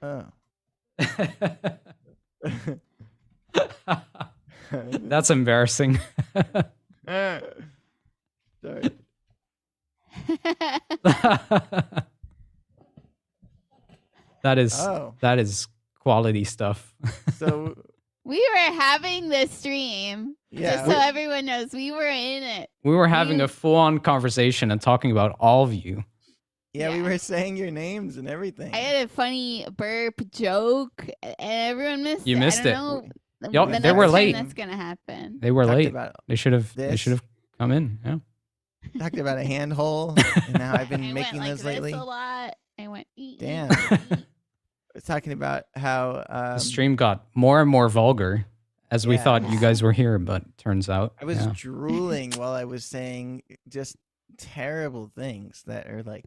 Oh. That's embarrassing. Sorry. That is quality stuff. So we were having this stream. Yeah. Just so everyone knows, we were in it. We were having a full-on conversation and talking about all of you. Yeah, we were saying your names and everything. I had a funny burp joke, and everyone missed it. You missed it. Know Y'all, the they were next time late. That's gonna happen. They were Talked late. about They should have this. come in. Yeah. Talked about a hand hole, and now I've been I making went those like lately. this a lot. I went. Damn. I was talking about how The stream got more and more vulgar as we thought you guys were here, but turns out I was drooling while I was saying just terrible things that are like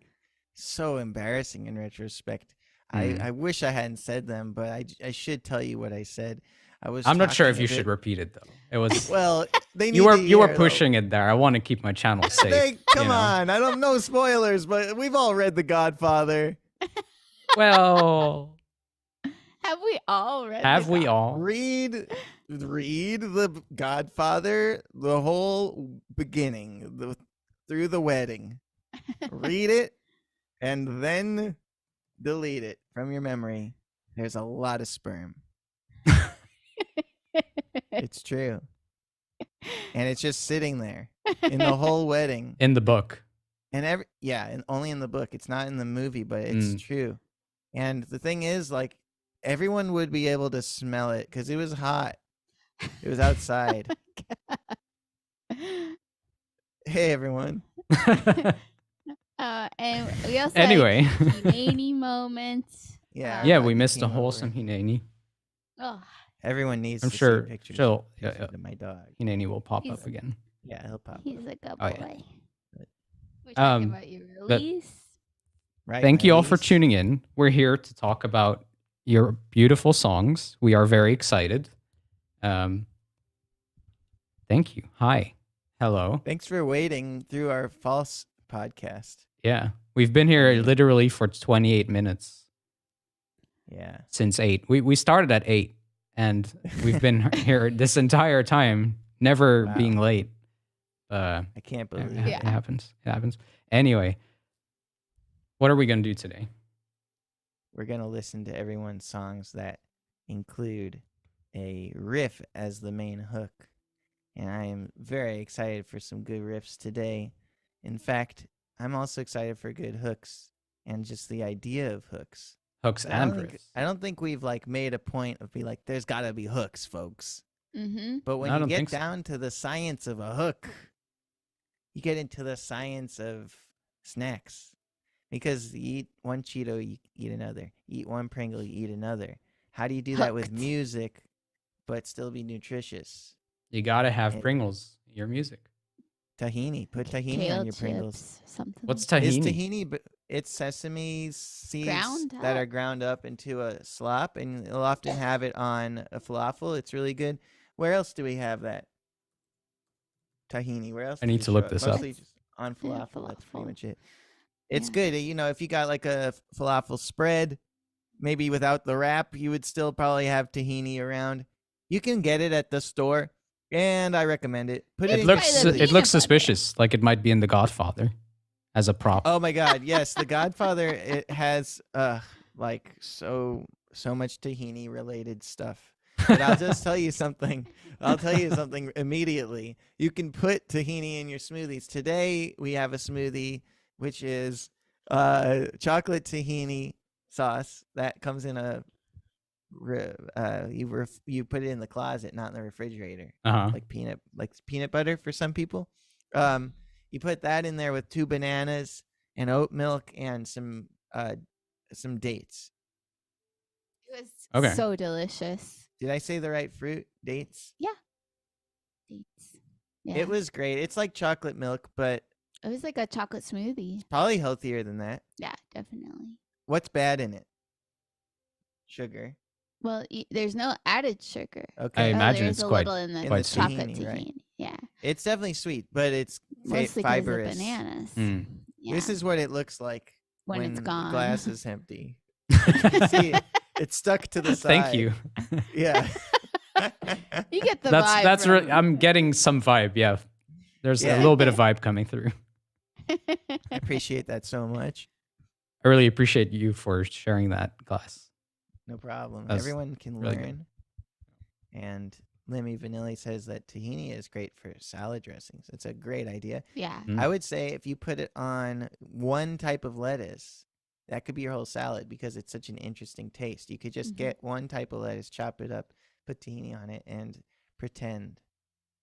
so embarrassing in retrospect. I wish I hadn't said them, but I should tell you what I said. I'm not sure if you should repeat it though. It was well. They need you were pushing it there. I want to keep my channel safe. Come on, I don't know spoilers, but we've all read The Godfather. Well, have we all read? Have we all read The Godfather, the whole beginning, through the wedding. Read it, and then delete it from your memory. There's a lot of sperm. It's true. And it's just sitting there in the whole wedding. In the book. And and only in the book. It's not in the movie, but it's true. And the thing is, like, everyone would be able to smell it because it was hot. It was outside. Hey, everyone. And we also anyway. had Hineni moments. Yeah, we missed a wholesome Hineni. Oh. Everyone needs I'm to sure see pictures of my dog. Hineni will pop up again. Yeah, he'll pop He's up. a good boy. Oh, yeah. We're talking about your release. Right, thank you all for tuning in. We're here to talk about your beautiful songs. We are very excited. Thank you. Hi. Hello. Thanks for waiting through our false podcast. Yeah. We've been here literally for 28 minutes. Yeah. Since 8. We started at 8 and we've been here this entire time, never being late. I can't believe it happens. It happens. Anyway, what are we going to do today? We're going to listen to everyone's songs that include a riff as the main hook. And I am very excited for some good riffs today. In fact, I'm also excited for good hooks and just the idea of hooks. Hooks and riffs. I don't think we've like made a point of be like, there's got to be hooks, folks. Mm-hmm. But when you get down to the science of a hook, you get into the science of snacks. Because you eat one Cheeto, you eat another. You eat one Pringle, you eat another. How do you do that with music, but still be nutritious? You got to have Pringles in your music. Tahini. Put tahini on your Pringles. Something. What's tahini? It's tahini, but it's sesame seeds that are ground up into a slop, and you'll often have it on a falafel. It's really good. Where else do we have that? Tahini. Where else? I need to look this up. Mostly just on falafel. That's pretty much it. It's good. You know, if you got like a falafel spread, maybe without the wrap, you would still probably have tahini around. You can get it at the store, and I recommend it. It looks suspicious, like it might be in The Godfather as a prop. Oh my God, yes, The Godfather. It has like so much tahini related stuff. But I'll just tell you something. I'll tell you something immediately. You can put tahini in your smoothies. Today we have a smoothie which is chocolate tahini sauce that comes in a you put it in the closet, not in the refrigerator. Like peanut butter for some people. You put that in there with 2 bananas and oat milk and some dates. It was so delicious. Did I say the right fruit? Dates? Yeah. Dates. Yeah. It was great. It's like chocolate milk, but it was like a chocolate smoothie. Probably healthier than that. Yeah, definitely. What's bad in it? Sugar. Well, there's no added sugar. Okay. I imagine it's quite in the quite chocolate tahini, tahini. Right? Yeah. It's definitely sweet, but it's mostly fibrous. Bananas. This is what it looks like when it's the gone. glass is empty. You can see it's stuck to the side. Thank you. Yeah. You get the That's vibe. from- I'm getting some vibe. Yeah, there's Yeah. a little bit of vibe coming through. I appreciate that so much. I really appreciate you for sharing that, Glass. No problem. That's Everyone can really learn. And Lemmy Vanilli says that tahini is great for salad dressings. It's a great idea. Yeah. Mm. I would say if you put it on one type of lettuce, that could be your whole salad because it's such an interesting taste. You could just Mhm. get one type of lettuce, chop it up, put tahini on it, and pretend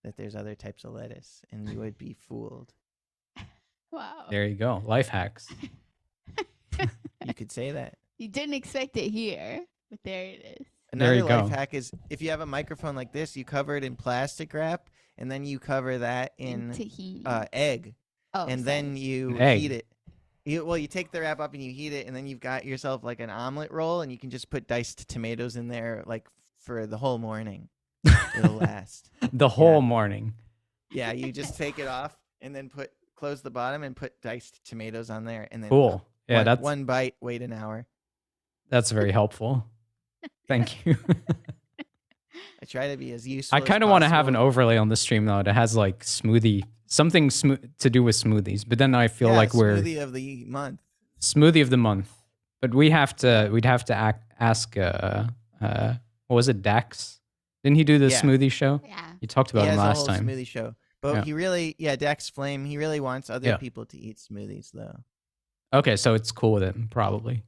that there's other types of lettuce, and you would be fooled. Wow. There you go. Life hacks. You could say that. You didn't expect it here, but there it is. There Another you life go. hack is if you have a microphone like this, you cover it in plastic wrap, and then you cover that in tahini. egg, Oh, and sorry. then you An egg. heat it. You take the wrap up and you heat it, and then you've got yourself like an omelet roll, and you can just put diced tomatoes in there like for the whole morning. It'll last. The whole morning. Yeah, you just take it off and then close the bottom and put diced tomatoes on there, and then Cool. Yeah, that's one bite. Wait an hour. that's very helpful. Thank you. I try to be as useful. I kind of want to have an overlay on the stream though that has like something to do with smoothies, but then I feel like we're smoothie of the month. smoothie of the month. But we'd have to ask what was it, Dax? Didn't he do the Yeah. smoothie show? Yeah. You talked He about has him a last whole time. smoothie show, but Yeah. he really, Dex Flame. He really wants other Yeah. people to eat smoothies though. Okay, so it's cool with him, probably.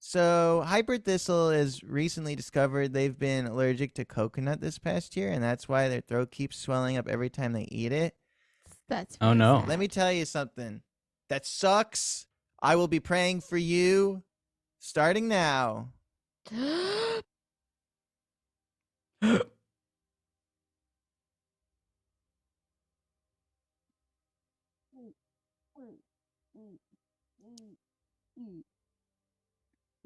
So hybrid thistle is recently discovered they've been allergic to coconut this past year, and that's why their throat keeps swelling up every time they eat it. That's Oh, really no. sad. Let me tell you something. That sucks. I will be praying for you starting now.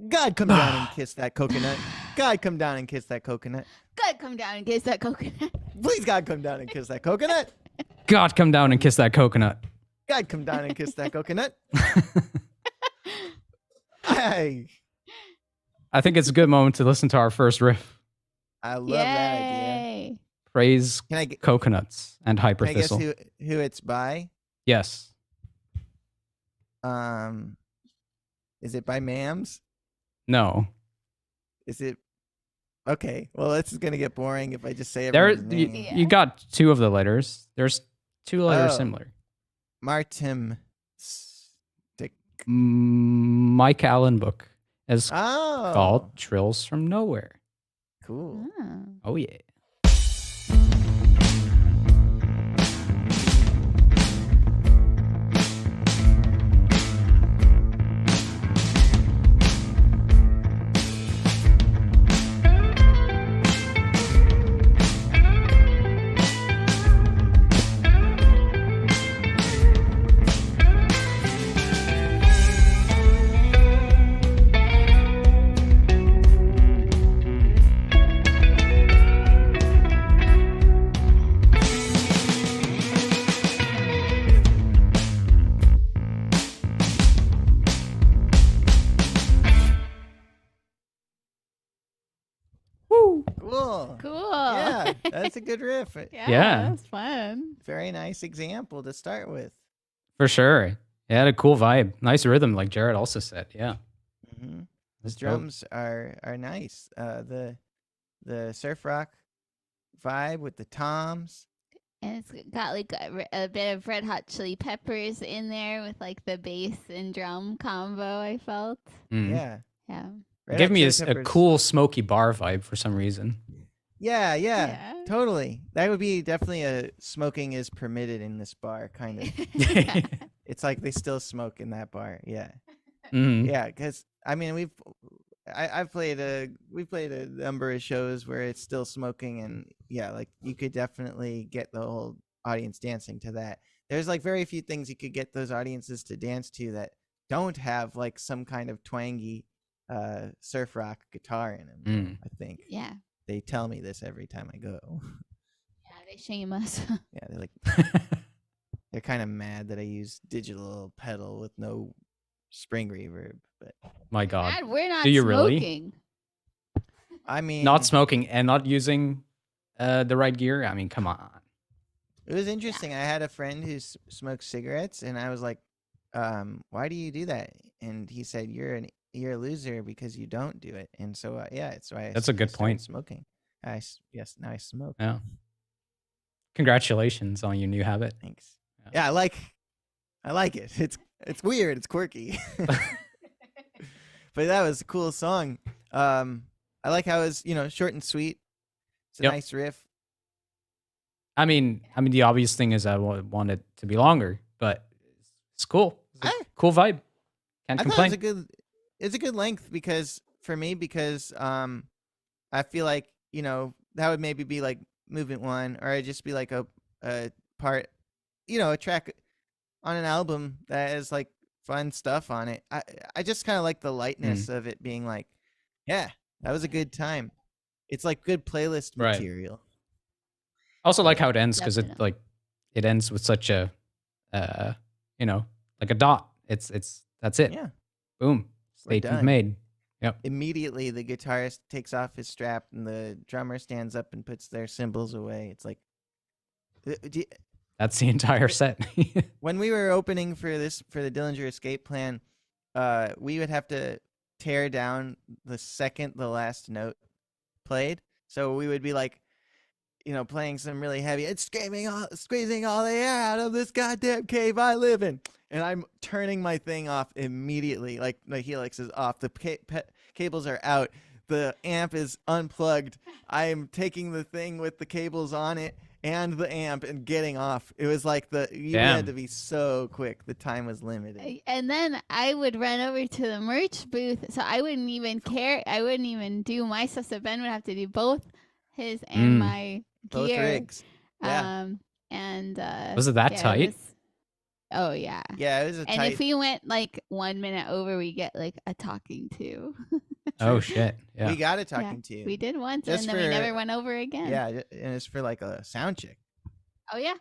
God, come down and kiss that coconut. God, come down and kiss that coconut. God, come down and kiss that coconut. Please, God, come down and kiss that coconut. God, come down and kiss that coconut. God, come down and kiss that coconut. I I think it's a good moment to listen to our first riff. love that idea. Yay. Praise Can I, gu- coconuts and can I guess hyperthistle. who it's by? Yes. Is it by Mams? No. Is it? Okay. Well, this is gonna get boring if I just say There everyone's you, name. you got two of the letters. There's two letters Oh. similar. Martim. Mike Allen book is Oh. called Trills from Nowhere. Cool. Oh. Oh yeah. Cool. Cool. Yeah, that's a good riff. Yeah. That's fun. Very nice example to start with. For sure. It had a cool vibe. Nice rhythm, like Jared also said. Yeah. hmm The That's dope. drums are nice. The surf rock vibe with the toms. And it's got like a bit of Red Hot Chili Peppers in there with like the bass and drum combo, I felt. Mm. Yeah. Yeah. Red Give Hot me Chili a Peppers. cool smoky bar vibe for some reason. Yeah, Yeah. totally. That would be definitely a smoking is permitted in this bar kind of. It's like they still smoke in that bar. Yeah. Mhm. Yeah, because I mean we've played a number of shows where it's still smoking, and yeah, like you could definitely get the whole audience dancing to that. There's like very few things you could get those audiences to dance to that don't have like some kind of twangy surf rock guitar in them. Mm. I think Yeah. they tell me this every time I go. Yeah, they shame us. Yeah, they're like, they're kind of mad that I use digital pedal with no spring reverb. But My God. Dad, we're not Do you really? smoking. I mean, Not smoking and not using the right gear? I mean, come on. it was interesting. I had a friend who smokes cigarettes, and I was like, "Why do you do that?" And he said, "You're a loser because you don't do it." And so, yeah, it's why That's a good started point. smoking. Yes, now I smoke. Yeah. Congratulations on your new habit. Thanks. Yeah. Yeah, I like it. It's weird. It's quirky. But that was a cool song. I like how it's short and sweet. It's a Yep. nice riff. I mean, the obvious thing is I want it to be longer, but it's cool. It's a cool vibe. Can't I complain. thought it's a good length because I feel like that would maybe be like movement one, or it'd just be like a part, a track on an album that has like fun stuff on it. I just kind of like the lightness of it being like, yeah, that was a good time. It's like good playlist Right. material. I also like how it ends because Definitely. it ends with such a like a dot. That's it. Yeah. Boom. We're Statement done. made. Yep. Immediately the guitarist takes off his strap and the drummer stands up and puts their cymbals away. It's like, That's the entire set. when we were opening for the Dillinger Escape Plan, we would have to tear down the second the last note played. So we would be like, playing some really heavy, it's squeezing all the air out of this goddamn cave I live in. And I'm turning my thing off immediately. Like the helix is off. The cables are out. The amp is unplugged. I am taking the thing with the cables on it and the amp and getting off. It was like you had to be so quick. The time was limited. And then I would run over to the merch booth, so I wouldn't even care. I wouldn't even do my stuff. So Ben would have to do both his and my Both gear. rigs. Yeah. And Was it that tight? Oh yeah. Yeah, it was a and tight. if we went like 1 minute over, we get like a talking to. Oh shit! Yeah. We got a talking to. We did once, Just and then we never went over again. Yeah, and it's for like a sound check. Oh yeah,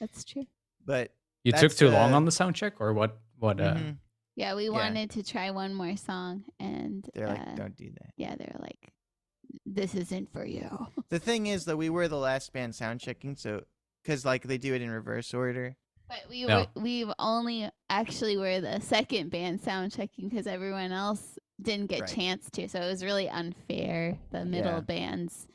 that's true. But you took too long on the sound check, or what? Mhm. Yeah, we wanted to try one more song, and they're like, "Don't do that." Yeah, they're like, "This isn't for you." The thing is, though, we were the last band sound checking, so because like they do it in reverse order. But we've only actually were the second band sound checking because everyone else didn't get chance to, so it was really unfair. The middle bands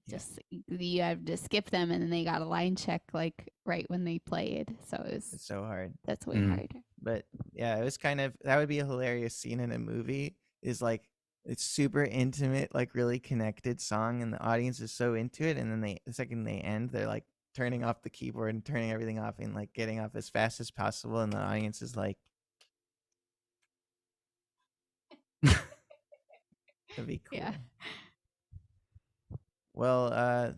just you had to skip them, and then they got a line check like right when they played. So it's so hard. That's way harder. But yeah, it was kind of that would be a hilarious scene in a movie. Is like it's super intimate, like really connected song, and the audience is so into it, and then the second they end, they're like turning off the keyboard and turning everything off and like getting off as fast as possible, and the audience is like, that'd be cool. Yeah. Well,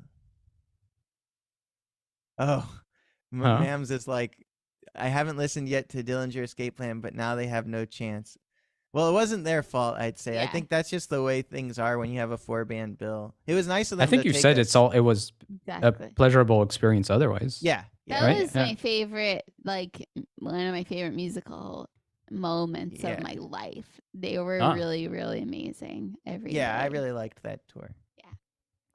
Mams is like, I haven't listened yet to Dillinger Escape Plan, but now they have no chance. Well, it wasn't their fault, I'd say. Yeah. I think that's just the way things are when you have a 4-band bill. It was nice of them. I think you said it was a pleasurable experience otherwise. Yeah. That was my favorite, like one of my favorite musical moments of my life. They were really, really amazing every day. I really liked that tour. Yeah.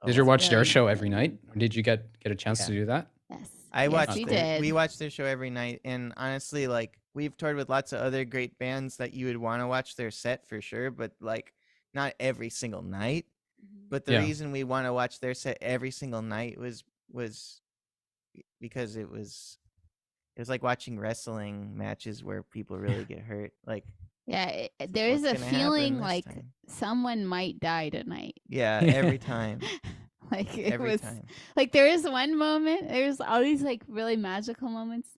Did you watch their show every night? Or did you get a chance to do that? Yes. I watched we did. We watched their show every night, and honestly, like we've toured with lots of other great bands that you would want to watch their set for sure, but like not every single night. But the reason we want to watch their set every single night was because it was like watching wrestling matches where people really get hurt. Like there is a feeling like someone might die tonight. Yeah, every time. Like every time. Like there is one moment. There's all these like really magical moments.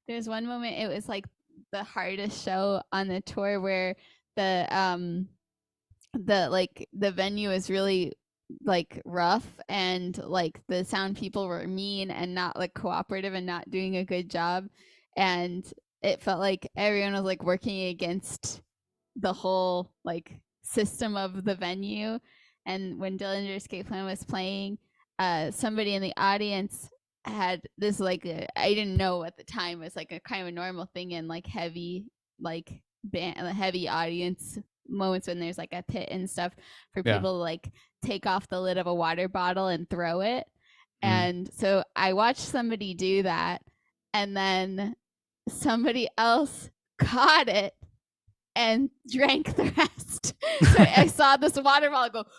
There's one moment. It was like the hardest show on the tour where the venue is really like rough, and like the sound people were mean and not like cooperative and not doing a good job, and it felt like everyone was like working against the whole like system of the venue. And when Dillinger Escape Plan was playing, somebody in the audience had this like I didn't know at the time it was like a kind of a normal thing in like heavy like band heavy audience moments when there's like a pit and stuff for people to like take off the lid of a water bottle and throw it. And so I watched somebody do that, and then somebody else caught it and drank the rest. So I saw this water bottle go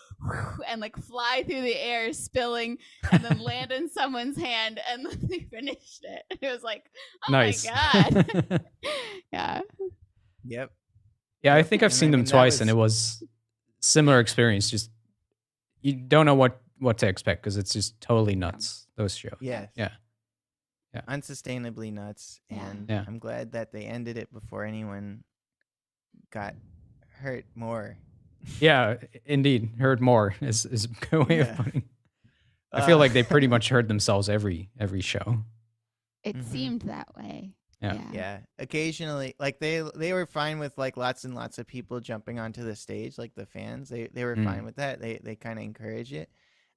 and like fly through the air, spilling, and then land in someone's hand, and then they finished it. It was like, oh nice. my god. Yeah. Yep. Yeah, I think I've seen them twice, and it was similar experience. Just you don't know what to expect because it's just totally nuts. Those shows. Yes. Yeah. Unsustainably nuts, and I'm glad that they ended it before anyone got hurt more. Yeah, indeed, hurt more is a good way of putting. I feel like they pretty much hurt themselves every show. It seemed that way. Yeah. Occasionally, like they were fine with like lots and lots of people jumping onto the stage, like the fans. They were fine with that. They kind of encourage it.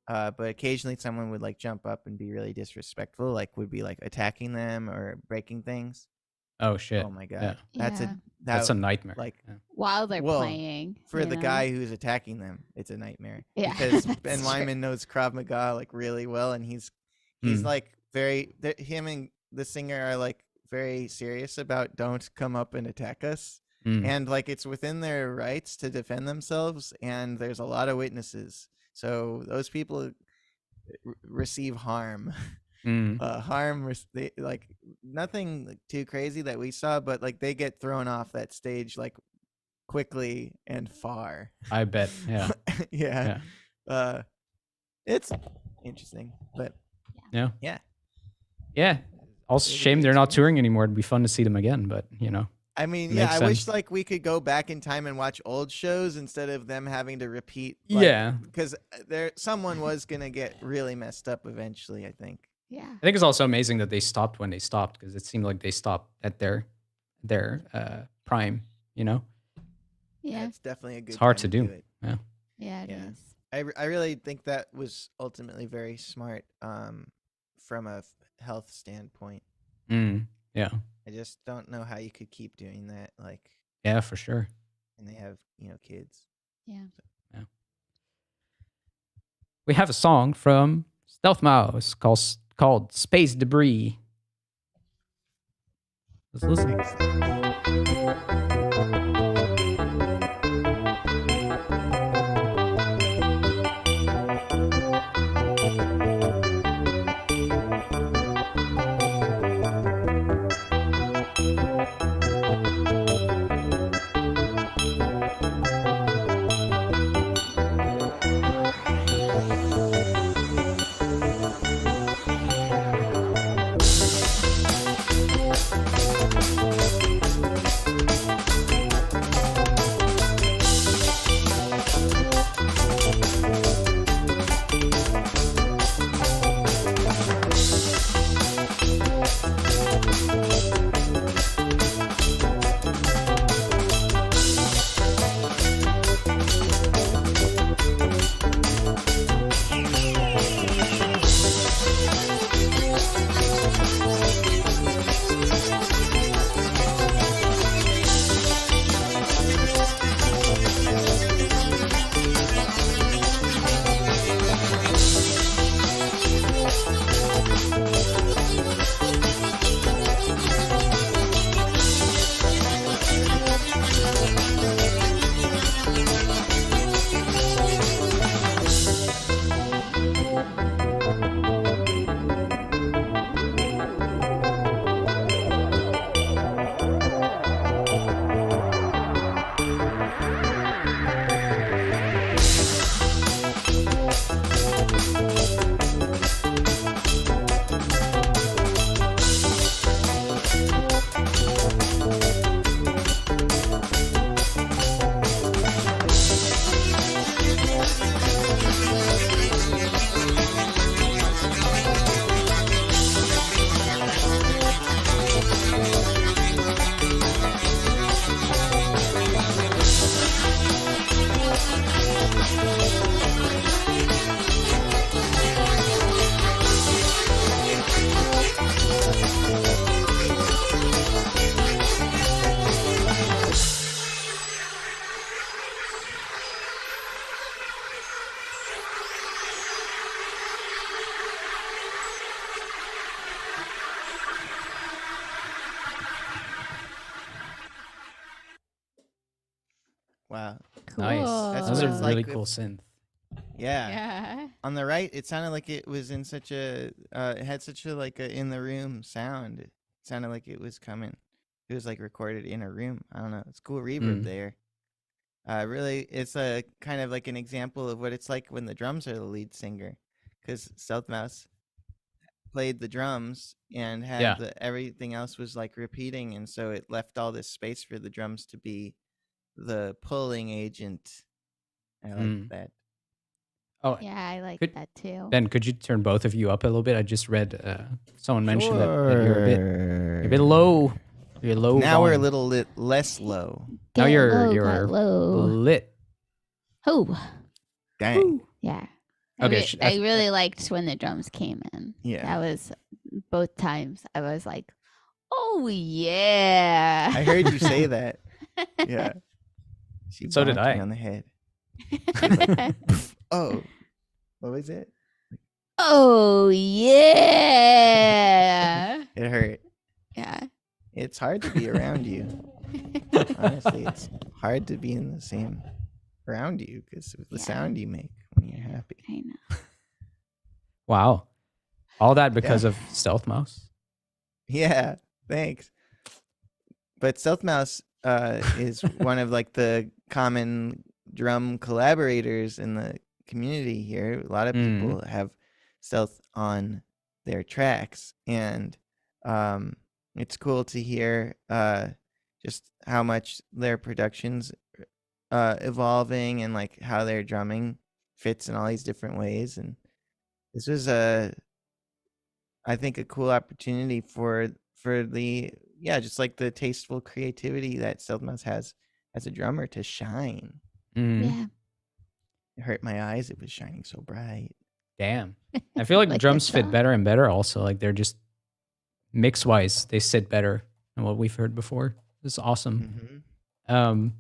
But occasionally someone would like jump up and be really disrespectful, like would be like attacking them or breaking things. Oh shit! Oh my god, yeah. That's a nightmare. Like while they're playing, for the guy who's attacking them, it's a nightmare. Yeah, because Ben Wyman knows Krav Maga like really well, and he's like very. Him and the singer are like very serious about don't come up and attack us, and like it's within their rights to defend themselves, and there's a lot of witnesses. So those people receive harm. They, like nothing like, too crazy that we saw, but like they get thrown off that stage like quickly and far. I bet. Yeah. Yeah. It's interesting, but yeah. Also, shame they're not touring anymore. It'd be fun to see them again, but you know. I mean, I wish like we could go back in time and watch old shows instead of them having to repeat. Like, because someone was gonna get really messed up eventually. I think. Yeah. I think it's also amazing that they stopped when they stopped because it seemed like they stopped at their prime. You know. Yeah. It's definitely a good. It's hard to do. it. Yeah. Yeah, it is. I really think that was ultimately very smart from a health standpoint. Yeah. I just don't know how you could keep doing that. Like. Yeah, for sure. And they have, kids. Yeah. Yeah. We have a song from Stealth Mouse called Space Debris. Let's listen. Wow. Cool. Nice. That's Those what are it's really like cool with- synth. Yeah. Yeah. On the right, it sounded like it was in such a. It had such a like a in the room sound. It sounded like it was coming. It was like recorded in a room. I don't know. It's cool reverb there. Really, it's a kind of like an example of what it's like when the drums are the lead singer, because Stealth Mouse played the drums and had everything else was like repeating, and so it left all this space for the drums to be the pulling agent. I like that. Oh, Yeah, I like that too. Ben, could you turn both of you up a little bit? I just read someone mentioned that you're a bit low. You're low. Now we're a volume. little less low. Now Get you're low. lit. Oh. Dang. Yeah. Okay. I really liked when the drums came in. Yeah. That was both times. I was like, oh, yeah. I heard you say that. Yeah. She So did bonked me I. on the head. Like, oh. What was it? Oh, yeah. It hurt. Yeah. It's hard to be around you. Honestly, it's hard to be in the same around you because of the sound you make when you're happy. I know. Wow. All that because of Stealth Mouse? Yeah, thanks. But Stealth Mouse is one of like the common drum collaborators in the community here. A lot of people have Stealth on their tracks, and it's cool to hear just how much their production's evolving and like how their drumming fits in all these different ways. And this was I think a cool opportunity for the just like the tasteful creativity that Stealth Mouse has as a drummer to shine. Yeah. It hurt my eyes. It was shining so bright. Damn. I feel like drums fit better and better also. Like they're just mix wise, they sit better than what we've heard before. This is awesome. I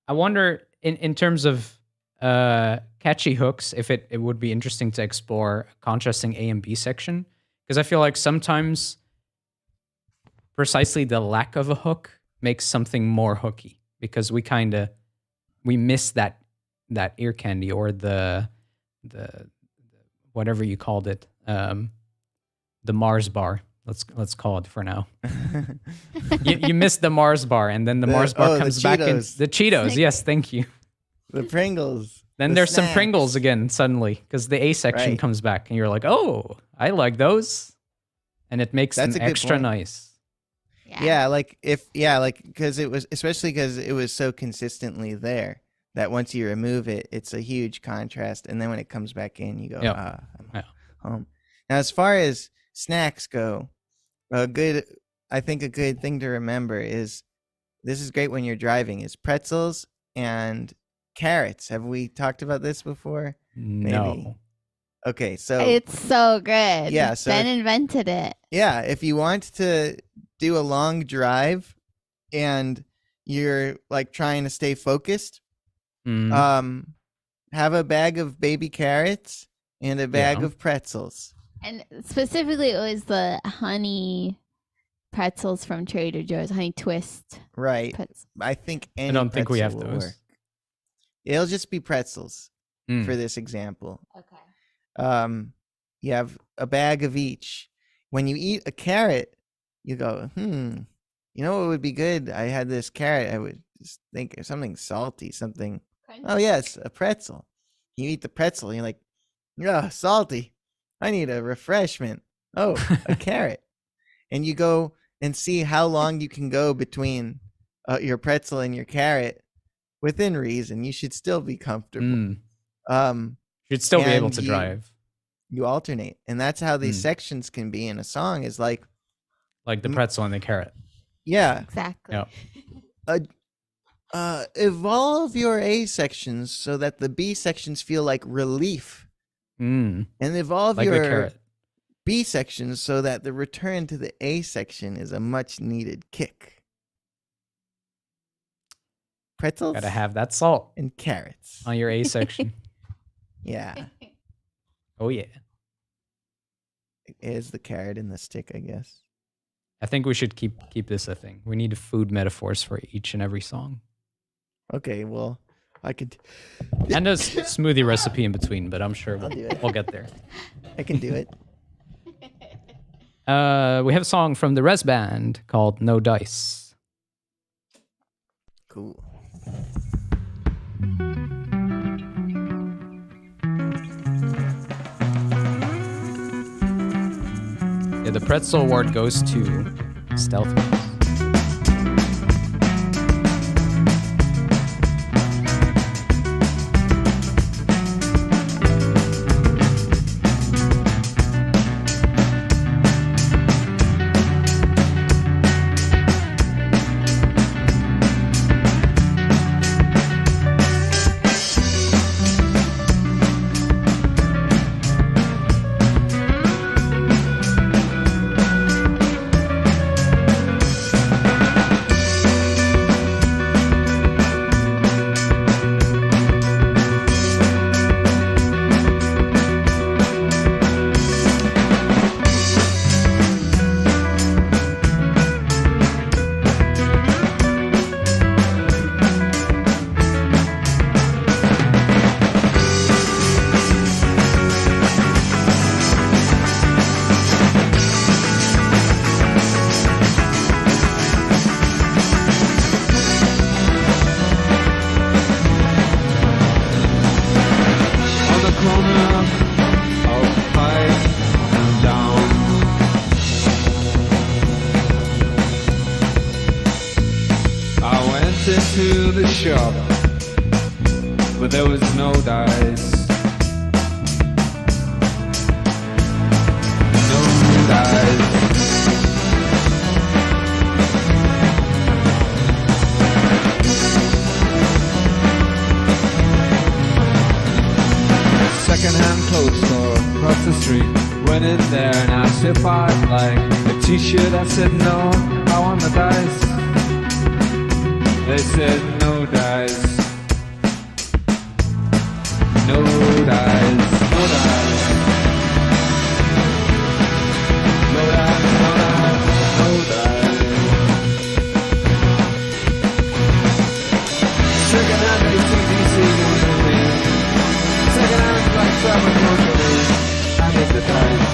wonder in terms of catchy hooks, if it would be interesting to explore a contrasting A and B section. Because I feel like sometimes precisely the lack of a hook makes something more hooky because we miss that ear candy or the whatever you called it, the Mars bar. Let's call it for now. you missed the Mars bar, and then the Mars bar comes back in the Cheetos. Yes, thank you. The Pringles. Then there's some Pringles again suddenly because the A section comes back, and you're like, oh, I like those, and it makes them extra nice. Yeah, because it was especially because it was so consistently there that once you remove it, it's a huge contrast, and then when it comes back in, you go, I'm home. Now, as far as snacks go, I think a good thing to remember is this is great when you're driving is pretzels and carrots. Have we talked about this before? No. Maybe. Okay, so it's so good. Yeah, so Ben invented it. Yeah, if you want to do a long drive and you're like trying to stay focused, have a bag of baby carrots and a bag of pretzels. And specifically, it was the honey pretzels from Trader Joe's, honey twist. Right. I think I don't think we have those. Work. It'll just be pretzels for this example. Okay. You have a bag of each. When you eat a carrot, you go, you know what would be good? I had this carrot. I would just think of something salty, something. Crunchy. Oh, yes, a pretzel. You eat the pretzel, and you're like, salty. I need a refreshment. Oh, a carrot. And you go and see how long you can go between your pretzel and your carrot within reason. You should still be comfortable. Should still be able to drive. You alternate. And that's how these sections can be in a song is like the pretzel and the carrot. Yeah. Exactly. Yep. Evolve your A sections so that the B sections feel like relief. And evolve like your B sections so that the return to the A section is a much needed kick. Pretzels. Gotta have that salt and carrots on your A section. Yeah. Oh yeah. Is the carrot in the stick, I guess. I think we should keep this a thing. We need food metaphors for each and every song. Okay, well, I could. And a smoothie recipe in between, but I'm sure I'll do it. we'll get there. I can do it. We have a song from the Res Band called No Dice. Cool. Yeah, the Pretzel Award goes to Stealth Mix. To the shop, but there was no dice. No dice. Second-hand clothes store across the street. Went in there and asked if I'd like a t-shirt. I said no, I want the dice. They said no dice. No dice. No dice. No dice. No dice. No dice. Second-hand ACDC movie. Second-hand Black Sabbath movie. I need the dice.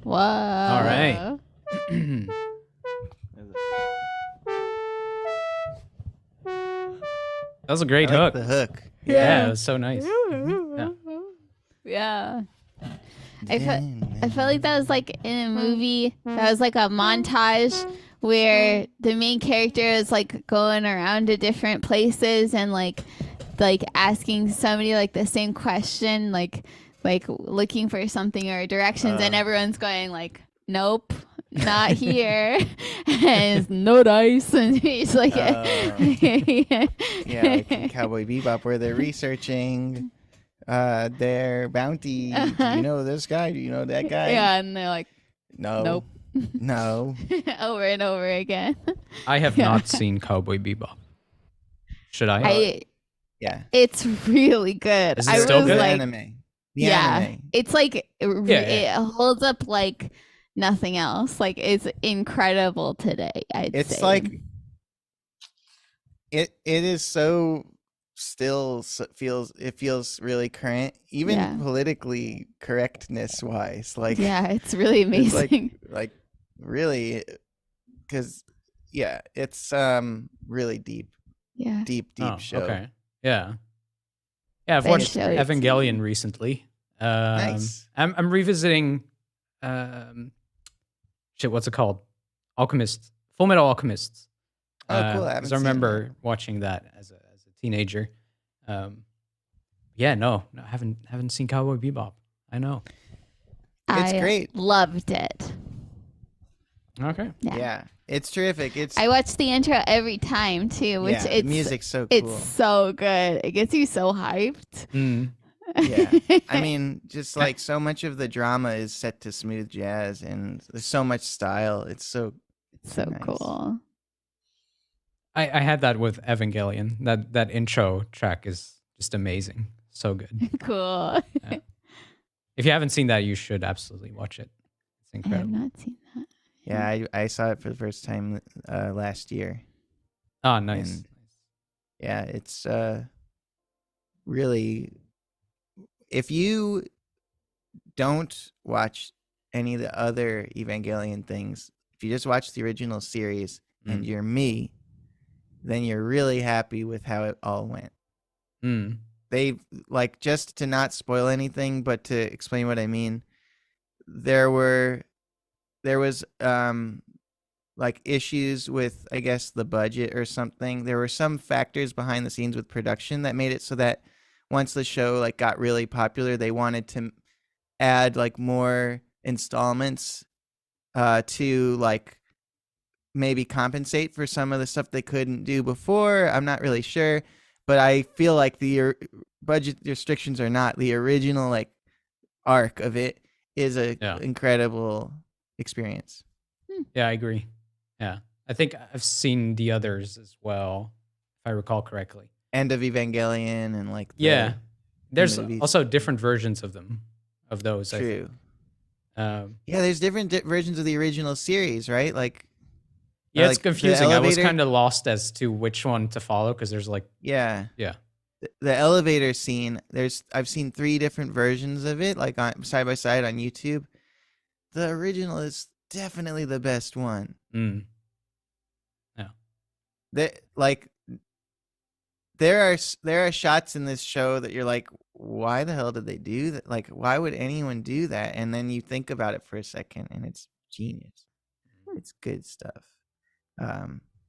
Whoa. All right. That was a great I like hook. the hook. Yeah, it was so nice. Yeah. I felt like that was like in a movie. That was like a montage where the main character is like going around to different places and like asking somebody like the same question, like looking for something or directions, and everyone's going like, nope, not here. And it's no dice, and he's like, Yeah, like in Cowboy Bebop, where they're researching their bounty. Do you know this guy? Do you know that guy? yeah, and they're like, No. nope. No. Over and over again. I have not seen Cowboy Bebop. Should I? Yeah. It's really good. Is it I still was good? like, Anime. yeah, Anime. it's like it Yeah. holds up like nothing else. Like it's incredible today. It's say. like it is so feels really current, even politically correctness wise. Like yeah, it's really it's amazing. like really, because it's really deep Yeah. deep Oh, show. okay. Yeah. Yeah, I've Ben watched showed it to Evangelion me. recently. Nice. I'm revisiting what's it called? Alchemist. Full Metal Alchemist. Oh, cool. I Because haven't I seen remember watching that as a teenager. Yeah, no, I haven't seen Cowboy Bebop. I know. It's I great. loved it. Okay. Yeah, it's terrific. It's I watch the intro every time too, which the music's so it's cool. so good. It gets you so hyped. Mm. Yeah, I mean, just like so much of the drama is set to smooth jazz, and there's so much style. It's so nice. Cool. I had that with Evangelion. That intro track is just amazing. So good. Cool. Yeah. If you haven't seen that, you should absolutely watch it. It's I have incredible. not seen that. Yeah, I saw it for the first time last year. Oh, nice. And yeah, it's really, if you don't watch any of the other Evangelion things, if you just watch the original series and you're me, then you're really happy with how it all went. They, like, just to not spoil anything, but to explain what I mean, there was like issues with, I guess, the budget or something. There were some factors behind the scenes with production that made it so that once the show like got really popular, they wanted to add like more installments to like maybe compensate for some of the stuff they couldn't do before. I'm not really sure, but I feel like the budget restrictions are not the original like arc of it is a incredible experience. Yeah, I agree. Yeah, I think I've seen the others as well, if I recall correctly. End of Evangelion and like there's movies. also different versions of them, of those. True. I think. Yeah, there's different versions of the original series, right? Like, yeah, it's like the confusing. I was elevator- kind of lost as to which one to follow because there's like yeah. Yeah. The elevator scene. I've seen 3 different versions of it, like on side by side on YouTube. The original is definitely the best one. Yeah. There are shots in this show that you're like, why the hell did they do that? Like, why would anyone do that? And then you think about it for a second, and it's genius. It's good stuff.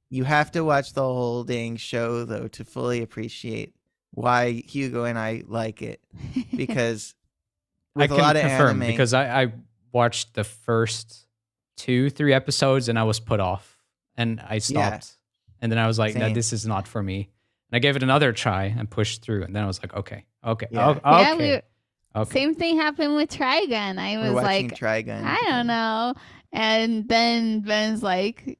You have to watch the whole dang show though to fully appreciate why Hugo and I like it, because with I a can lot of confirm anime, because I watched the first 2-3 episodes and I was put off and I stopped. And then I was like, no, Same. this is not for me. And I gave it another try and pushed through. And then I was like, okay. Yeah. Okay. Same thing happened with Trigun. I was we're watching like, Trigun. I don't know. And then Ben's like,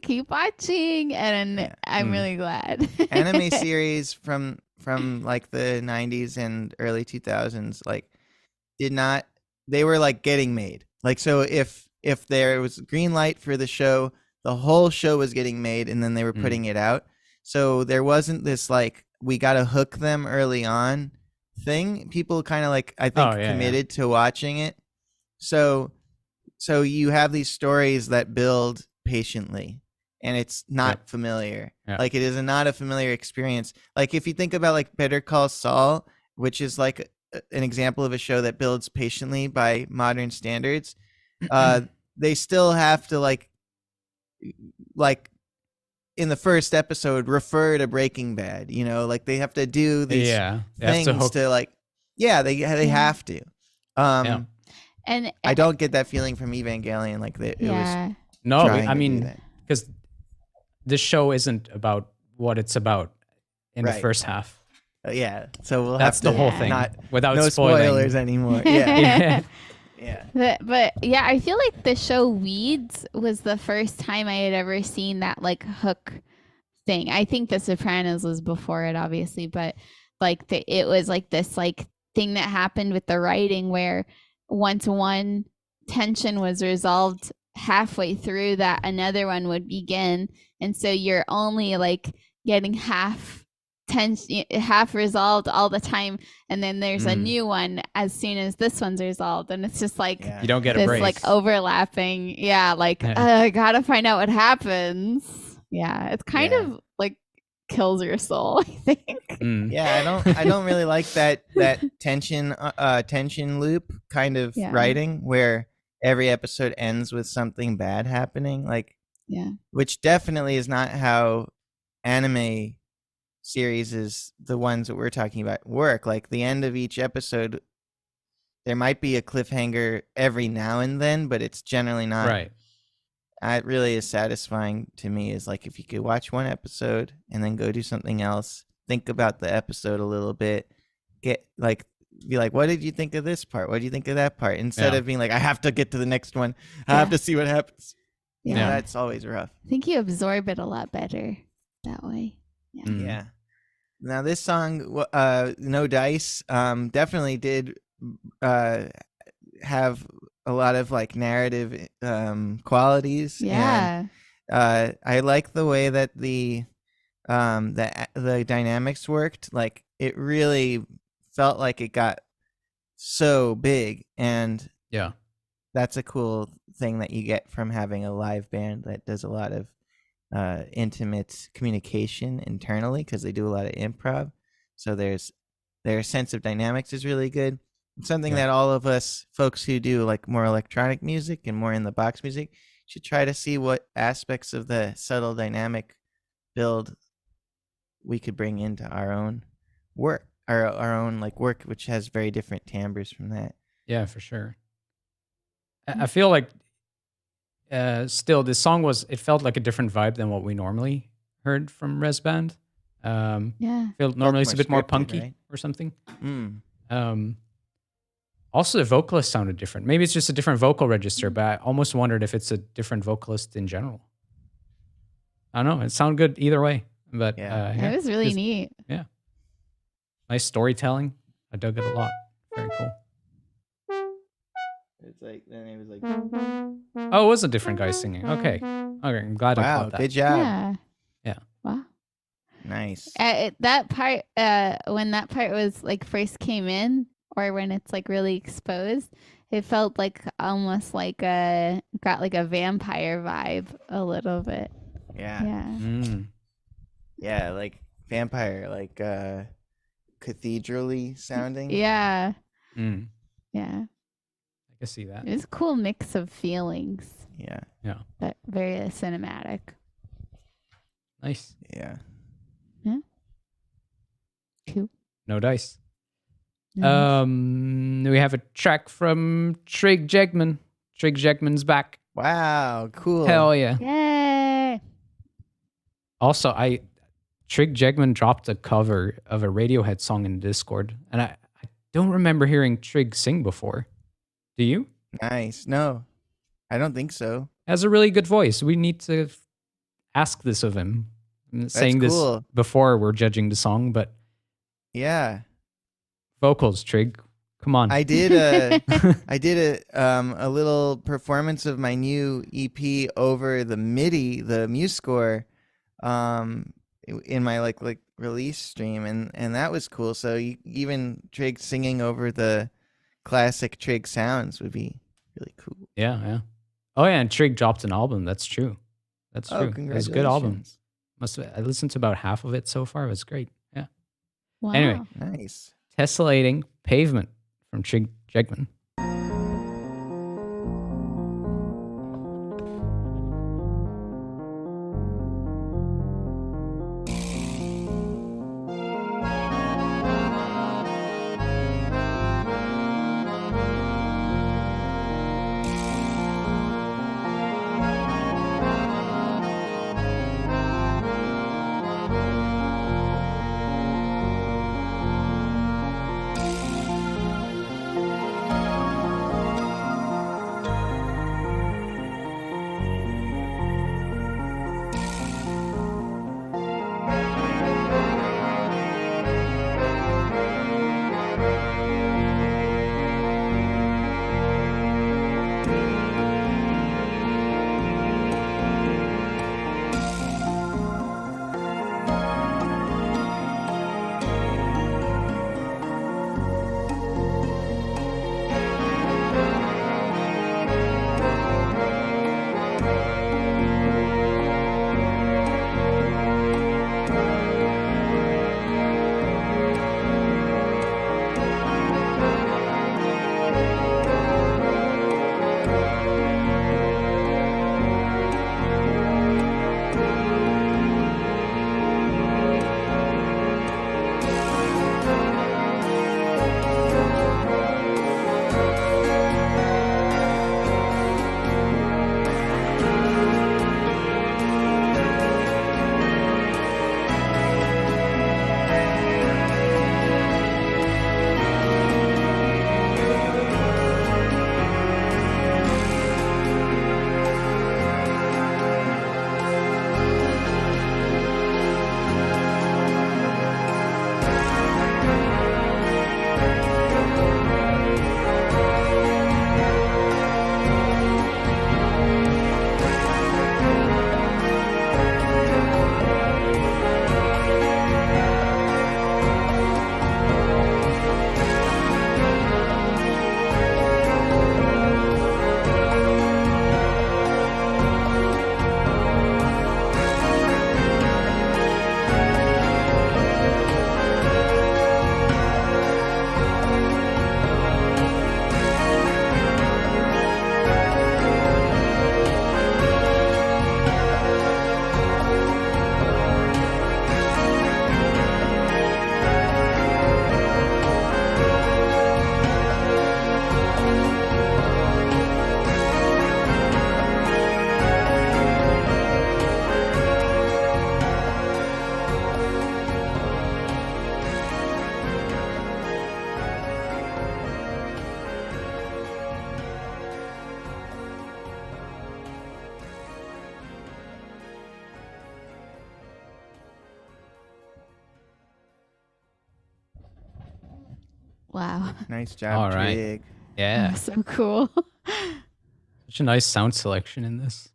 keep watching. And I'm really glad. Anime series from like the 90s and early 2000s like they were like getting made. Like, so if there was green light for the show, the whole show was getting made and then they were putting it out. So there wasn't this like, we got to hook them early on thing. People kind of like, I think, committed to watching it. So you have these stories that build patiently, and it's not familiar. Like, it is not a familiar experience. Like, if you think about like Better Call Saul, which is like an example of a show that builds patiently by modern standards, they still have to like in the first episode refer to Breaking Bad, you know, like they have to do these things to like, they have to. And I don't get that feeling from Evangelion. Like it was. No, I mean, because this show isn't about what it's about in the first half. So we'll that's have to the whole thing. Not without no spoiling. spoilers anymore. Yeah. But yeah, I feel like the show Weeds was the first time I had ever seen that like hook thing. I think The Sopranos was before it, obviously, but like it was like this like thing that happened with the writing where once one tension was resolved halfway through, that another one would begin, and so you're only like getting half tension half resolved all the time, and then there's a new one as soon as this one's resolved, and it's just like You don't get a this break. like overlapping. Yeah, like I gotta find out what happens. Yeah, it's kind of like kills your soul, I think. Yeah, I don't really like that tension loop kind of writing where every episode ends with something bad happening, like which definitely is not how anime series is the ones that we're talking about work. Like the end of each episode, there might be a cliffhanger every now and then, but it's generally not right. It really is satisfying to me is like if you could watch one episode and then go do something else, think about the episode a little bit, be like, what did you think of this part? What did you think of that part? Instead of being like, I have to get to the next one. I have to see what happens. Yeah, that's always rough. I think you absorb it a lot better that way. Yeah. Now this song, No Dice, definitely did have a lot of like narrative qualities. Yeah. And, I like the way that the dynamics worked. Like it really felt like it got so big, and that's a cool thing that you get from having a live band that does a lot of intimate communication internally, because they do a lot of improv. So their sense of dynamics is really good. It's something that all of us folks who do like more electronic music and more in the box music should try to see what aspects of the subtle dynamic build we could bring into our own work, our own like work, which has very different timbres from that. Yeah, for sure. I feel like still this song it felt like a different vibe than what we normally heard from Res Band. I feel normally it's a bit more punky or something. Also, the vocalist sounded different. Maybe it's just a different vocal register, but I almost wondered if it's a different vocalist in general. I don't know. It sounded good either way. But it was really neat. Yeah. Nice storytelling. I dug it a lot. Very cool. It's like, then it was like... Oh, it was a different guy singing. Okay. I'm glad I caught that. Good job. Yeah. Wow. Nice. That part, when that part was like first came in, or when it's like really exposed, it felt like almost like got like a vampire vibe a little bit. Yeah, like vampire, like cathedral-y sounding. Yeah. Yeah. I can see that. It's a cool mix of feelings. Yeah. But very cinematic. Nice. Yeah. Cool. No Dice. We have a track from Trig Jegman. Trig Jegman's back. Wow, cool. Hell yeah. Yay. Also, Trig Jegman dropped a cover of a Radiohead song in Discord, and I don't remember hearing Trig sing before. Do you? Nice. No, I don't think so. Has a really good voice. We need to ask this of him. I'm saying this before we're judging the song, but yeah. Vocals, Trig. Come on. I did a little performance of my new EP over the MIDI, the MuseScore, in my like release stream, and that was cool. So even Trig singing over the classic Trig sounds would be really cool. Yeah. Oh yeah, and Trig dropped an album. That's true. That's true. It was a good album. I listened to about half of it so far. It was great. Yeah. Wow. Anyway, nice. Tessellating Pavement from Trig Jegman. Wow. Nice job, All right. Trig. Yeah. Oh, so cool. Such a nice sound selection in this.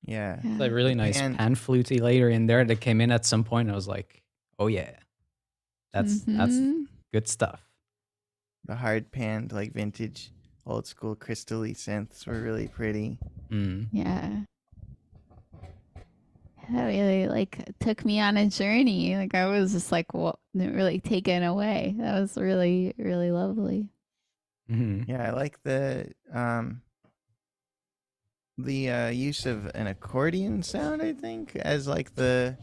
Yeah. It's like really nice pan fluty later in there that came in at some point. And I was like, oh yeah, that's good stuff. The hard panned, like vintage, old school crystally synths were really pretty. Yeah. That really like took me on a journey. Like I was just like, really taken away. That was really, really lovely. Yeah, I like the use of an accordion sound, I think, as like the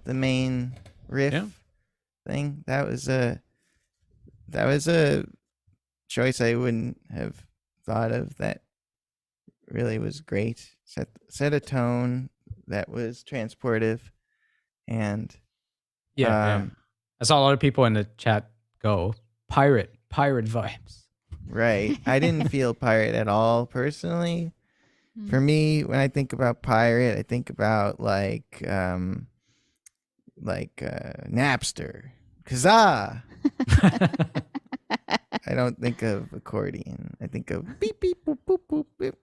main riff thing. That was a choice I wouldn't have thought of. That really was great. Set a tone that was transportive, and I saw a lot of people in the chat go pirate vibes. Right. I didn't feel pirate at all personally. For me, when I think about pirate, I think about like Napster, Kazaa. I don't think of accordion. I think of beep beep boop boop boop beep.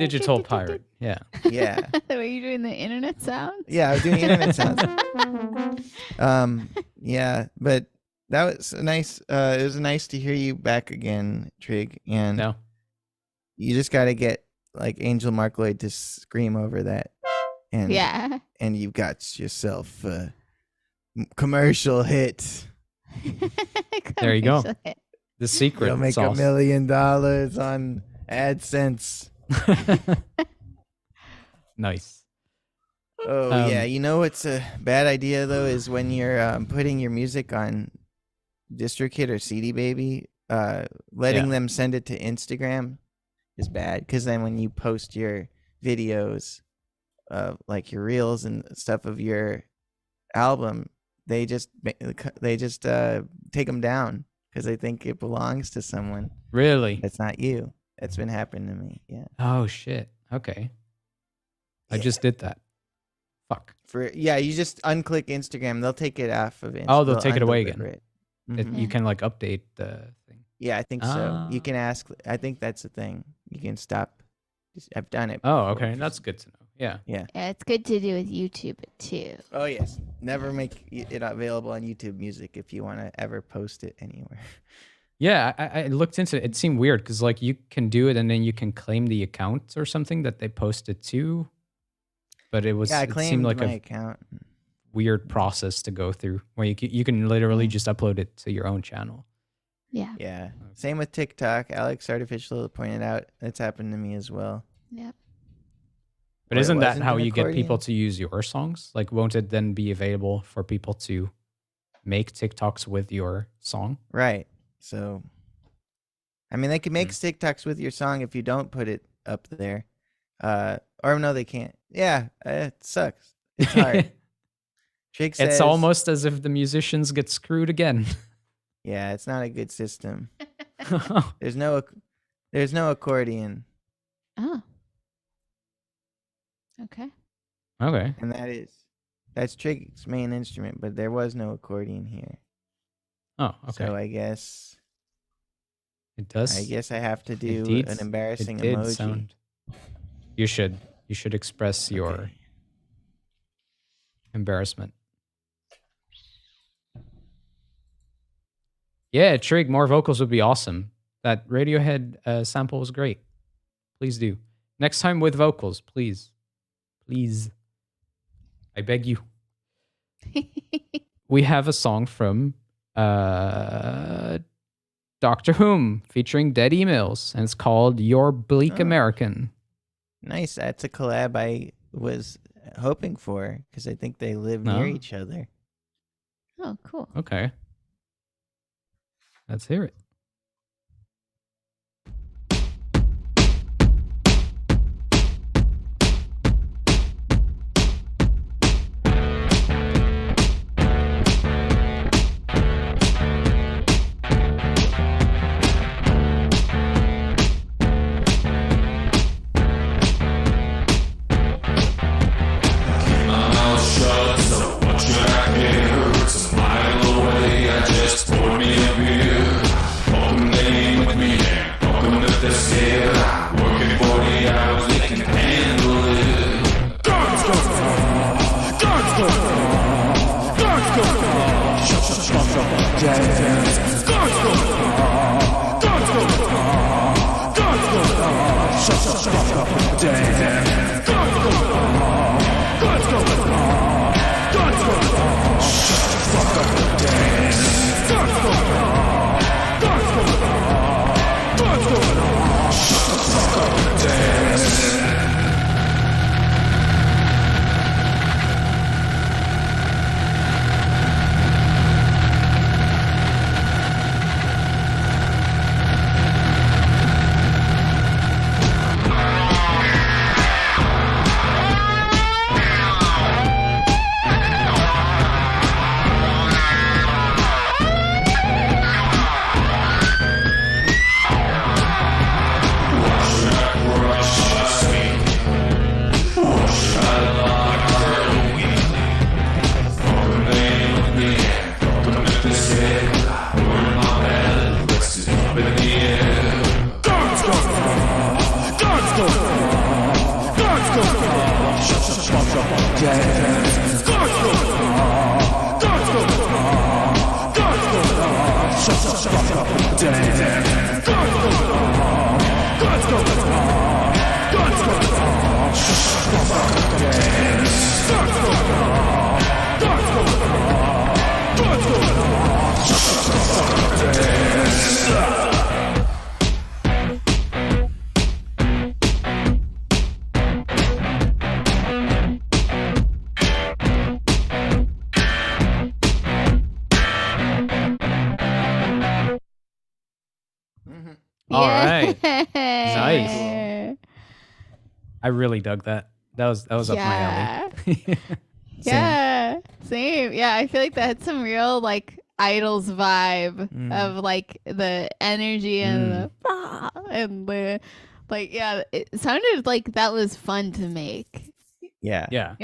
Digital pirate. Yeah. Yeah. Were you doing the internet sounds? Yeah, I was doing internet sounds. Yeah, but that was nice. It was nice to hear you back again, Trig. And you just got to get like Angel Mark Lloyd to scream over that. And and you've got yourself a commercial hit. There you go. The secret You'll make sauce. $1 million on AdSense. Nice. Oh yeah, you know what's a bad idea though is when you're putting your music on DistroKid or CD Baby, letting them send it to Instagram is bad, because then when you post your videos, like your reels and stuff of your album, they just take them down because they think it belongs to someone. Really? That's not you. That's been happening to me. Yeah. Oh shit. Okay. I just did that. Fuck. You just unclick Instagram. They'll take it off of Instagram. Oh, they'll take it away again. Mm-hmm. You can like update the thing. Yeah, I think so. You can ask. I think that's the thing. You can stop. I've done it. Oh, okay. That's good to know. Yeah. Yeah. It's good to do with YouTube too. Oh yes. Never make it available on YouTube Music if you want to ever post it anywhere. Yeah, I looked into it. It seemed weird because like you can do it and then you can claim the account or something that they posted to. But it was. Yeah, I it claimed seemed like my a account. weird process to go through where you can literally just upload it to your own channel. Yeah. Yeah. Same with TikTok. Alex Artificial pointed out it's happened to me as well. Yep. But isn't that how you get people to use your songs? Like, won't it then be available for people to make TikToks with your song? Right. So, I mean, they can make TikToks with your song if you don't put it up there. Or no, they can't. Yeah, it sucks. It's hard. Trig says, it's almost as if the musicians get screwed again. Yeah, it's not a good system. There's no accordion. Oh. Okay. Okay. And that's Trig's main instrument, but there was no accordion here. Oh, okay. So I guess it does. I guess I have to do an embarrassing emoji. You should express your embarrassment. Yeah, Trig, more vocals would be awesome. That Radiohead sample was great. Please do. Next time with vocals, please. Please. I beg you. We have a song from Doctor Whom featuring Dead Emails, and it's called Your Bleak American. Nice. That's a collab I was hoping for because I think they live near each other. Oh, cool. Okay. Let's hear it. Just pour me a beer. All right. Nice. I really dug that. That was up my alley. Yeah, same. Yeah, I feel like that had some real like Idols vibe of like the energy and the like. Yeah, it sounded like that was fun to make. Yeah.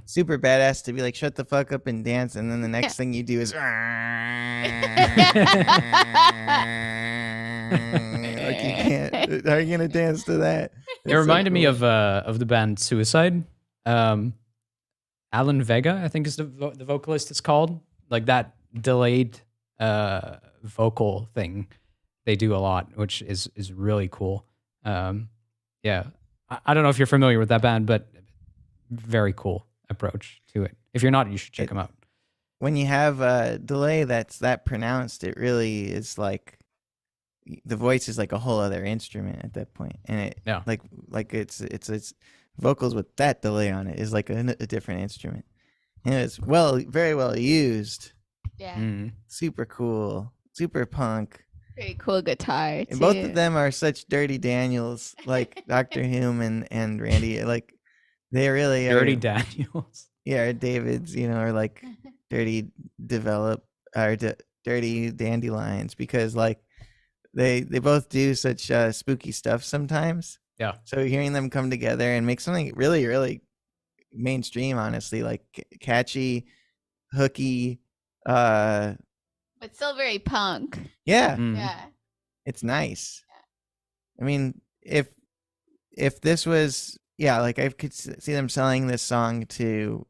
Super badass to be like, shut the fuck up and dance, and then the next thing you do is like you can't. How are you gonna dance to that? It reminded me of the band Suicide. Alan Vega, I think is the vocalist. It's called like that delayed vocal thing they do a lot, which is really cool. Yeah, I don't know if you're familiar with that band, but very cool approach to it. If you're not, you should check them out. When you have a delay that's that pronounced, it really is like the voice is like a whole other instrument at that point, and it like it's vocals with that delay on it is like a different instrument, and it's very well used. Yeah, super cool, super punk. Very cool guitar too. And both of them are such Dirty Daniels, like Dr. Hume and Randy. Like they really are. Dirty Daniels. Yeah, David's, are like dirty dirty dandelions, because like they both do such spooky stuff sometimes. Yeah. So hearing them come together and make something really, really mainstream, honestly, like catchy, hooky, but still very punk. Yeah. Yeah. It's nice. Yeah. I mean, if this was, like I could see them selling this song to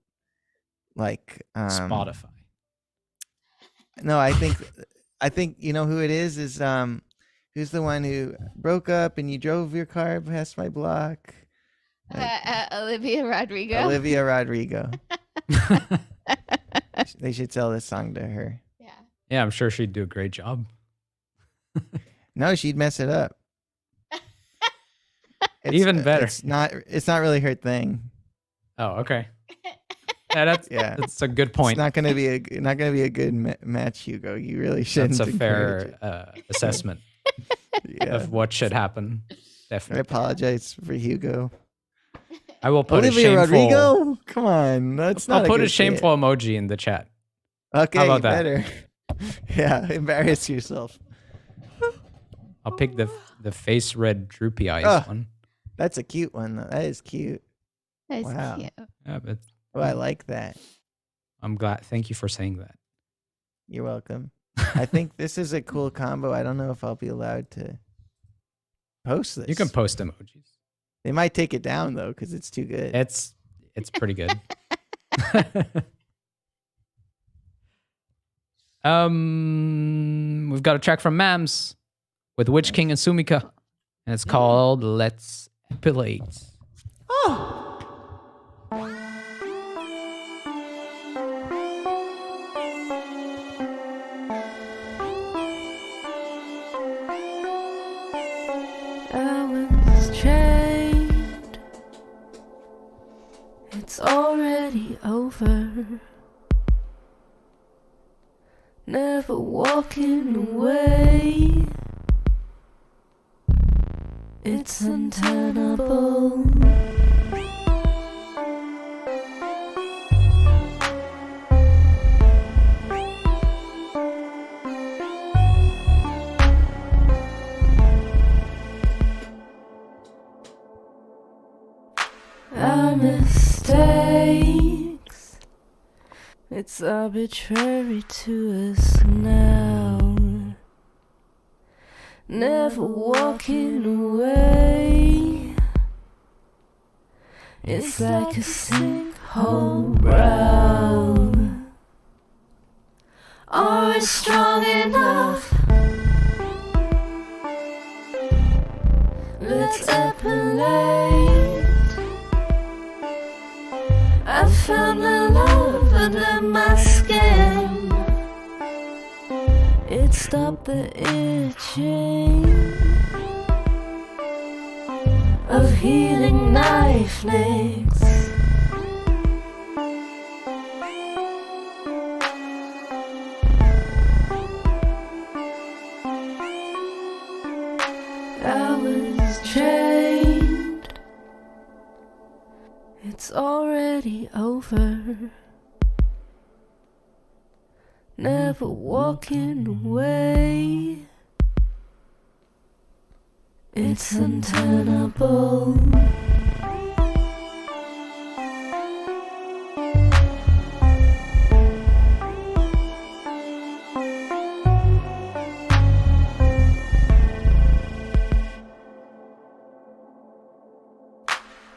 like Spotify. No, I think you know who it is who's the one who broke up and you drove your car past my block? Olivia Rodrigo. Olivia Rodrigo. They should sell this song to her. Yeah. Yeah, I'm sure she'd do a great job. No, she'd mess it up. Even better. It's not really her thing. Oh, okay. Yeah, that's a good point. It's not going to be a good match, Hugo. You really shouldn't. That's a fair assessment of what should happen. Definitely. I apologize for Hugo. I will put Olivia a shameful. Rodrigo? Come on, that's not. I'll put a shameful emoji in the chat. Okay, how about that? Better. Yeah, embarrass yourself. I'll pick the face red droopy eyes one. That's a cute one, though. That is cute. That's cute. Yeah, but I like that. I'm glad. Thank you for saying that. You're welcome. I think this is a cool combo. I don't know if I'll be allowed to post this. You can post emojis. They might take it down though because it's too good. It's pretty good. We've got a track from Mams with Witch King and Sumika, and it's called "Let's Pillates. Oh. I was trained. It's already over. Never walking away. It's untenable. Our mistakes, it's arbitrary to us now. Never walking away. It's like a sinkhole brow. Are we strong enough? Let's appellate. I found the love under my skin. It stopped the itching of healing knife nicks. I was trained. It's already over. Never walking away. It's untenable.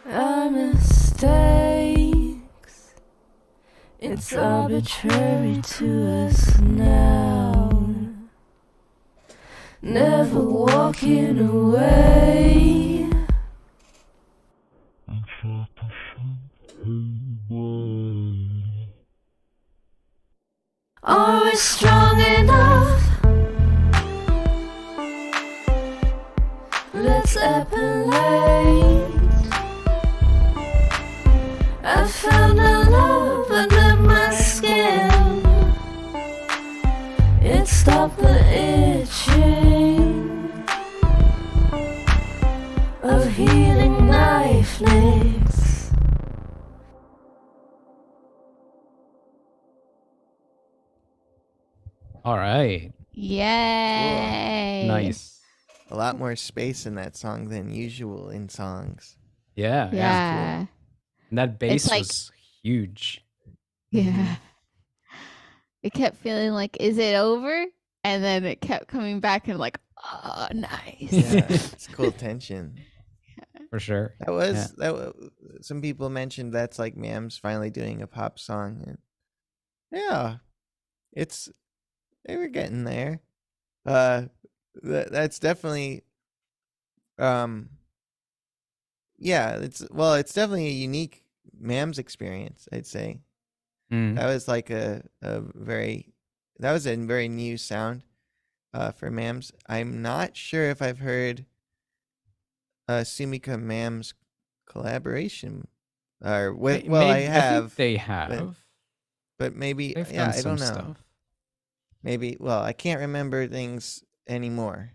Our mistakes, it's arbitrary to us now. Never walking away. Are we strong enough? Let's appellate. I found a love under my skin. It stopped the itching of healing knife nicks. All right. Yay. Nice. A lot more space in that song than usual in songs. Yeah. Yeah. Cool. And that bass like- was huge. Yeah. It kept feeling like, is it over? And then it kept coming back and like, oh, nice. Yeah, it's cool tension. For sure. That was some people mentioned that's like Mams finally doing a pop song, and yeah, they were getting there. That's definitely it's definitely a unique Mams experience, I'd say. That was like a very new sound for Mams. I'm not sure if I've heard Sumika Mams collaboration or what. Well, I have. think they have. But maybe They've done I don't know. some stuff. Maybe I can't remember things anymore.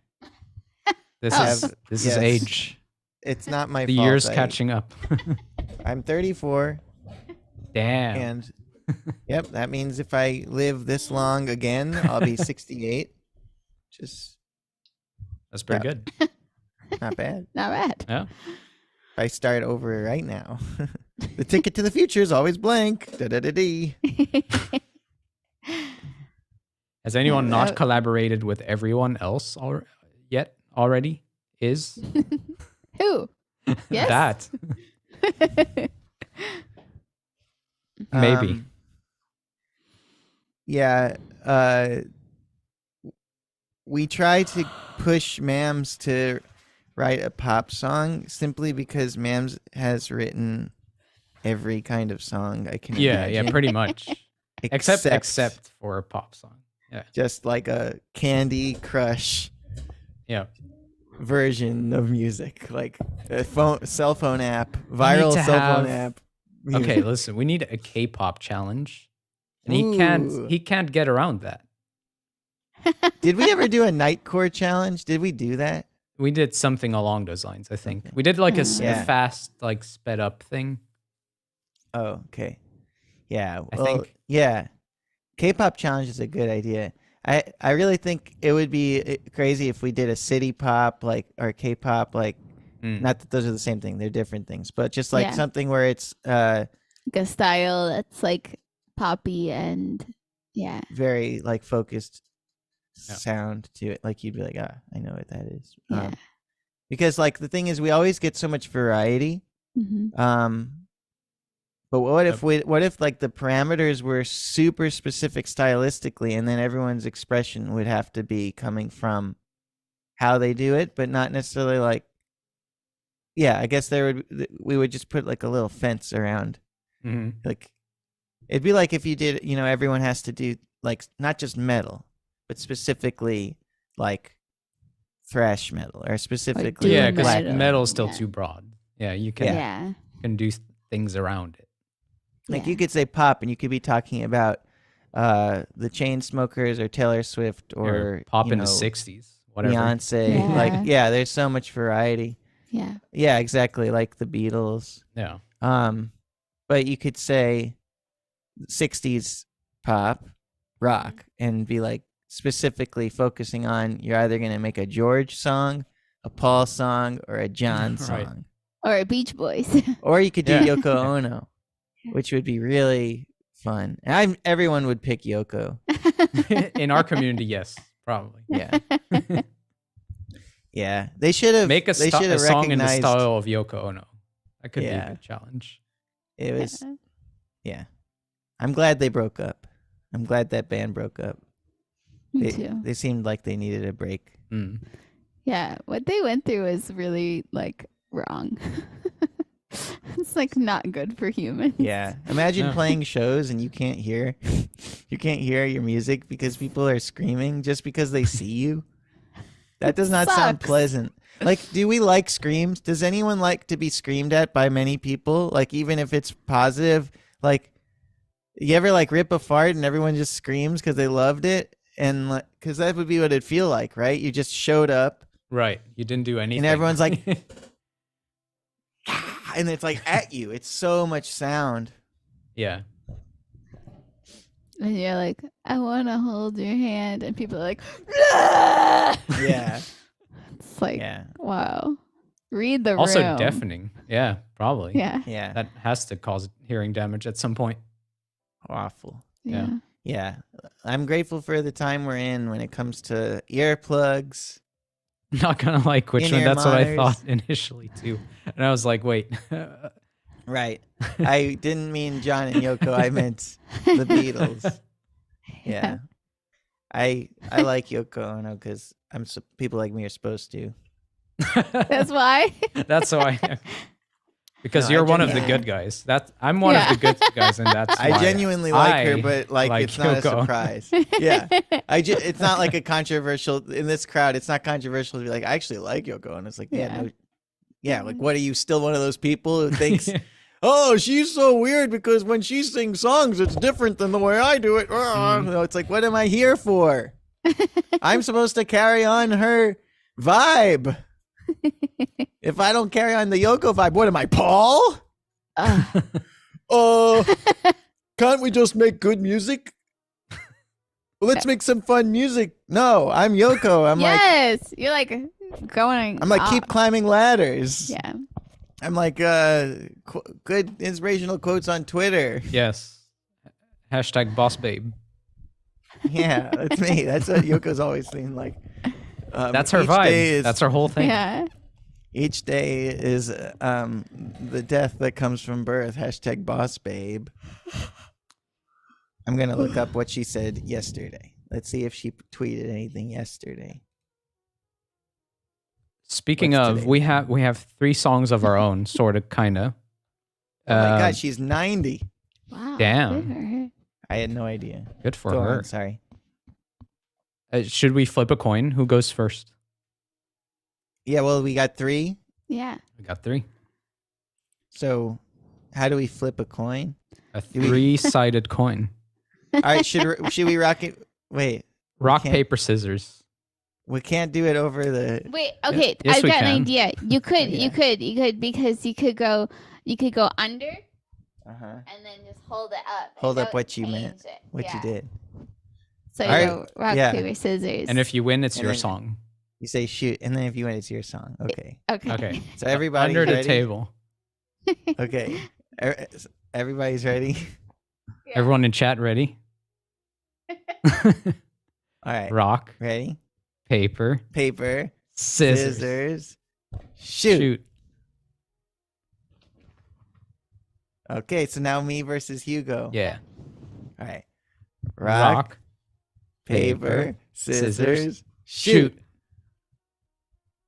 This is age. It's not my the fault. years catching up. I'm 34. Damn. And yep, that means if I live this long again, I'll be 68. That's pretty good. Not bad. Not bad. Yeah. If I start over right now, the ticket to the future is always blank. Da-da-da-dee. Has anyone not collaborated with everyone else already? Is Who? Yes. that maybe? Yeah. We try to push Mams to write a pop song simply because Mams has written every kind of song I can imagine. Yeah, pretty much. Except for a pop song. Yeah. Just like a Candy Crush version of music, like a cell phone app, viral cell phone app. Okay, listen, we need a K-pop challenge. And he can't get around that. Did we ever do a Nightcore challenge? Did we do that? We did something along those lines, I think. We did like a fast, like sped up thing. Oh, okay. Yeah. I think. Yeah. K-pop challenge is a good idea. I really think it would be crazy if we did a city pop or K-pop, not that those are the same thing. They're different things, but just like something where it's like a style that's like poppy and very like focused sound to it. Like you'd be like, I know what that is. Because like the thing is we always get so much variety. But what if like the parameters were super specific stylistically, and then everyone's expression would have to be coming from how they do it, but not necessarily like. Yeah, I guess we would just put like a little fence around. Like, it'd be like if you did, everyone has to do like not just metal, but specifically like thrash metal or specifically because metal is still too broad. Yeah, you can do things around it. Like you could say pop, and you could be talking about the Chainsmokers or Taylor Swift or pop in the '60s, whatever. Beyonce, there's so much variety. Yeah, exactly, like the Beatles. Yeah. But you could say '60s pop, rock, and be like specifically focusing on you're either gonna make a George song, a Paul song, or a John song, or a Beach Boys, or you could do Yoko Ono. Which would be really fun. Everyone would pick Yoko. In our community, yes, probably. Yeah. Yeah. They should have make a song in the style of Yoko Ono. That could be a good challenge. It was I'm glad they broke up. I'm glad that band broke up. Me too. They seemed like they needed a break. Yeah, what they went through was really like wrong. It's like not good for humans. Yeah. Imagine playing shows and you can't hear your music because people are screaming just because they see you. That does not sound pleasant. Like, do we like screams? Does anyone like to be screamed at by many people? Like, even if it's positive, like, you ever like rip a fart and everyone just screams because they loved it? And like, because that would be what it'd feel like, right? You just showed up. Right. You didn't do anything. And everyone's like, and it's like at you. It's so much sound. Yeah. And you're like, I want to hold your hand. And people are like, yeah. It's like, wow. Read the room. Also deafening. Yeah, probably. Yeah. Yeah. That has to cause hearing damage at some point. Awful. Yeah. Yeah. I'm grateful for the time we're in when it comes to earplugs. Not gonna like which one. That's what I thought initially too, and I was like, "Wait." Right. I didn't mean John and Yoko. I meant the Beatles. Yeah. I like Yoko Ono because people like me are supposed to. That's why. That's why. Because you're one of the good guys. I'm one of the good guys, and that's why I genuinely like her, but like it's not a surprise. Yeah, it's not like a controversial in this crowd. It's not controversial to be like, I actually like Yoko, and it's like, like, what are you still one of those people who thinks, oh, she's so weird because when she sings songs, it's different than the way I do it. No, it's like, what am I here for? I'm supposed to carry on her vibe. If I don't carry on the Yoko vibe, what am I, Paul? Can't we just make good music? Let's make some fun music. No, I'm Yoko. You're like going. I'm like, keep climbing ladders. Yeah. I'm like, good inspirational quotes on Twitter. Yes. Hashtag boss babe. Yeah, that's me. That's what Yoko's always seen like. That's her vibe. That's her whole thing. Yeah. Each day is the death that comes from birth. Hashtag boss babe. I'm going to look up what she said yesterday. Let's see if she tweeted anything yesterday. Speaking What's of, today? we have 3 songs of our own, sort of, kind of. Oh my God, she's 90. Wow. Damn. good for her. I had no idea. Good for Go her. on, sorry. Should we flip a coin? Who goes first? Yeah, well, we got 3. Yeah. We got 3. So, how do we flip a coin? A 3-sided coin. All right, should we rock it? Wait, Rock, can't- paper, scissors. we can't do it over the. Wait. Okay. Yes, I've we got can. an idea. You could. Yeah. You could because you could go under Uh-huh. and then just hold it up. Hold and up don't what you meant. change it. What you Yeah. did. So All right, you go rock yeah. paper scissors. And if you win, it's And your then- song. You say shoot, and then if you win, it's your song. Okay. okay. Okay. So everybody's Under the ready? table. Okay. Everybody's ready. Yeah. Everyone in chat ready? All right. Rock, Ready? paper, Paper, scissors. scissors, shoot. Shoot. Okay, so now me versus Hugo. Yeah. All right. Rock, paper, scissors, shoot.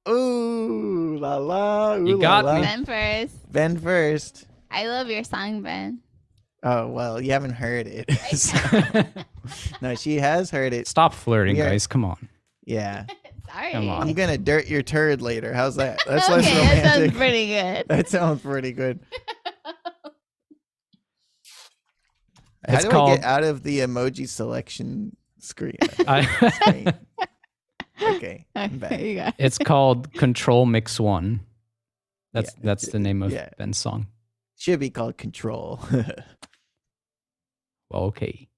Ooh, la la. Ooh, You la, got la. me. Ben first. Ben first. I love your song, Ben. Oh, well, you haven't heard it. So- no, she has heard it. Stop flirting, We are- guys. Come on. Yeah. Sorry. Come on. I'm going to dirt your turd later. How's that? That's less okay, that sounds romantic. pretty good. That sounds pretty good. How It's do I called- get out of the emoji selection screen? I- Screen. Okay, I'm There back. you go. it's called Control Mix 1. That's Yeah, that's the name of yeah. Ben's song. Should be called Control. Well, okay.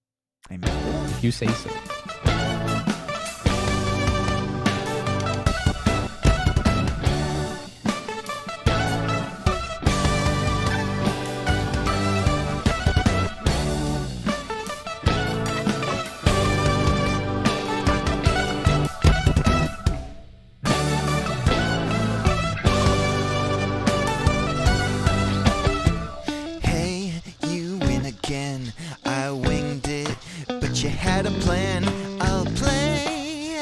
I mean, If you say so. hey, you win again. I winged it, but you had a plan. I'll play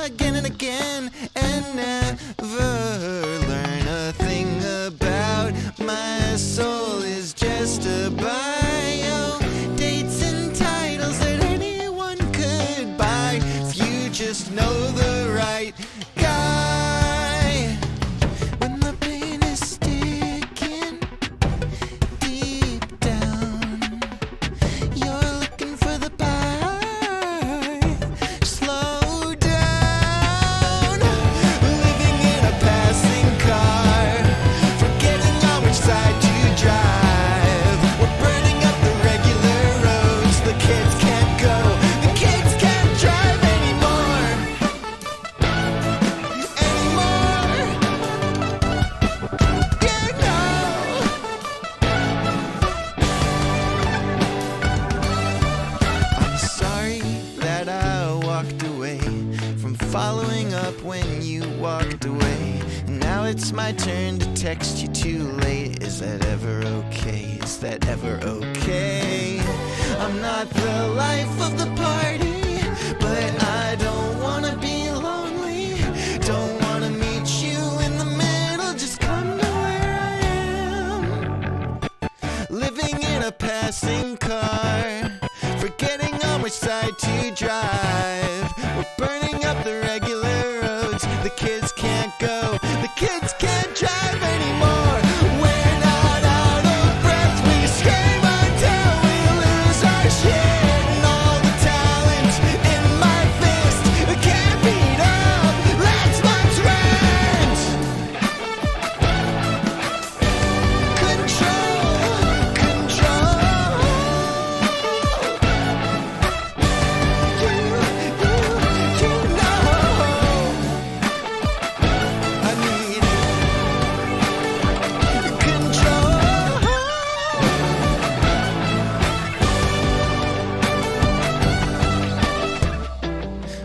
again and again and never learn a thing about my soul is just a bio. Dates and titles that anyone could buy if you just know the right guy. When the pain is sticking deep down, you're looking for the pie. Slow down, living in a passing car, forgetting on which side to drive. We're burning up the regular roads. The kids can't go, the kids can't drive anymore. You know. I'm sorry that I walked away from following up when you walked away. Now it's my turn to text you too late. Is that ever okay? Is that ever okay? I'm not the life of the party, but I don't wanna be lonely. Don't wanna meet you in the middle. Just come to where I am. Living in a passing car, forgetting on which side to drive. We're burning up the regular roads. The kids can't go, the kids can't drive anymore. We're not out of breath. We scream until we lose our shit. And all the talent in my fist can't beat up last month's rent. Control, control. You know I need control.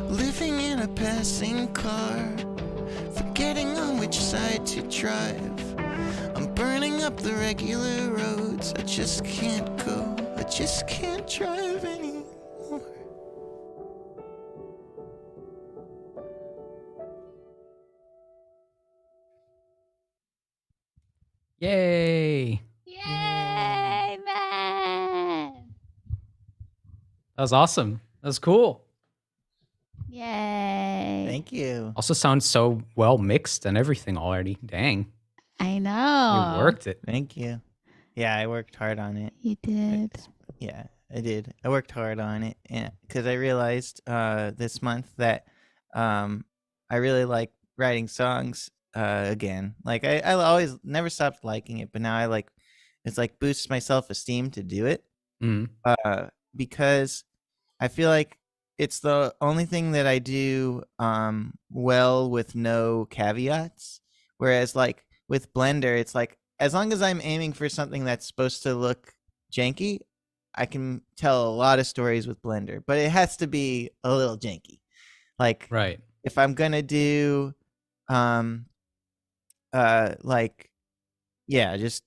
Living in a passing car, forgetting on which side to drive. I'm burning up the regular roads. I just can't go. I just can't drive anymore. Yay! Yay, man! That was awesome. That was cool. Yay! Thank you. Also sounds so well mixed and everything already. Dang. I know. You worked it. Thank you. Yeah, I worked hard on it. You did. Yeah, I did. I worked hard on it, and because I realized this month that I really like writing songs again. Like I always never stopped liking it, but now I like it's like boosts my self-esteem to do it because I feel like it's the only thing that I do well with no caveats. Whereas like with Blender, it's like as long as I'm aiming for something that's supposed to look janky, I can tell a lot of stories with Blender, but it has to be a little janky. Like Right. if I'm gonna do like yeah, just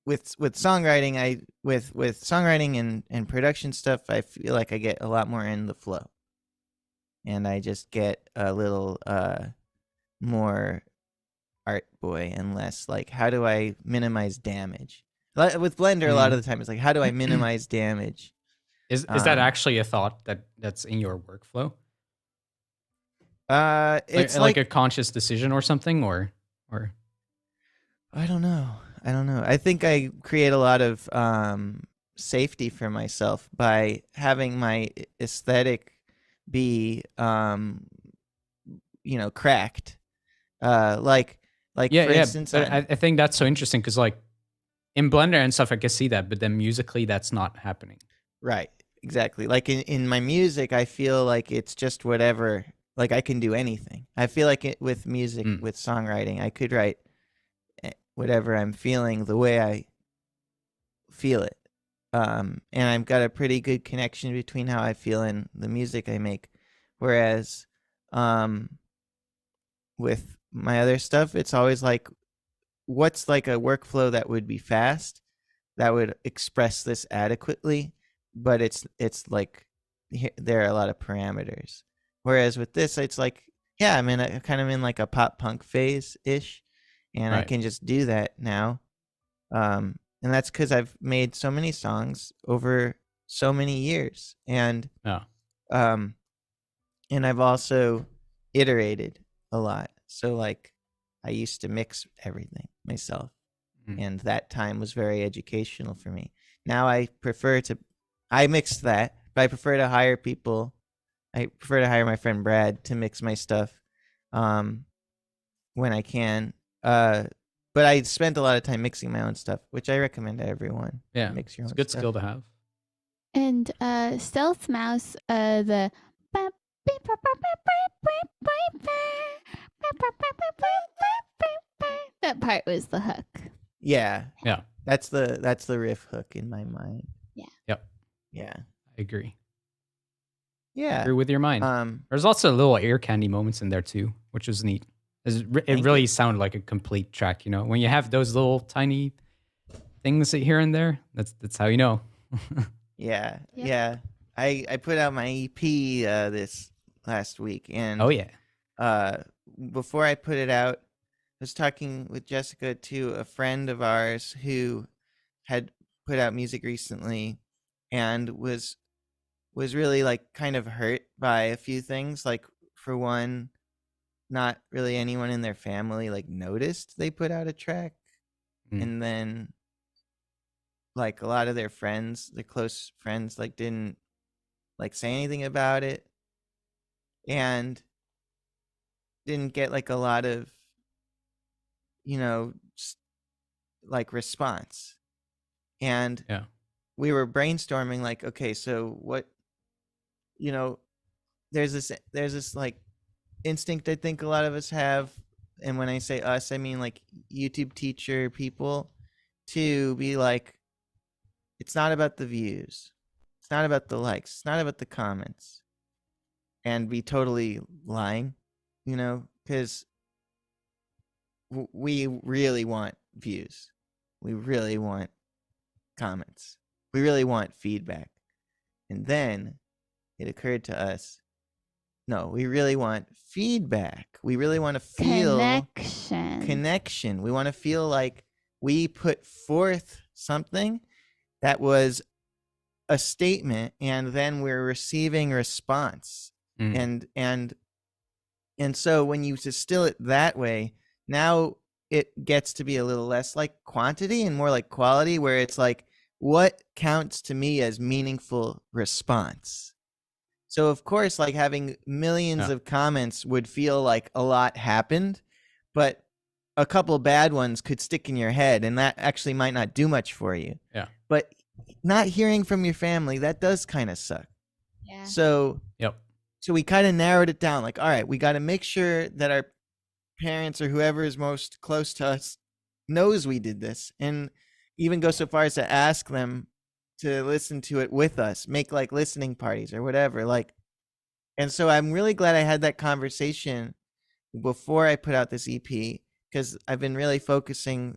with songwriting, with songwriting and production stuff, I feel like I get a lot more in the flow, and I just get a little more art boy and less like how do I minimize damage. With Blender, a lot of the time it's like how do I minimize damage. Is that actually a thought that's in your workflow? It's like a conscious decision or something, or I don't know. I think I create a lot of safety for myself by having my aesthetic be cracked. Like for instance, but I think that's so interesting because like in Blender and stuff I can see that, but then musically that's not happening. Right, exactly. Like in my music, I feel like it's just whatever. Like I can do anything. I feel like with music, with songwriting, I could write whatever I'm feeling the way I feel it. And I've got a pretty good connection between how I feel and the music I make. Whereas with my other stuff, it's always like, what's like a workflow that would be fast, that would express this adequately, but it's like there are a lot of parameters. Whereas with this, it's like, yeah, I'm kind of in like a pop punk phase ish, and I can just do that now. And that's because I've made so many songs over so many years, and I've also iterated a lot. So like, I used to mix everything myself, and that time was very educational for me. Now I mixed that, but I prefer to hire people. I prefer to hire my friend Brad to mix my stuff when I can. But I spent a lot of time mixing my own stuff, which I recommend to everyone. Yeah, mix your own it's a good stuff. skill to have. And Stealth Mouse, the that part was the hook. Yeah. Yeah. That's the riff hook in my mind. Yeah. Yep. Yeah. I agree. Yeah. Agree with your mind. There's also little ear candy moments in there too, which was neat. It really sounded like a complete track, you know. When you have those little tiny things here and there, that's how you know. Yeah. Yeah. I put out my EP this last week, and before I put it out, I was talking with Jessica to a friend of ours who had put out music recently and was really like kind of hurt by a few things. Like for one, not really anyone in their family like noticed they put out a track, and then like a lot of their friends, their close friends, like didn't like say anything about it, and didn't get like a lot of, you know, like response. And we were brainstorming like, okay, so what, you know, there's this like instinct I think a lot of us have, and when I say us, I mean like YouTube teacher people, to be like, it's not about the views, it's not about the likes, it's not about the comments, and be totally lying, you know, because we really want views, we really want comments, we really want feedback. And then it occurred to us, no, we really want feedback. We really want to feel connection. We want to feel like we put forth something that was a statement, and then we're receiving response. And so when you distill it that way, now it gets to be a little less like quantity and more like quality, where it's like, what counts to me as meaningful response? So of course, like having millions of comments would feel like a lot happened, but a couple bad ones could stick in your head, and that actually might not do much for you. Yeah. But not hearing from your family, that does kind of suck. Yeah. So So we kind of narrowed it down. Like, all right, we got to make sure that our parents or whoever is most close to us knows we did this, and even go so far as to ask them to listen to it with us, make like listening parties or whatever. Like, and so I'm really glad I had that conversation before I put out this EP, because I've been really focusing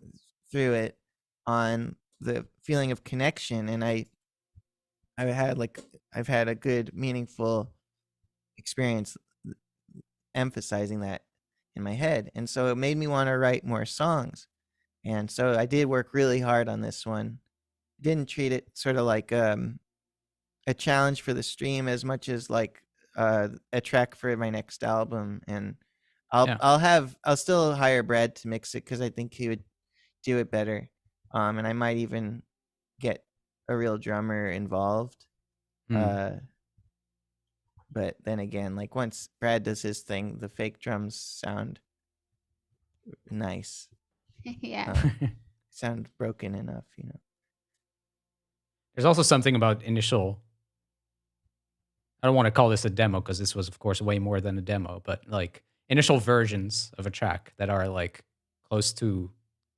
through it on the feeling of connection, and I've had a good, meaningful experience emphasizing that in my head. And so it made me want to write more songs. And so I did work really hard on this one. Didn't treat it sort of like a challenge for the stream as much as like a track for my next album. And I'll still hire Brad to mix it, because I think he would do it better. And I might even get a real drummer involved. But then again, like once Brad does his thing, the fake drums sound nice. Yeah. Sound broken enough, There's also something about initial, I don't want to call this a demo, because this was, of course, way more than a demo, but like initial versions of a track that are like close to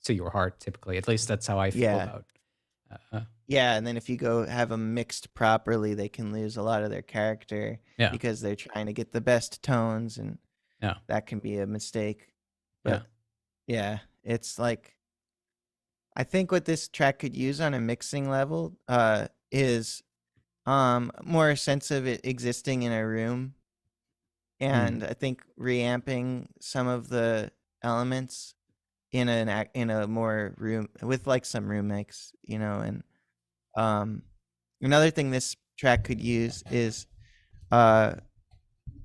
your heart, typically. At least that's how I feel about. Yeah, and then if you go have them mixed properly, they can lose a lot of their character because they're trying to get the best tones, and that can be a mistake. But yeah, it's like, I think what this track could use on a mixing level is more sense of it existing in a room, and I think reamping some of the elements in a more room with like some room mix, and another thing this track could use is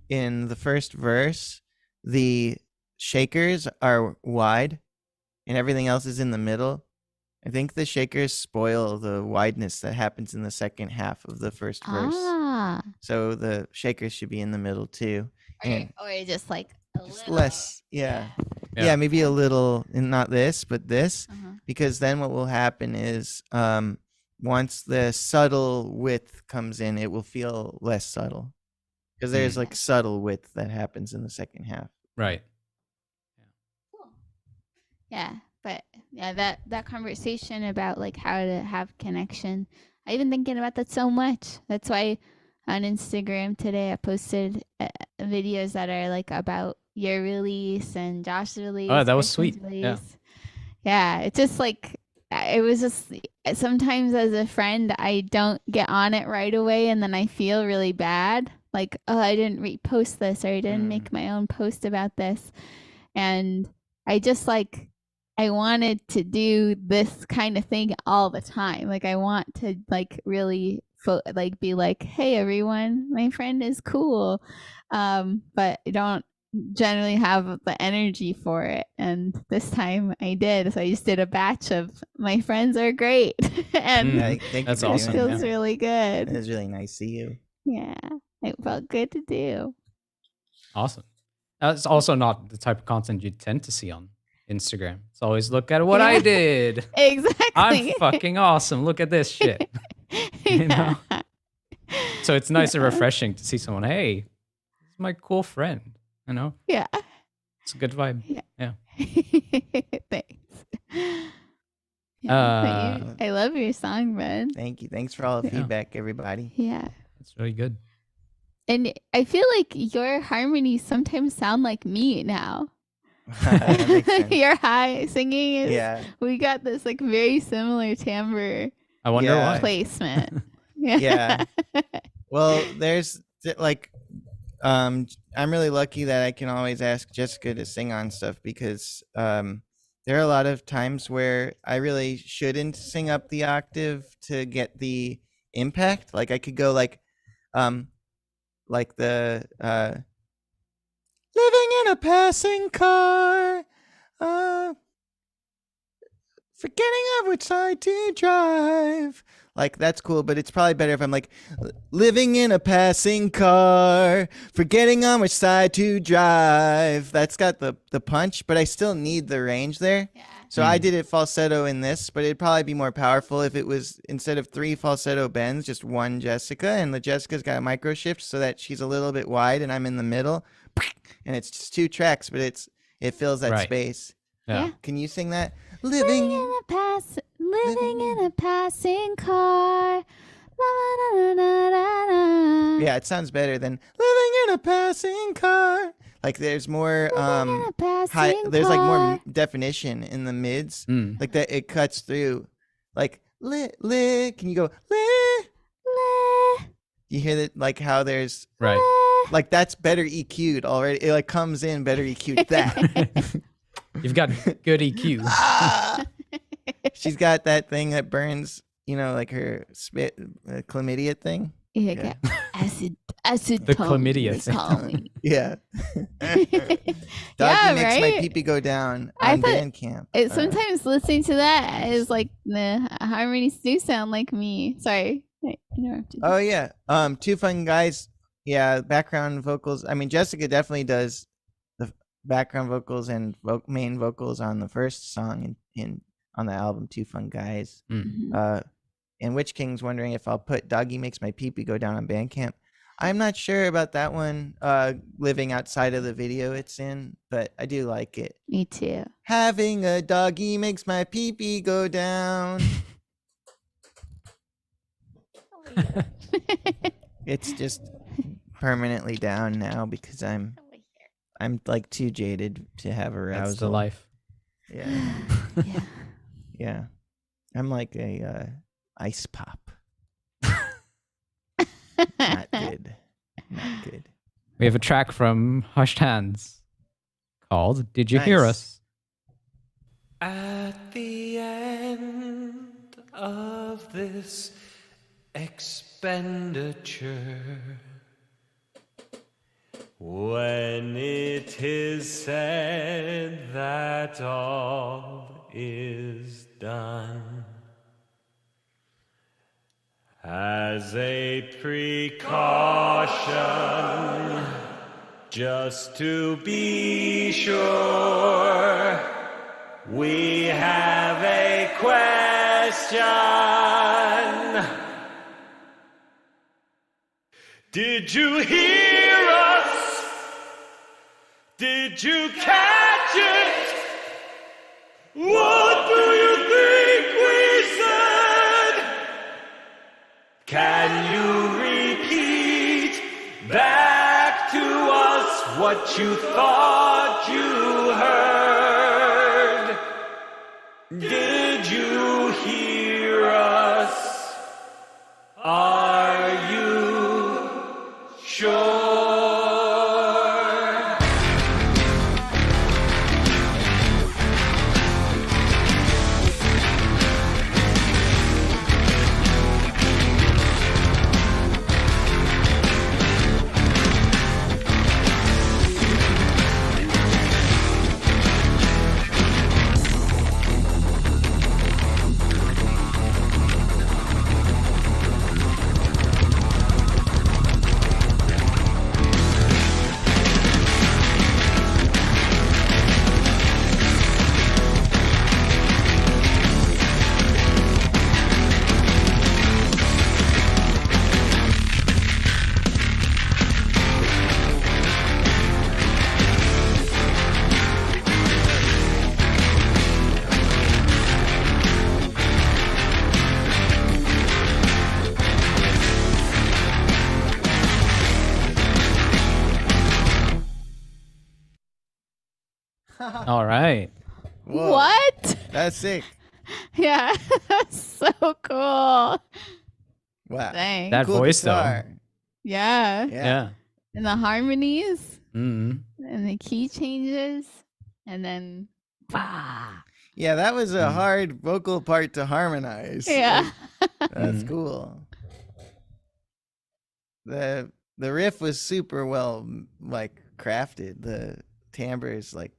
in the first verse, the shakers are wide and everything else is in the middle. I think the shakers spoil the wideness that happens in the second half of the first verse. So the shakers should be in the middle too. Or just like a little less. Yeah, maybe a little, and not this, but this, because then what will happen is once the subtle width comes in, it will feel less subtle, because there's like subtle width that happens in the second half. Right. Cool. Yeah, but that conversation about like how to have connection, I've been thinking about that so much. That's why on Instagram today I posted videos that are like about your release and Josh's release. Oh, that was sweet. Yeah, it's just like, it was just, sometimes as a friend I don't get on it right away, and then I feel really bad, like, oh, I didn't repost this, or I didn't make my own post about this. And I just like, I wanted to do this kind of thing all the time. Like, I want to like really be like, hey everyone, my friend is cool, but I don't generally have the energy for it, and this time I did. So I just did a batch of my friends are great, and that's awesome. It feels really good. It was really nice to see you. Yeah, it felt good to do. Awesome. That's also not the type of content you tend to see on Instagram. It's always, look at what I did. Exactly. I'm fucking awesome. Look at this shit. You know? So it's nice and refreshing to see someone, hey, this is my cool friend. Yeah. It's a good vibe. Yeah. Thanks. I love your song, Ben. Thank you. Thanks for all the feedback, everybody. Yeah. It's really good. And I feel like your harmonies sometimes sound like me now. Your high singing is, we got this like very similar timbre. I wonder why. Placement. Yeah. Well, there's like, I'm really lucky that I can always ask Jessica to sing on stuff because there are a lot of times where I really shouldn't sing up the octave to get the impact. Like I could go like the living in a passing car, forgetting of which side to drive. Like that's cool, but it's probably better if I'm like living in a passing car, forgetting on which side to drive. That's got the punch, but I still need the range there. Yeah. So I did it falsetto in this, but it'd probably be more powerful if it was instead of 3 falsetto bends, just 1 Jessica, and the Jessica's got a micro shift so that she's a little bit wide and I'm in the middle, and it's just 2 tracks, but it fills that space. Yeah. Can you sing that? Living in a passing car. Yeah, it sounds better than living in a passing car. Like there's more there's like more definition in the mids. Like that it cuts through. Like can you go You hear that like how there's like that's better EQ'd already. It like comes in better EQ'd that. You've got good EQ. She's got that thing that burns, like her spit chlamydia thing. Yeah. Acid the chlamydia thing. Yeah. Doggy makes my pee-pee go down on Bandcamp. Sometimes listening to that is like the harmonies do sound like me. Sorry, I interrupted. Oh yeah. 2 Fun Guys. Yeah, background vocals. I mean, Jessica definitely does the background vocals and main vocals on the first song on the album 2 Fun Guys. And Witch King's wondering if I'll put Doggy Makes My Pee-Pee Go Down on Bandcamp. I'm not sure about that one living outside of the video it's in, but I do like it. Me too. Having a doggy makes my pee-pee go down. It's just permanently down now because I'm like too jaded to have arousal. That's the life. Yeah. Yeah. Yeah. I'm like a ice pop. Not good. Not good. We have a track from Hushed Hands called Did You Hear Us? At the end of this expenditure, when it is said that all is done, as a precaution, just to be sure, we have a question. Did you hear us? Did you catch it? What do you think we said? Can you repeat back to us what you thought you heard? Did you hear us? Are you sure? All right. Whoa. What? That's sick. Yeah. So cool. Wow. Thanks. That Cool voice, guitar. Yeah. though. Yeah. And the harmonies. Mm. And the key changes. And then. Bah. Yeah, that was a hard vocal part to harmonize. Yeah. That's cool. The riff was super well like crafted. The timbres like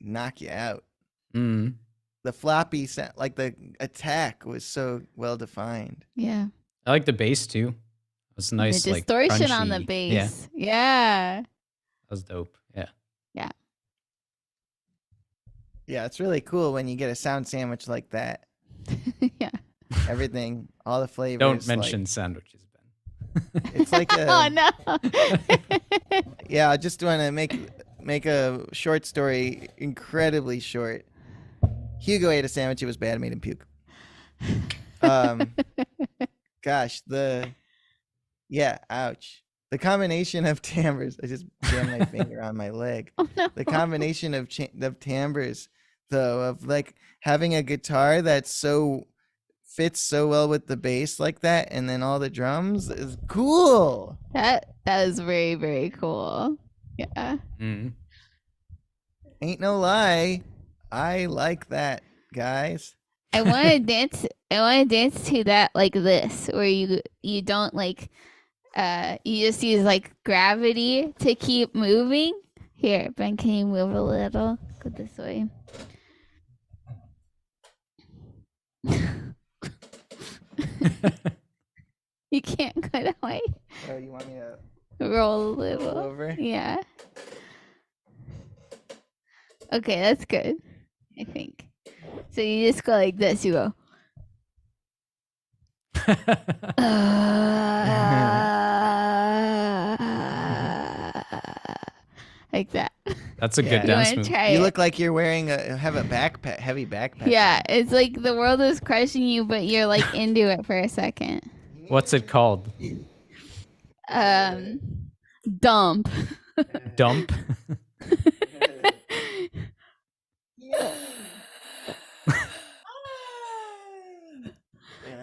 knock you out. Mm. The floppy sound, like the attack was so well defined. Yeah. I like the bass too. It was nice. The distortion on the crunchy. bass. Yeah. That was dope. Yeah. Yeah. Yeah, it's really cool when you get a sound sandwich like that. Yeah. Everything, all the flavors. Don't mention sandwiches, Ben. It's like a. Oh no. Yeah, I just want to make a short story incredibly short. Hugo ate a sandwich. It was bad. It made him puke. Gosh, ouch. The combination of timbres. I just jammed my finger on my leg. Oh, no. The combination of timbres, though, of like having a guitar that fits so well with the bass like that, and then all the drums is cool. That is very, very cool. Yeah. Mm. Ain't no lie. I like that, guys. I want to dance. I want to dance to that like this, where you don't like, you just use like gravity to keep moving. Here, Ben, can you move a little? Go this way. You can't go that way. Oh, you want me to Roll a little. roll over? Yeah. Okay, that's good. I think. So you just go like this. You go. Like that. That's a Yeah. good You dance wanna move. try You it? look like you're wearing heavy backpack. Yeah, it's like the world is crushing you, but you're like into it for a second. What's it called? Dump. Dump?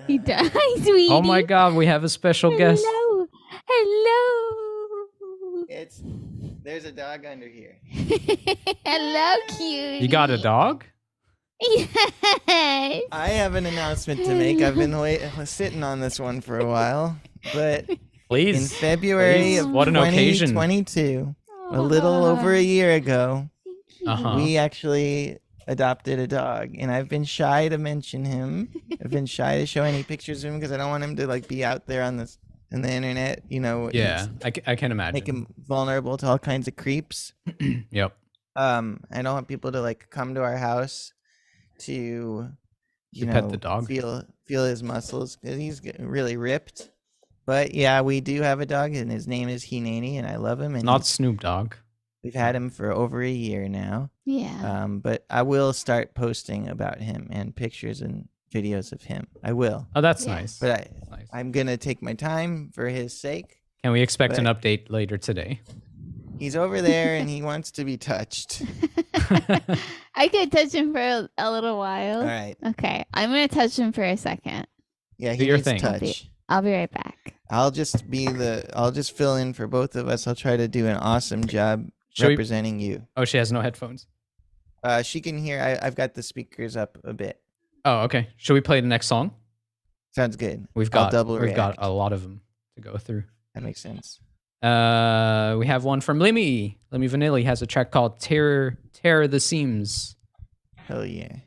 He died, sweetie. Oh my god, we have a special guest. Hello. Hello. There's a dog under here. Hello, cutie. You got a dog? Yes. I have an announcement to make. I've been sitting on this one for a while, but Please. in February Please. of What an occasion. 2022, a little over a year ago, Uh-huh. we actually adopted a dog, and I've been shy to mention him. I've been shy to show any pictures of him because I don't want him to like be out there on the internet. You know, Yeah, I can imagine. make him vulnerable to all kinds of creeps. Yep. I don't want people to like come to our house to pet the dog. feel his muscles because he's getting really ripped. But yeah, we do have a dog, and his name is Hineni, and I love him. And Not Snoop Dogg. we've had him for over a year now. Yeah. But I will start posting about him and pictures and videos of him. I will. Oh, that's Yeah. nice. But That's nice. I'm gonna take my time for his sake. Can we expect an but- update later today? He's over there, and he wants to be touched. I could touch him for a little while. All right. Okay, I'm gonna touch him for a second. Yeah, Do he your needs thing. touch. I'll be right back. I'll just fill in for both of us. I'll try to do an awesome job Should we- representing you. Oh, she has no headphones. She can hear. I've got the speakers up a bit. Oh, okay. Should we play the next song? Sounds good. We've I'll got double we've got react. a lot of them to go through. That makes sense. We have one from Lemmy. Lemmy Vanilli has a track called Tear the Seams. Hell yeah.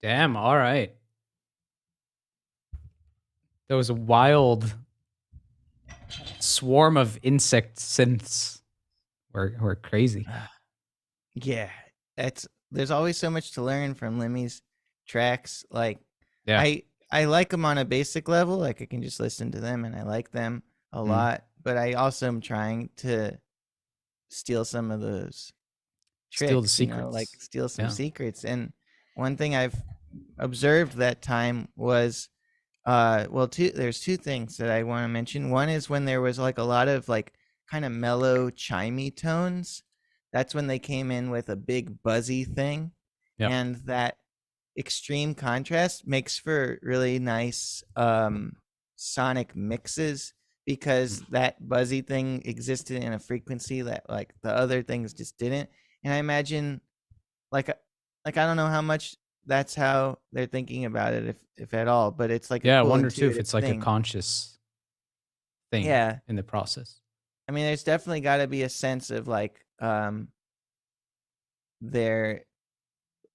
Damn, all right. There was a wild swarm of insect synths. We're crazy. Yeah, there's always so much to learn from Lemmy's tracks. Like, Yeah. I like them on a basic level. Like, I can just listen to them and I like them a lot. But I also am trying to steal some of those tricks. Steal the secrets. Like steal some secrets. And one thing I've observed that time was, there's two things that I want to mention. One is when there was like a lot of like kind of mellow, chimey tones. That's when they came in with a big buzzy thing. Yep. And that extreme contrast makes for really nice sonic mixes, because that buzzy thing existed in a frequency that like the other things just didn't. And I imagine like I don't know how much that's how they're thinking about it, if at all, but it's like I cool wonder too if it's like thing. a conscious thing in the process. I mean, there's definitely got to be a sense of like they're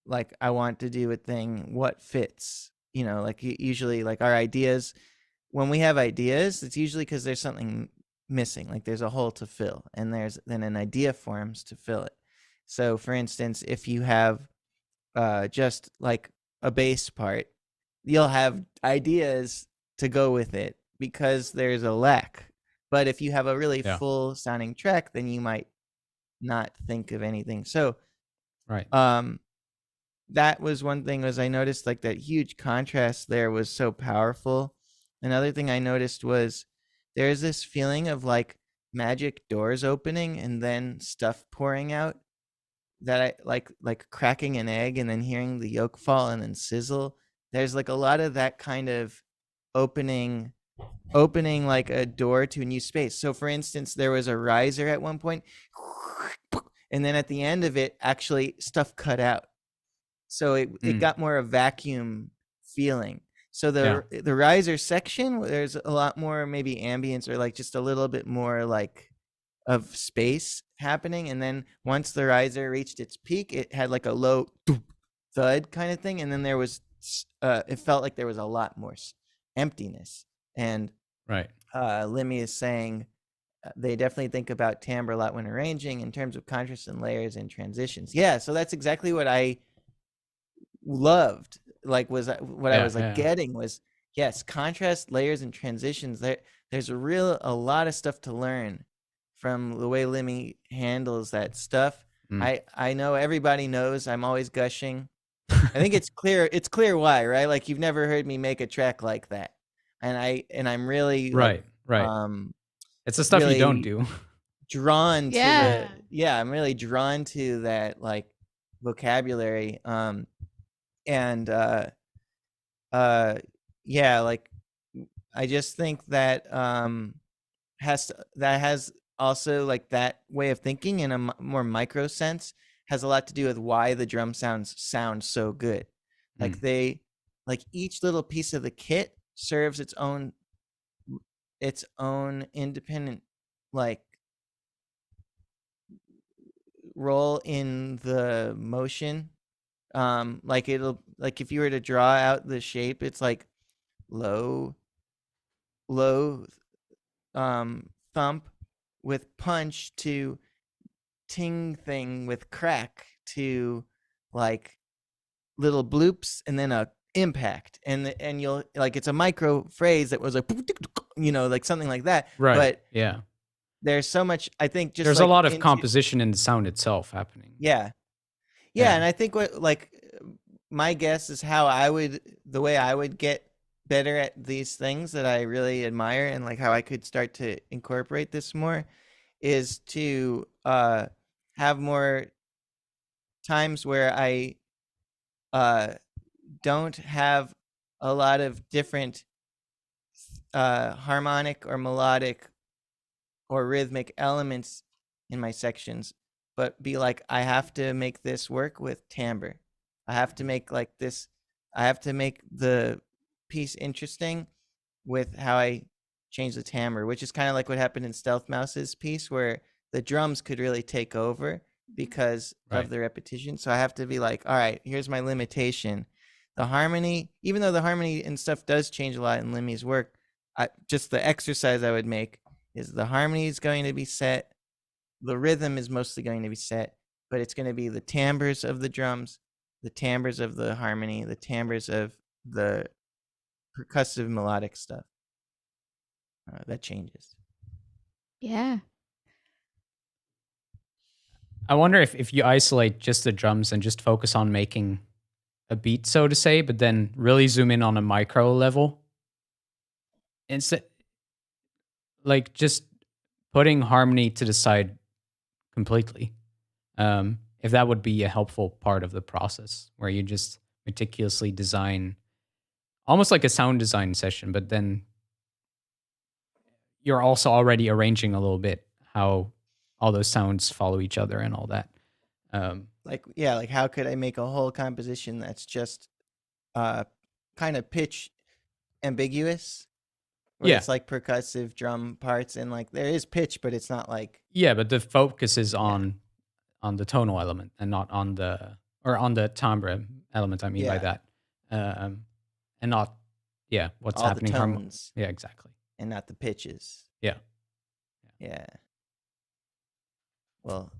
like, I want to do a thing, what fits, like usually like our ideas, when we have ideas, it's usually because there's something missing, like there's a hole to fill, and then an idea forms to fill it. So for instance, if you have just like a bass part, you'll have ideas to go with it because there's a lack. But if you have a really full sounding track, then you might not think of anything. So right. That was one thing, was I noticed like that huge contrast there was so powerful. Another thing I noticed was there's this feeling of like magic doors opening and then stuff pouring out, that I like cracking an egg and then hearing the yolk fall and then sizzle. There's like a lot of that kind of opening like a door to a new space. So for instance, there was a riser at one point, and then at the end of it, actually stuff cut out. So it got more a vacuum feeling. So the riser section, there's a lot more maybe ambience, or like just a little bit more like of space happening. And then once the riser reached its peak, it had like a low thud kind of thing. And then there was, it felt like there was a lot more emptiness. And Lemmy is saying they definitely think about timbre a lot when arranging in terms of contrast and layers and transitions. Yeah, so that's exactly what I loved. Like was what I was like getting was, yes, contrast, layers, and transitions. There's a lot of stuff to learn from the way Lemmy handles that stuff. I know everybody knows I'm always gushing. I think it's clear why, right? Like, you've never heard me make a track like that. And I'm really right. It's the stuff really you don't do. Drawn to I'm really drawn to that like vocabulary. Like I just think that has also like that way of thinking in a more micro sense has a lot to do with why the drum sounds sound so good. Like each little piece of the kit serves its own independent like role in the motion. Like it'll, like if you were to draw out the shape, it's like low thump with punch to ting thing with crack to like little bloops and then a impact, and you'll like, it's a micro phrase that was like, like something like that. Right. But there's so much, I think, just there's like a lot of composition in the sound itself happening. Yeah. And I think what, like, my guess is the way I would get better at these things that I really admire, and like how I could start to incorporate this more, is to have more times where I don't have a lot of different harmonic or melodic or rhythmic elements in my sections, but be like, I have to make this work with timbre. I have to make like this. I have to make the piece interesting with how I change the timbre, which is kind of like what happened in Stealth Mouse's piece, where the drums could really take over because of the repetition. So I have to be like, all right, here's my limitation. the harmony, even though the harmony and stuff does change a lot in Lemmy's work, just the exercise I would make is the harmony is going to be set, the rhythm is mostly going to be set, but it's going to be the timbres of the drums, the timbres of the harmony, the timbres of the percussive melodic stuff. That changes. Yeah. I wonder if you isolate just the drums and just focus on making a beat, so to say, but then really zoom in on a micro level. Instead, like just putting harmony to the side completely. If that would be a helpful part of the process, where you just meticulously design, almost like a sound design session, but then you're also already arranging a little bit how all those sounds follow each other and all that. Like how could I make a whole composition that's just kind of pitch ambiguous? Where it's like percussive drum parts and like there is pitch, but it's not like... Yeah, but the focus is on the tonal element and not on the timbre element, I mean by that. And not, what's all happening. The tones. Yeah, exactly. And not the pitches. Yeah. Well,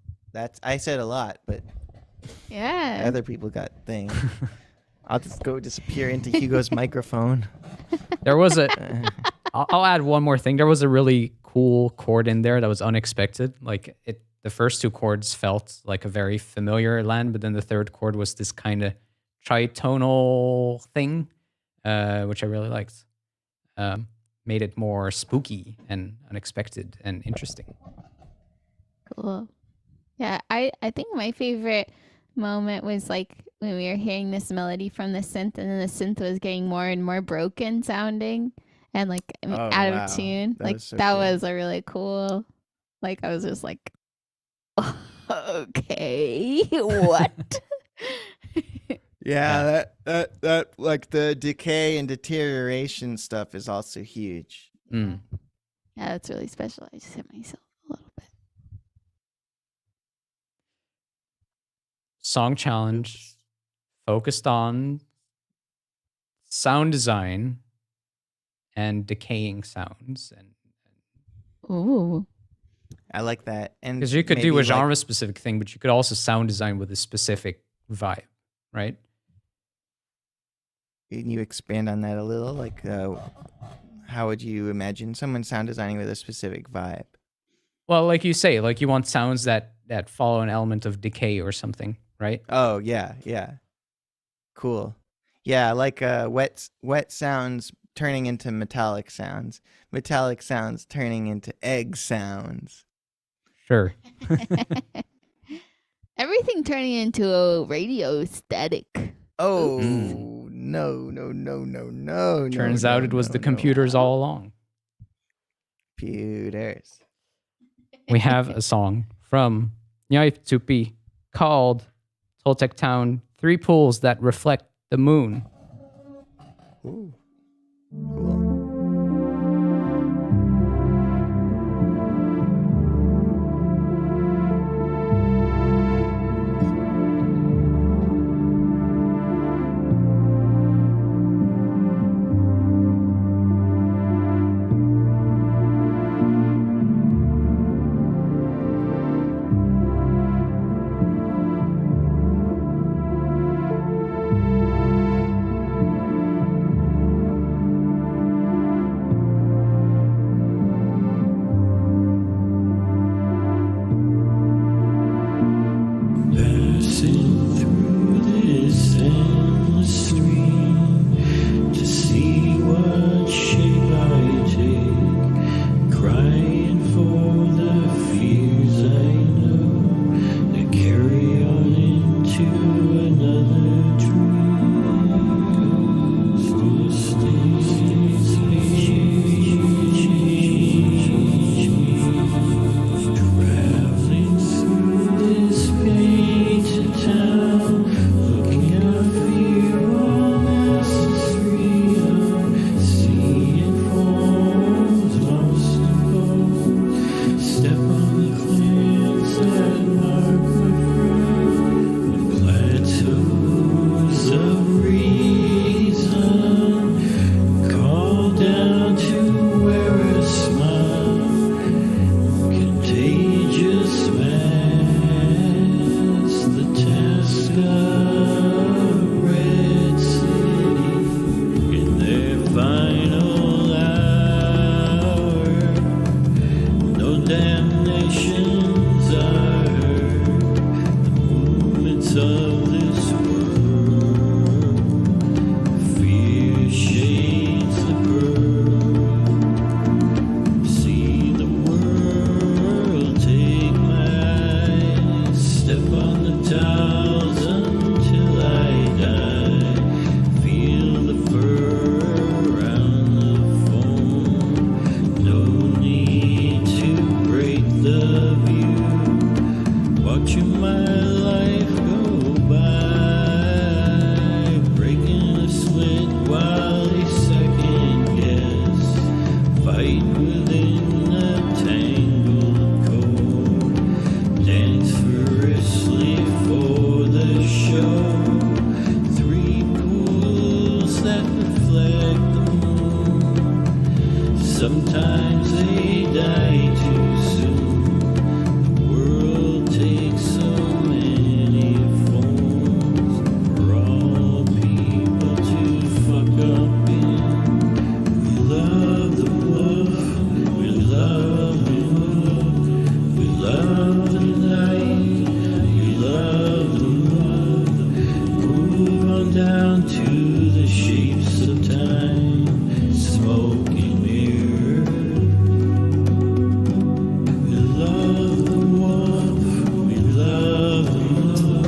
I said a lot, but other people got things. I'll just go disappear into Hugo's microphone. There was I'll add one more thing. There was a really cool chord in there that was unexpected. Like the first two chords felt like a very familiar land, but then the third chord was this kind of tritonal thing, which I really liked. Made it more spooky and unexpected and interesting. Cool. Yeah, I think my favorite moment was like when we were hearing this melody from the synth, and then the synth was getting more and more broken sounding and like out of tune. That was a really cool. Like I was just like, okay, what? Yeah, that like the decay and deterioration stuff is also huge. Mm. Yeah, that's really special. I just hit myself a little bit. Song challenge focused on sound design and decaying sounds. Ooh. I like that. And because you could do a genre specific thing, but you could also sound design with a specific vibe, right? Can you expand on that a little? Like, how would you imagine someone sound designing with a specific vibe? Well, like you say, like you want sounds that follow an element of decay or something, right? Oh, yeah. Cool. Yeah, like wet sounds turning into metallic sounds turning into egg sounds. Sure. Everything turning into a radio static. Oh, no. Turns out it was the computers all along. Computers. We have a song from Nyai Tsupi called Toltec Town, 3 Pools That Reflect the Moon. Ooh. Cool. of you, watching my life go by, breaking a sweat while they second guess, fight within a tangled cord, dance furiously for the show, three pools that reflect the moon, sometimes they die too soon, the world takes so many forms, for all people to fuck up in. We love the wolf, we love the wolf, we love the night, we love the love. Move on down to the shapes of time, smoking mirror. We love the wolf, we love the wolf,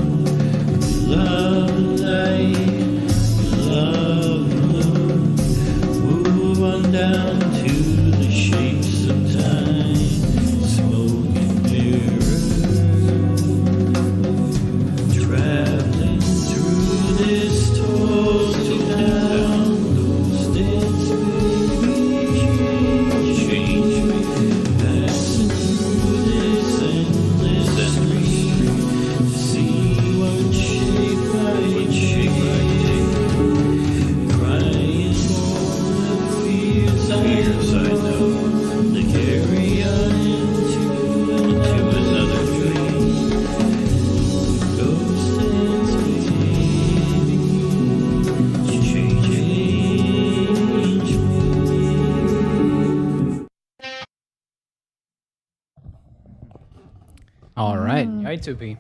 we love the night, we love the love. Move on down to the shapes of time, smoking mirror. Traveling through this total town, those days change me, passing through this endless street to see what shape I take, crying for the fears I know, they carry on into another dream. Ghost dance, baby, change me. All right, Yaitubi.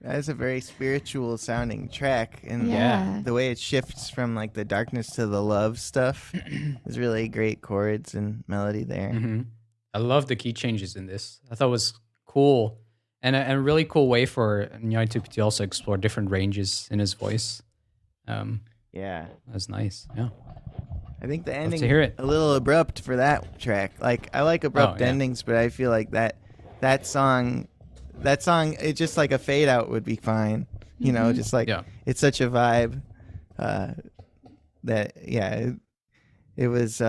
That is a very spiritual sounding track, and Yeah. the way it shifts from like the darkness to the love stuff is really great chords and melody there. Hmm. I love the key changes in this. I thought it was cool and a really cool way for Yaitubi to also explore different ranges in his voice. Yeah, That's nice. Yeah. I think the to ending hear it. a little abrupt for that track. Like I like abrupt yeah. endings, but I feel like that song, it's just like a fade out would be fine. You know, just like Yeah. it's such a vibe that it was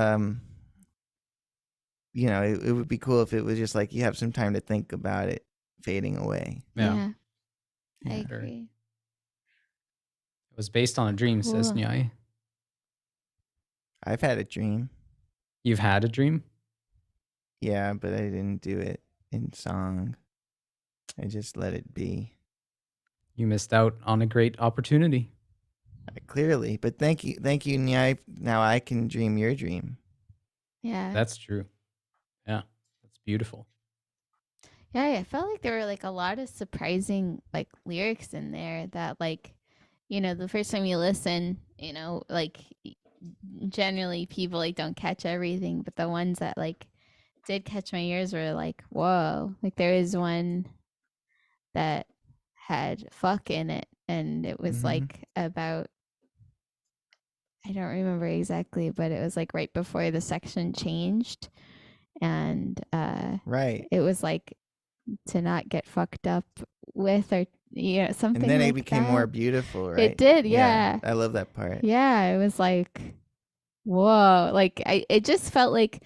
you know, it would be cool if it was just like you have some time to think about it fading away. Yeah. I Sure. agree. It was based on a dream, says Cool. Nyai. I've had a dream. You've had a dream? Yeah, but I didn't do it in song. I just let it be. You missed out on a great opportunity. Clearly, but thank you, Nyai. Now I can dream your dream. Yeah. That's true. Yeah. That's beautiful. Yeah, I felt like there were like a lot of surprising like lyrics in there that like, you know, the first time you listen, you know, like generally people like don't catch everything, but the ones that like did catch my ears were like, whoa. Like there is one that had fuck in it, and it was like about, I don't remember exactly, but it was like right before the section changed, and Right. it was like to not get fucked up with, or something. And then like it became that. more beautiful, right? It did, yeah. I love that part. Yeah, it was like, whoa. Like it just felt like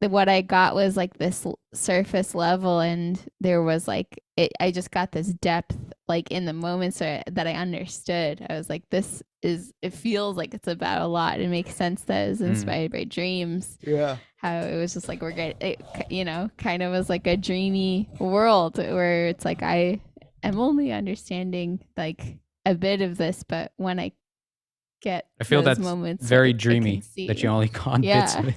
what I got was like this surface level, and there was like I just got this depth like in the moments that I understood. I was like, it feels like it's about a lot. It makes sense that it's inspired by dreams. Yeah. How it was just like it kind of was like a dreamy world where it's like I am only understanding like a bit of this, but when I get I feel those that's moments, very I can dreamy see. that you only caught bits of it.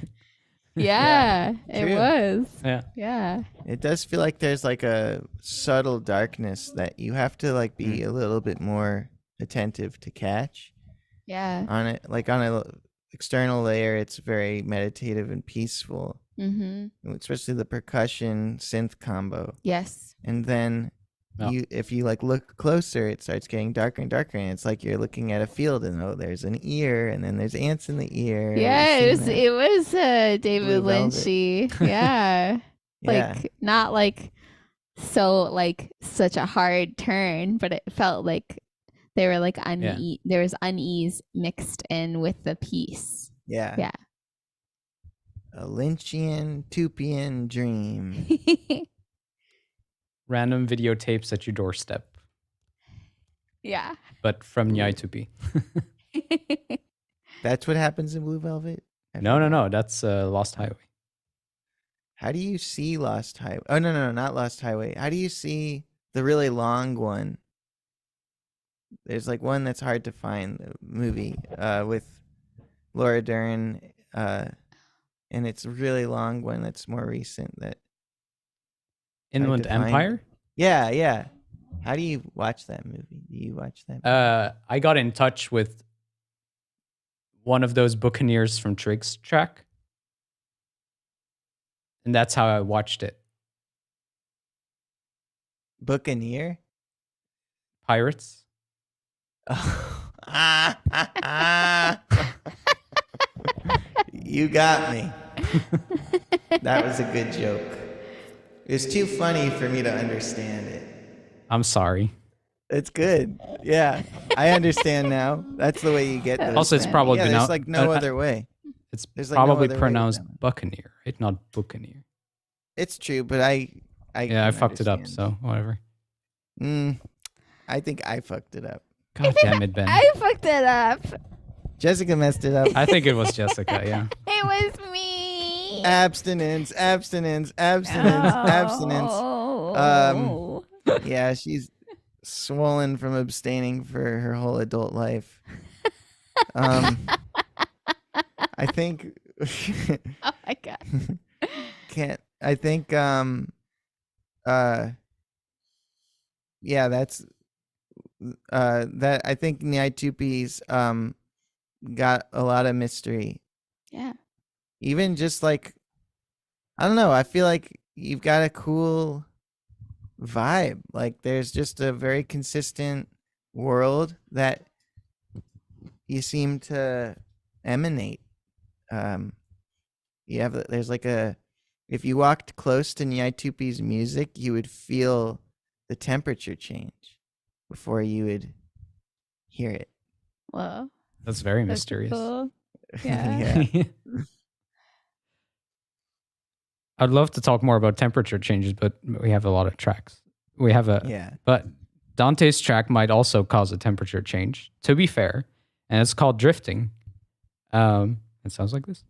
Yeah, it true. was. Yeah. Yeah. It does feel like there's like a subtle darkness that you have to like be a little bit more attentive to catch. Yeah. On it, like on a external layer, it's very meditative and peaceful. Mm-hmm. Especially the percussion synth combo. Yes. And then if you like look closer, it starts getting darker and darker, and it's like you're looking at a field, and there's an ear, and then there's ants in the ear. Yeah, it was David Blue Velvet. Lynchy. Yeah. Yeah. Like not like so like such a hard turn, but it felt like they were like there was unease mixed in with the piece. Yeah. Yeah. A Lynchian, Tupian dream. Random videotapes at your doorstep, Yeah. but from Nyai Tupi. That's what happens in Blue Velvet? No. That's Lost Highway. How do you see Lost Highway? Oh, no, not Lost Highway. How do you see the really long one? There's like one that's hard to find, the movie with Laura Dern, and it's a really long one that's more recent. That Inland Empire? Yeah. How do you watch that movie? Do you watch that? I got in touch with one of those Buccaneers from Trig's track, and that's how I watched it. Buccaneer? Pirates? You got me. That was a good joke. It was too funny for me to understand it. I'm sorry. It's good. Yeah, I understand now. That's the way you get those. Also, it's probably yeah, been there's out. like no other way. It's There's like no probably other way to pronounced do it. Buccaneer, right? Not Buccaneer. It's true, but I I fucked it up, understand. so whatever. I think I fucked it up. God damn it, Ben. I fucked it up. Jessica messed it up. I think it was Jessica, yeah. It was me. Abstinence. Oh. Yeah, she's swollen from abstaining for her whole adult life. I think Oh my god. I think yeah, that's that I think Nyai Tupi's got a lot of mystery. Yeah. Even just like, I don't know, I feel like you've got a cool vibe. Like there's just a very consistent world that you seem to emanate. There's like if you walked close to Nyai Tupi's music, you would feel the temperature change before you would hear it. Whoa. That's very That's mysterious. cool. Yeah. Yeah. I'd love to talk more about temperature changes, but we have a lot of tracks. Yeah. But Dante's track might also cause a temperature change, to be fair, and it's called drifting. It sounds like this.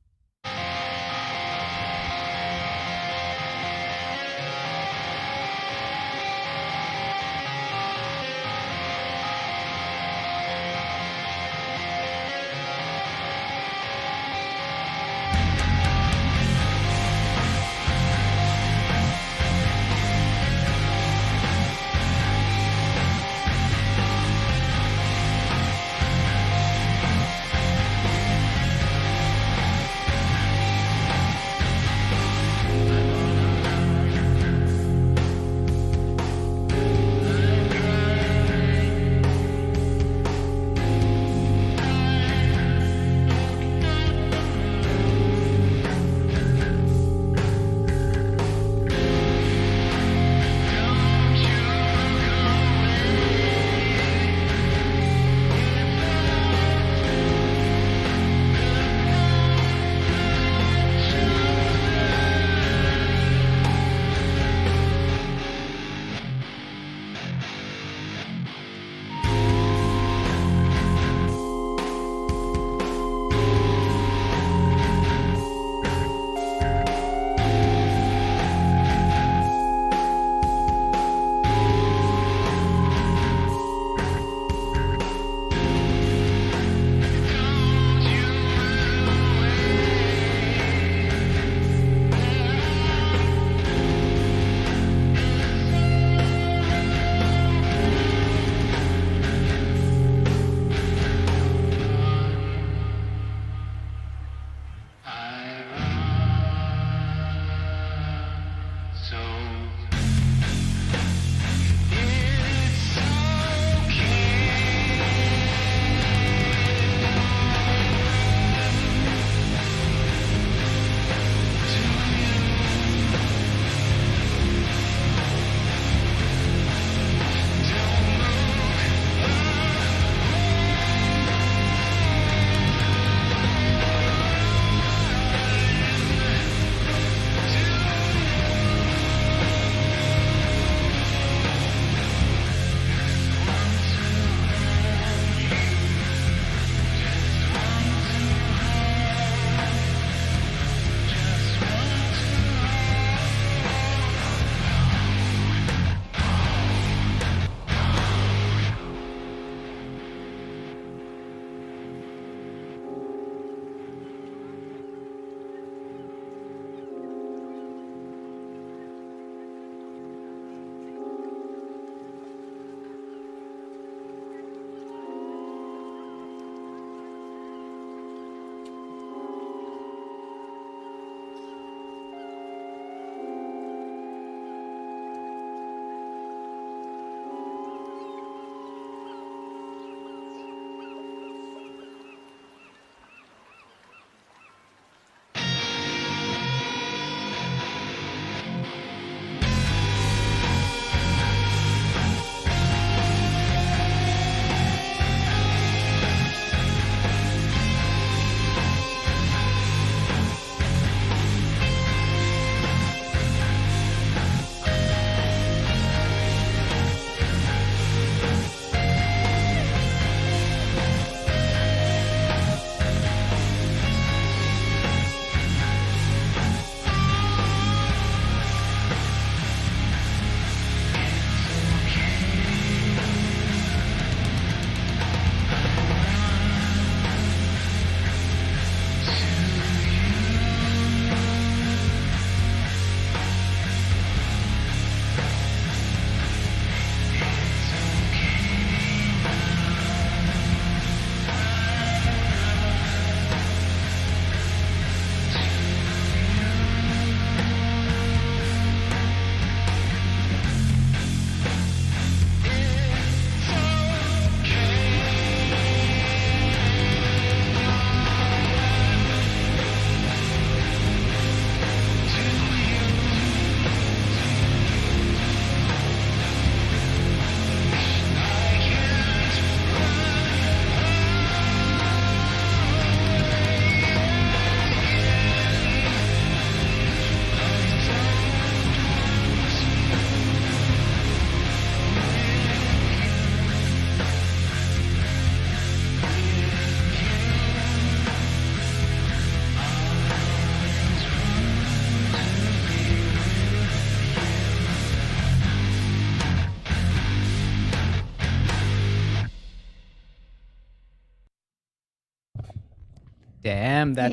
Damn, that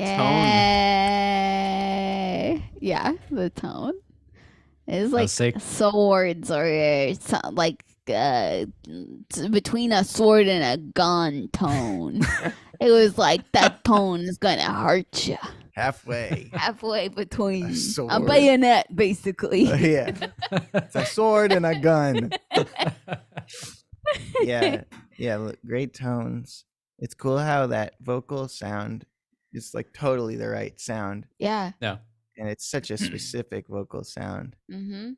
Yeah, the tone. It's That like was sick. swords or like between a sword and a gun tone. It was like that tone is gonna hurt you. Halfway between a sword. bayonet, basically. Yeah. It's a sword and a gun. Yeah. Look, great tones. It's cool how that vocal sound is like totally the right sound. Yeah. Yeah. And it's such a specific vocal sound. Mm-hmm.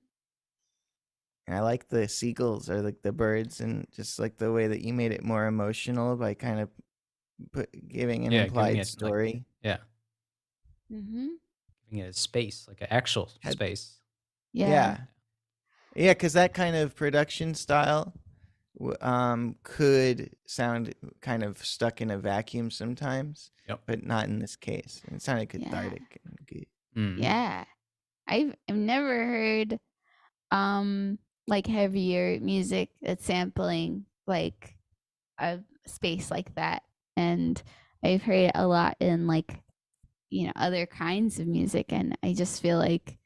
And I like the seagulls or like the birds, and just like the way that you made it more emotional by kind of giving an implied giving it, story. Mm-hmm. Giving it a space, like an actual space. Yeah. Yeah, because that kind of production style could sound kind of stuck in a vacuum sometimes, but not in this case. It sounded cathartic and good. Mm-hmm. Yeah. I've never heard like heavier music that's sampling like a space like that, and I've heard it a lot in like other kinds of music, and I just feel like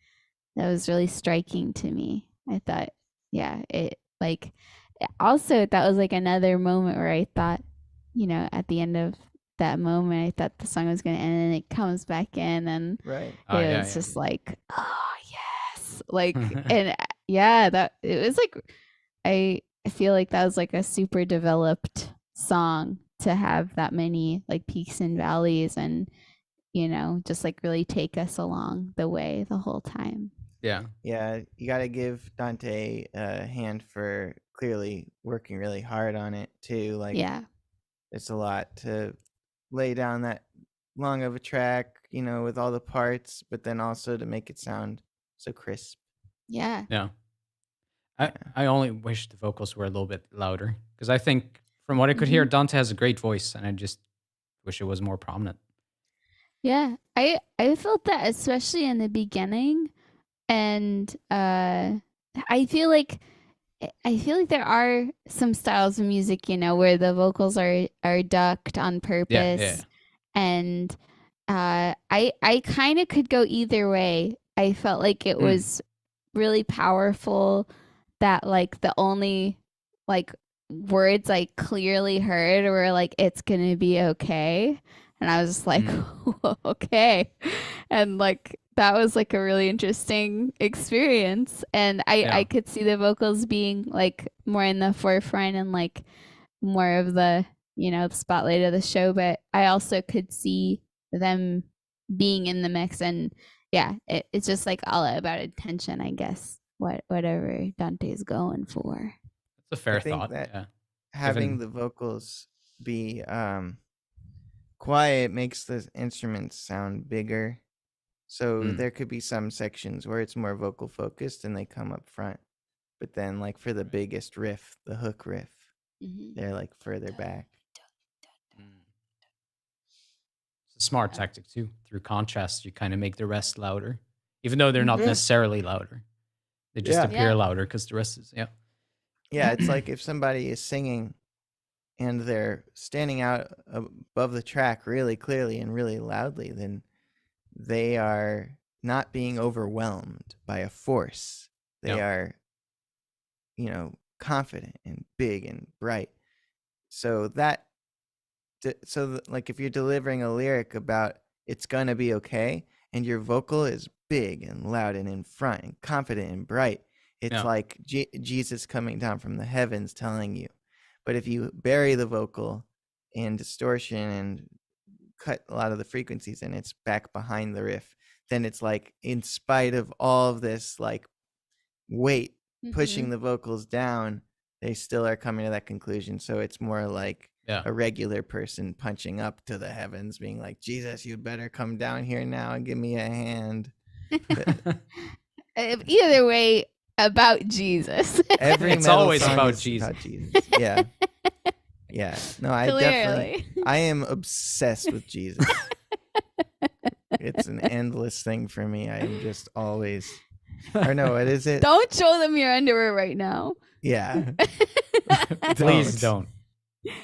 that was really striking to me. I thought it like also that was like another moment where I thought at the end of that moment I thought the song was gonna end, and it comes back in, and right. It was just like, oh yes, like and that it was like I feel like that was like a super developed song to have that many like peaks and valleys, and just like really take us along the way the whole time. Yeah, you got to give Dante a hand for clearly working really hard on it too. Like, it's a lot to lay down that long of a track, with all the parts, but then also to make it sound so crisp. Yeah. I only wish the vocals were a little bit louder, because I think from what I could hear, Dante has a great voice, and I just wish it was more prominent. Yeah, I felt that especially in the beginning, and I feel like there are some styles of music, where the vocals are ducked on purpose, and I kind of could go either way. I felt like it was really powerful that like the only like words I clearly heard were like "it's gonna be okay." And I was just like, okay. And like, that was like a really interesting experience. And I could see the vocals being like more in the forefront and like more of the, the spotlight of the show. But I also could see them being in the mix. And it's just like all about attention, I guess, whatever Dante's going for. That's a fair I think thought. That having the vocals be quiet makes the instruments sound bigger, so there could be some sections where it's more vocal focused and they come up front, but then like for the biggest riff, the hook riff, they're like further back. It's a smart tactic too. Through contrast, you kind of make the rest louder, even though they're not necessarily louder. They just appear louder because the rest is It's like if somebody is singing and they're standing out above the track really clearly and really loudly, then they are not being overwhelmed by a force. They are, confident and big and bright. So like if you're delivering a lyric about it's gonna be okay, and your vocal is big and loud and in front and confident and bright, it's like Jesus coming down from the heavens telling you. But if you bury the vocal in distortion and cut a lot of the frequencies and it's back behind the riff, then it's like, in spite of all of this like weight pushing the vocals down, they still are coming to that conclusion. So it's more like a regular person punching up to the heavens, being like, Jesus, you'd better come down here now and give me a hand. Either way, about Jesus. It's always about Jesus. Yeah. Yeah. No, I am obsessed with Jesus. It's an endless thing for me. I am just always, or no, what is it? Don't show them your underwear right now. Yeah. Please don't.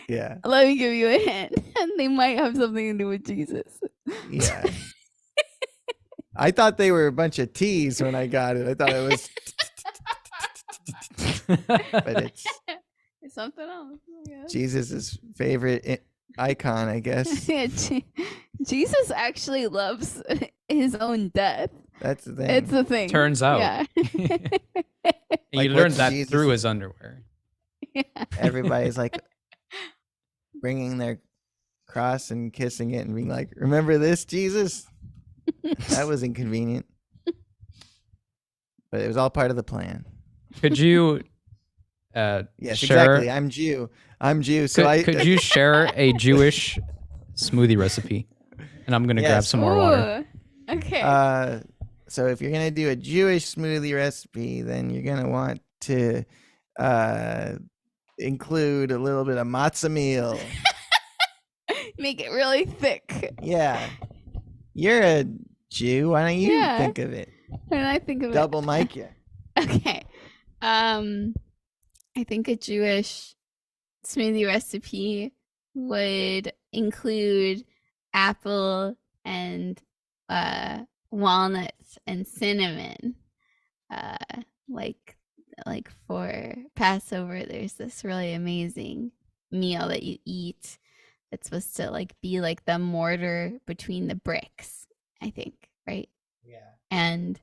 Yeah. Let me give you a hint. They might have something to do with Jesus. Yeah. I thought they were a bunch of T's when I got it. I thought it was, but it's something else. Jesus's favorite icon, I guess. Jesus actually loves his own death. That's the thing. It's the thing. Turns out. Yeah. You Like, learned what's that Jesus- through his underwear. Yeah. Everybody's like bringing their cross and kissing it and being like, remember this, Jesus? That was inconvenient. But it was all part of the plan. Could you Yes, share, exactly. I'm Jew. So could you share a Jewish smoothie recipe? And I'm gonna grab Yes. some more water. Ooh, okay. So if you're gonna do a Jewish smoothie recipe, then you're gonna want to include a little bit of matzah meal. Make it really thick. Yeah, you're a Jew. Why don't you Yeah. think of it? When I think of Double mic you. Okay. I think a Jewish smoothie recipe would include apple and walnuts and cinnamon. Like for Passover, there's this really amazing meal that you eat that's supposed to like be like the mortar between the bricks, I think, right? Yeah. And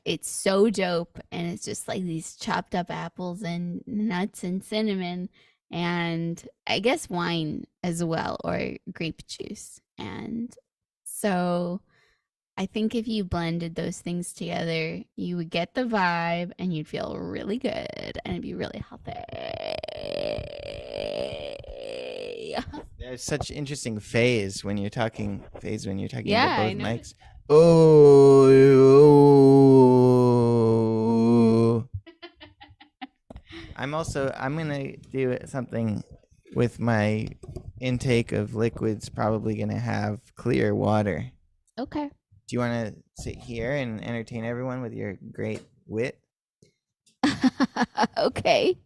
it's so dope, and it's just like these chopped up apples and nuts and cinnamon, and I guess wine as well, or grape juice. And so I think if you blended those things together, you would get the vibe and you'd feel really good and it'd be really healthy. There's such interesting phase when you're talking Yeah, I to both know. mics. Oh. I'm gonna do something with my intake of liquids. Probably gonna have clear water. Okay. Do you want to sit here and entertain everyone with your great wit? Okay.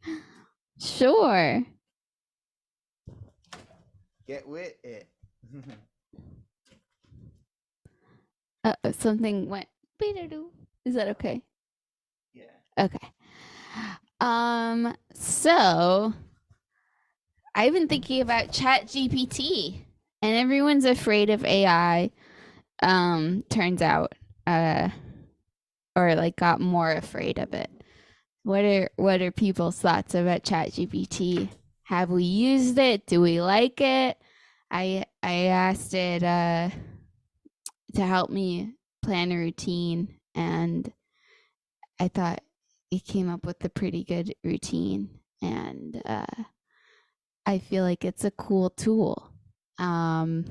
Sure. Get wit it. Something went. Be-do-do. Is that okay? Yeah. Okay. So I've been thinking about ChatGPT, and everyone's afraid of AI. Turns out, or like got more afraid of it. What are people's thoughts about ChatGPT? Have we used it? Do we like it? I asked it to help me plan a routine, and I thought it came up with a pretty good routine, and I feel like it's a cool tool. I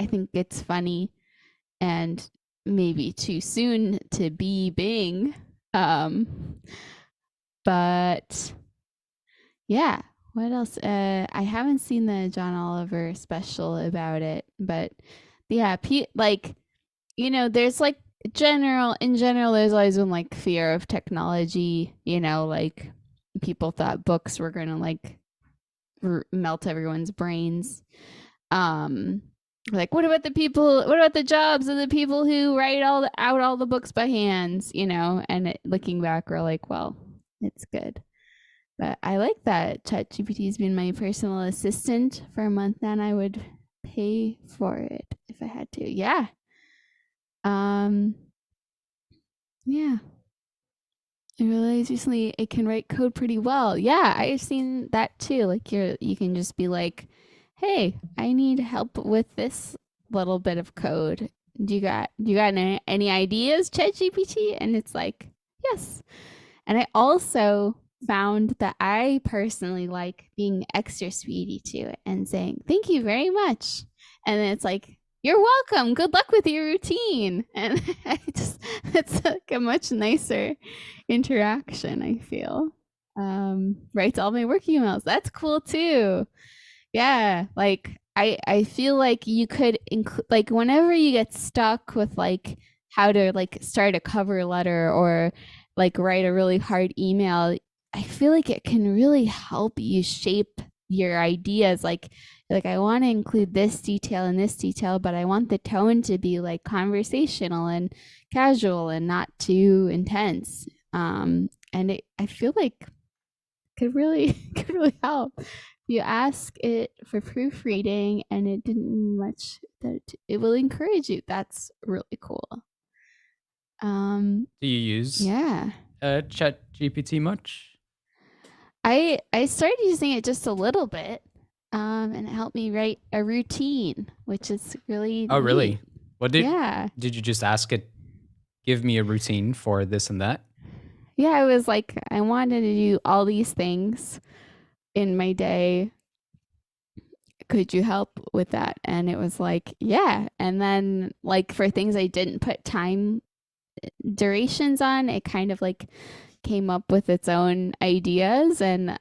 think it's funny and maybe too soon to be Bing. But yeah, what else? I haven't seen the John Oliver special about it, but yeah, there's like in general, there's always been like fear of technology, like people thought books were gonna like melt everyone's brains. Like what about the jobs of the people who write all the books by hands, and looking back, we're like, well, it's good. But I like that ChatGPT has been my personal assistant for a month now, and I would pay for it if I had to. Yeah. Yeah. I realized recently it can write code pretty well. Yeah, I've seen that too. Like you can just be like, "Hey, I need help with this little bit of code. Do you got any ideas, ChatGPT?" And it's like, "Yes." And I also found that I personally like being extra sweetie to it and saying, "Thank you very much." And then it's like, "You're welcome. Good luck with your routine." And it's like a much nicer interaction, I feel. Writes all my work emails. That's cool too. Yeah, like I feel like you could include, like, whenever you get stuck with like how to like start a cover letter or like write a really hard email, I feel like it can really help you shape your ideas. Like I want to include this detail and this detail, but I want the tone to be like conversational and casual and not too intense. And I feel like could really help. You ask it for proofreading and it didn't mean much, that it will encourage you. That's really cool. Do you use Chat GPT much? I started using it just a little bit, and it helped me write a routine, which is really neat. Really? What did you just ask it, give me a routine for this and that? Yeah, I was like, I wanted to do all these things in my day. Could you help with that? And it was like, yeah. And then like for things I didn't put time durations on, it kind of like came up with its own ideas, and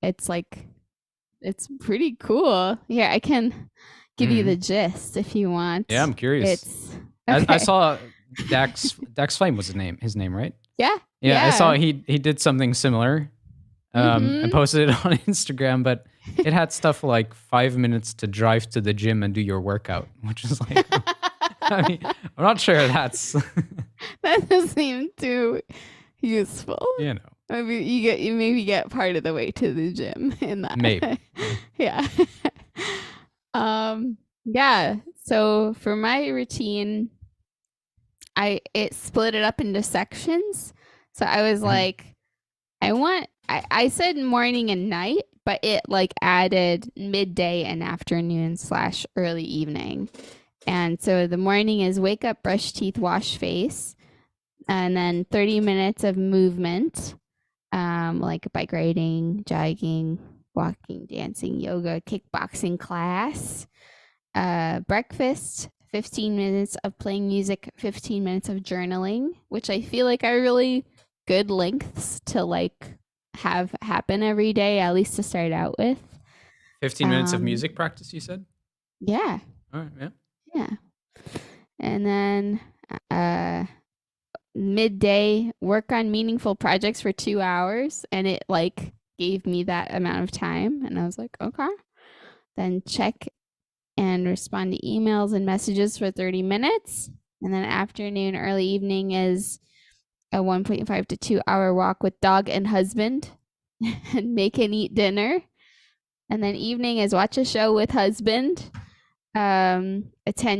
it's pretty cool. Yeah, I can give you the gist if you want. Yeah, I'm curious. I saw Dax Flame was his name, right? Yeah. I saw he did something similar and posted it on Instagram, but it had stuff like 5 minutes to drive to the gym and do your workout, which is like, I mean, I'm not sure that's that doesn't seem too useful. You know, maybe you get part of the way to the gym in that. Maybe. Yeah. Yeah. So for my routine, it split it up into sections. So I was like, I said morning and night, but it like added midday and afternoon / early evening. And so the morning is wake up, brush teeth, wash face, and then 30 minutes of movement, like bike riding, jogging, walking, dancing, yoga, kickboxing class, breakfast, 15 minutes of playing music, 15 minutes of journaling, which I feel like are really good lengths to like have happen every day, at least to start out with. 15 minutes of music practice, you said? Yeah. All right, yeah. Yeah. And then midday, work on meaningful projects for 2 hours, and it like gave me that amount of time, and I was like, okay. Then check and respond to emails and messages for 30 minutes. And then afternoon, early evening is a 1.5 to 2 hour walk with dog and husband and make and eat dinner. And then evening is watch a show with husband, attend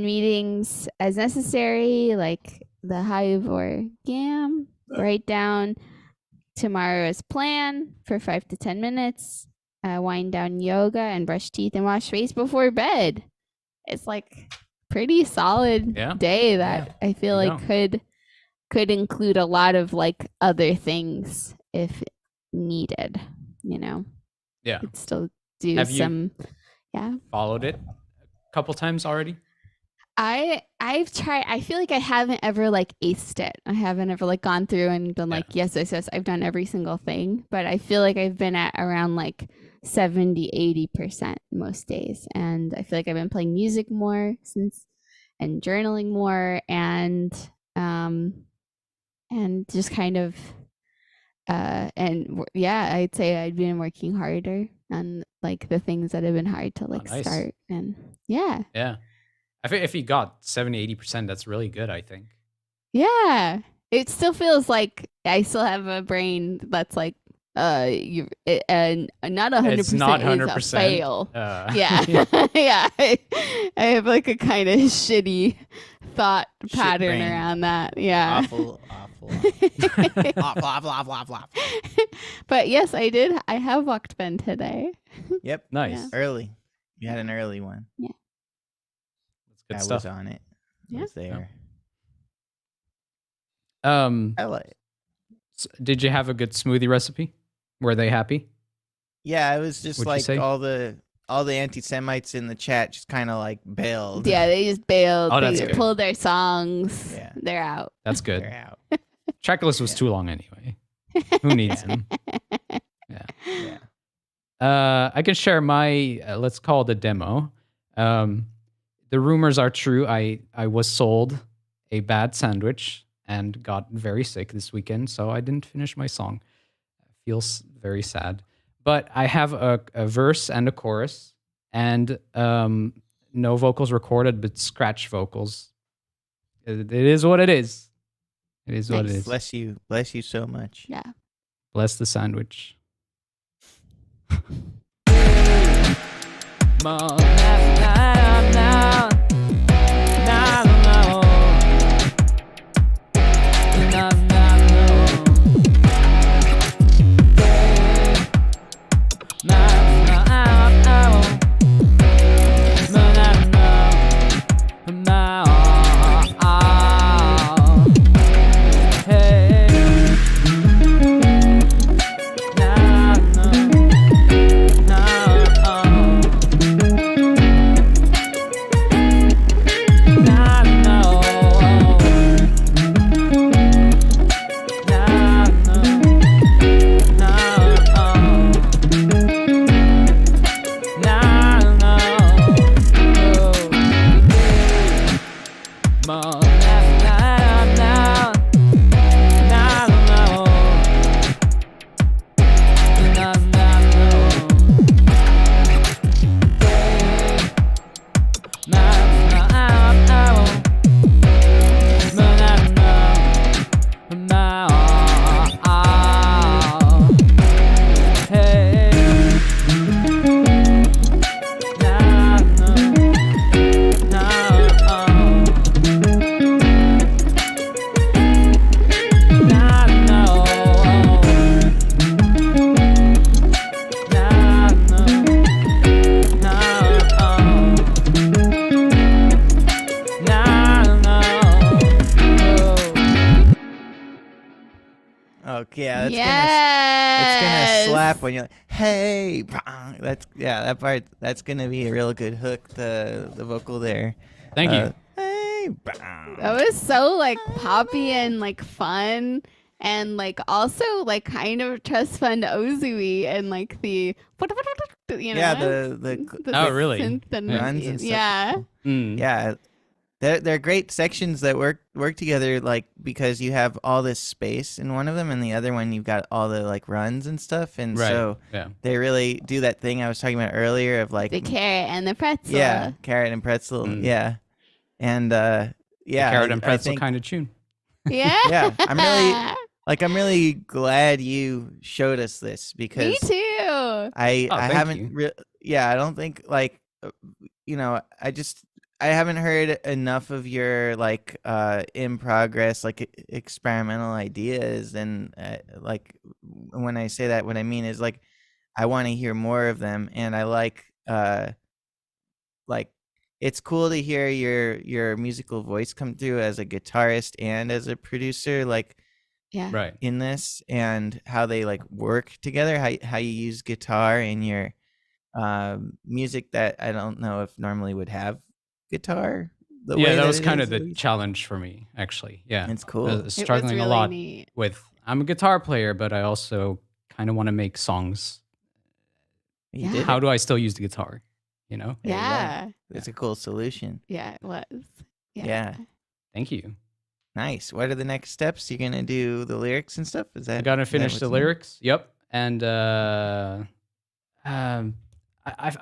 meetings as necessary, like the Hive or GAM, write down tomorrow's plan for 5 to 10 minutes, wind down yoga and brush teeth and wash face before bed. It's like pretty solid day that I feel like could include a lot of like other things if needed, you know. Yeah. Could still do followed it a couple times already? I've tried. I feel like I haven't ever like aced it. I haven't ever like gone through and been like, yes, I've done every single thing. But I feel like I've been at around like 70-80% most days. And I feel like I've been playing music more and journaling more and just kind of I'd say I'd been working harder on like the things that have been hard to like start. And yeah. I think if you got 70-80%, that's really good, I think. Yeah. It still feels like I still have a brain that's like not 100%, it's not 100% is a fail. Yeah. Yeah. I have like a kind of shitty thought pattern brain. around that. Yeah. Awful. Awful. But yes, I have walked Ben today. Yep. Nice. Yeah. Early. You had an early one. Yeah. I That's good stuff. was on it. Yeah. Was there. I like. Did you have a good smoothie recipe? Were they happy? Yeah, it was just What'd you like say? all the anti-Semites in the chat just kind of like bailed. Yeah, they just bailed. Oh, They that's good. pulled their songs. Yeah. They're out. That's good. They're out. Checklist was too long anyway. Who needs them? Yeah. I can share my, let's call it a demo. The rumors are true. I was sold a bad sandwich and got very sick this weekend, so I didn't finish my song. Feels very sad. but I have a verse and a chorus, and no vocals recorded, but scratch vocals. It is what it is. It is what it is. Bless you so much. Yeah. Bless the sandwich. Yeah, it's gonna slap when you're like, hey, that part. That's gonna be a real good hook. The vocal there. Thank you. Hey, that was so like poppy and like fun, and like also like kind of trust fund Ozui and like the the oh really synth and runs and stuff. yeah. Yeah. They're great sections that work together, like, because you have all this space in one of them, and the other one you've got all the like runs and stuff, and so they really do that thing I was talking about earlier of like the carrot and the pretzel. Yeah, carrot and pretzel. Yeah, and the carrot and pretzel kind of tune. Yeah, yeah. I'm really glad you showed us this, because me too. I haven't I don't think like I haven't heard enough of your like in progress, like experimental ideas, and like when I say that, what I mean is like I want to hear more of them, and I like it's cool to hear your musical voice come through as a guitarist and as a producer, like right in this, and how they like work together, how you use guitar in your music that I don't know if normally would have guitar. That was kind of the challenge for me, actually. Yeah, it's cool. I was struggling really a lot neat. with. I'm a guitar player, but I also kind of want to make songs. How do I still use the guitar? Yeah, it's a cool solution. Yeah, it was. Yeah. Thank you. Nice. What are the next steps? You're gonna do the lyrics and stuff? Is that I gotta finish the lyrics? Yep. And I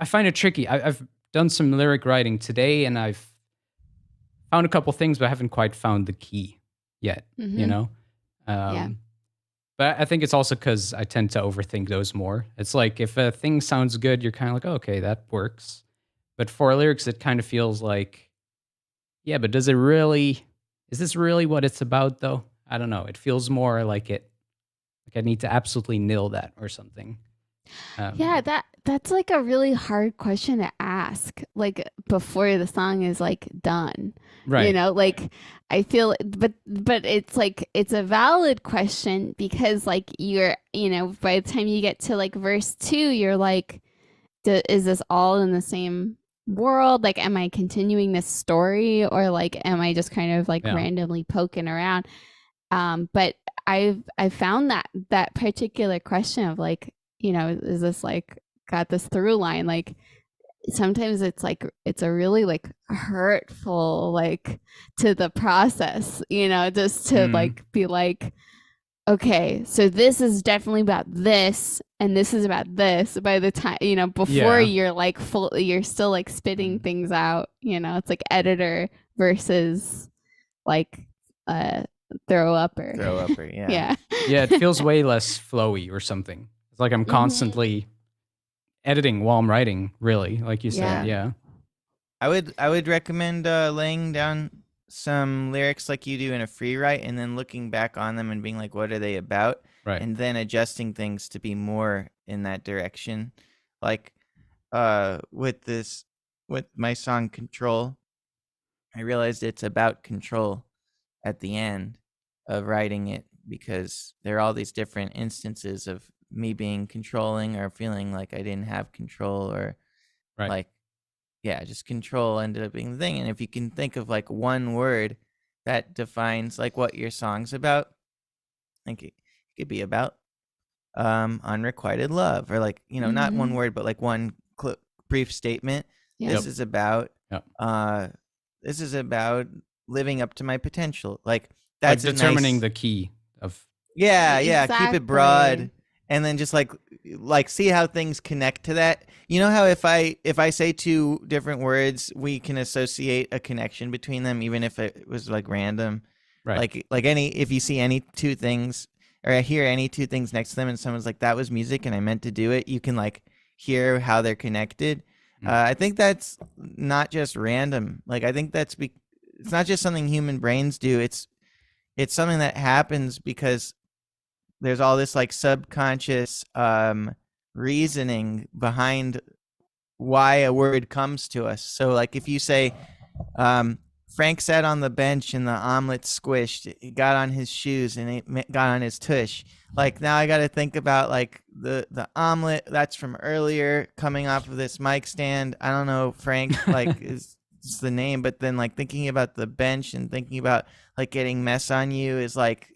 find it tricky. I've done some lyric writing today, and I've found a couple things, but I haven't quite found the key yet. But I think it's also because I tend to overthink those more. It's like if a thing sounds good, you're kind of like, oh, okay, that works. But for lyrics, it kind of feels like, yeah, but is this really what it's about though? I don't know. It feels more like I need to absolutely nail that or something. That's like a really hard question to ask, like before the song is like done, right? Like I feel, but it's like it's a valid question, because like you're, by the time you get to like verse 2, you're like, is this all in the same world? Like, am I continuing this story, or like am I just kind of like randomly poking around? But I found that particular question of like, is this like got this through line? Like sometimes it's like it's a really like hurtful like to the process, just to like be like, okay, so this is definitely about this, and this is about this. By the time, before you're like you're still like spitting things out. It's like editor versus like throw upper. Yeah. Yeah, it feels way less flowy or something. It's like I'm constantly editing while I'm writing, really, like you said. Yeah. I would recommend laying down some lyrics like you do in a free write, and then looking back on them and being like, what are they about? Right. And then adjusting things to be more in that direction. Like with my song Control, I realized it's about control at the end of writing it, because there are all these different instances of me being controlling or feeling like I didn't have control, or like, yeah, just control ended up being the thing. And if you can think of like one word that defines like what your song's about, I think it could be about unrequited love, or like, not one word, but like one brief statement. This is about this is about living up to my potential. Like that's like determining the key of keep it broad, and then just like see how things connect to that. You know how if I say two different words, we can associate a connection between them, even if it was like random. Right. Like if you see any two things, or I hear any two things next to them, and someone's like, that was music and I meant to do it, you can like hear how they're connected. I think that's not just random. Like I think it's not just something human brains do. It's something that happens because there's all this like subconscious reasoning behind why a word comes to us. So like if you say, Frank sat on the bench and the omelet squished, he got on his shoes and it got on his tush. Like now I got to think about like the omelet that's from earlier coming off of this mic stand. I don't know, Frank, like is the name, but then like thinking about the bench and thinking about like getting mess on you is like,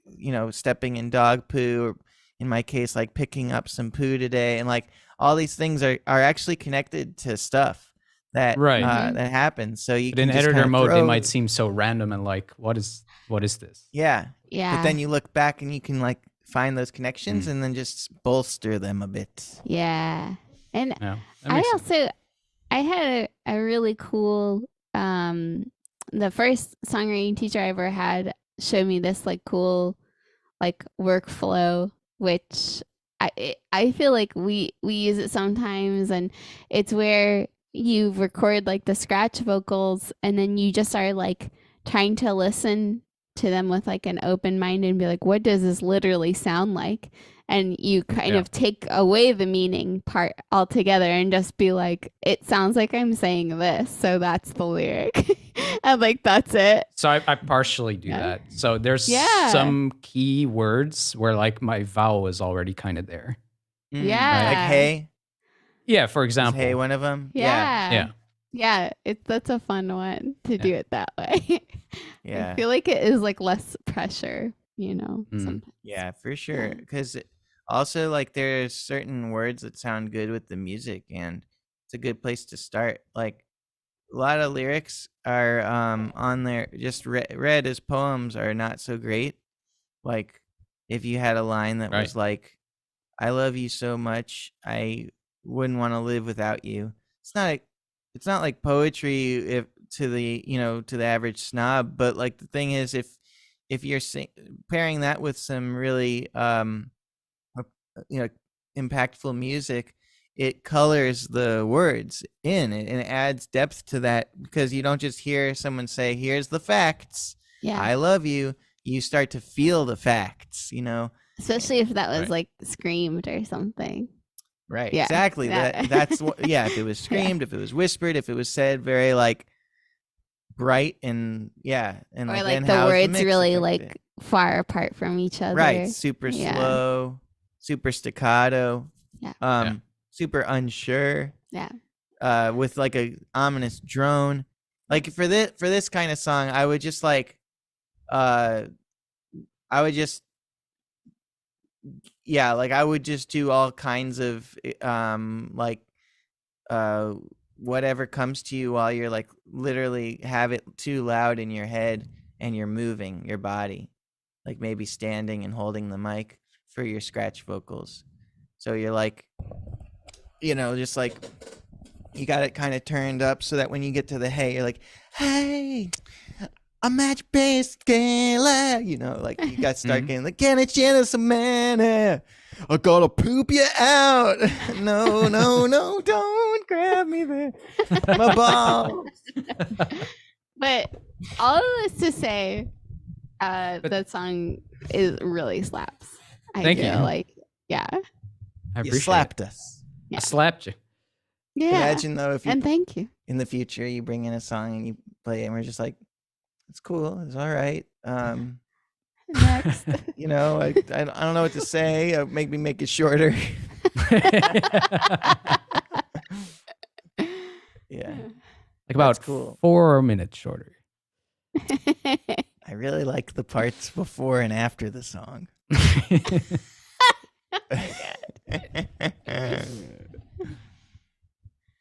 stepping in dog poo, or in my case, like picking up some poo today. And like all these things are actually connected to stuff that that happens. So you but can in just editor mode, throw, they might seem so random and like, what is this? Yeah. Yeah. But then you look back and you can like find those connections and then just bolster them a bit. Yeah. And I had a really cool the first songwriting teacher I ever had showed me this like cool like workflow, which I feel like we use it sometimes, and it's where you record like the scratch vocals and then you just are like trying to listen to them with like an open mind and be like, what does this literally sound like? And you kind of take away the meaning part altogether and just be like, it sounds like I'm saying this, so that's the lyric. And like that's it. So I partially do that. So there's some key words where like my vowel is already kind of there. Yeah. Like hey. Yeah, for example. Is hey one of them? Yeah. That's a fun one to do it that way. I feel like it is like less pressure, sometimes. Yeah, for sure. Because also like there's certain words that sound good with the music, and it's a good place to start. Like a lot of lyrics are on there just read as poems are not so great. Like if you had a line that was like, I love you so much, I wouldn't want to live without you. It's not like poetry to the average snob, but like the thing is, if you're pairing that with some really impactful music, it colors the words in it and it adds depth to that, because you don't just hear someone say, here's the facts, I love you. You start to feel the facts, especially if that was like screamed or something. Right. Yeah. Exactly. That's what, if it was screamed, if it was whispered, if it was said very like bright and and or like the words really like far apart from each other. Right. Super slow, super staccato. Super unsure. Yeah. With like a ominous drone. Like for this kind of song, I would just like I would just do all kinds of whatever comes to you while you're like literally have it too loud in your head and you're moving your body. like maybe standing and holding the mic for your scratch vocals. So you're like, just like you got it kind of turned up so that when you get to the hey, you're like, hey, I'm at your base gala. Like you got start getting like, can I chance a man? I gotta poop you out. No, don't grab me there. My balls. But all of this to say, that song really slaps. Thank you. Like, yeah. I You appreciate slapped it. us. Yeah. I slapped you. Yeah. Imagine though if you, and thank you. in the future you bring in a song and you play it and we're just like, it's cool, it's all right. Next. I don't know what to say. Make me make it shorter. Yeah. Like about cool. 4 minutes shorter. I really like the parts before and after the song.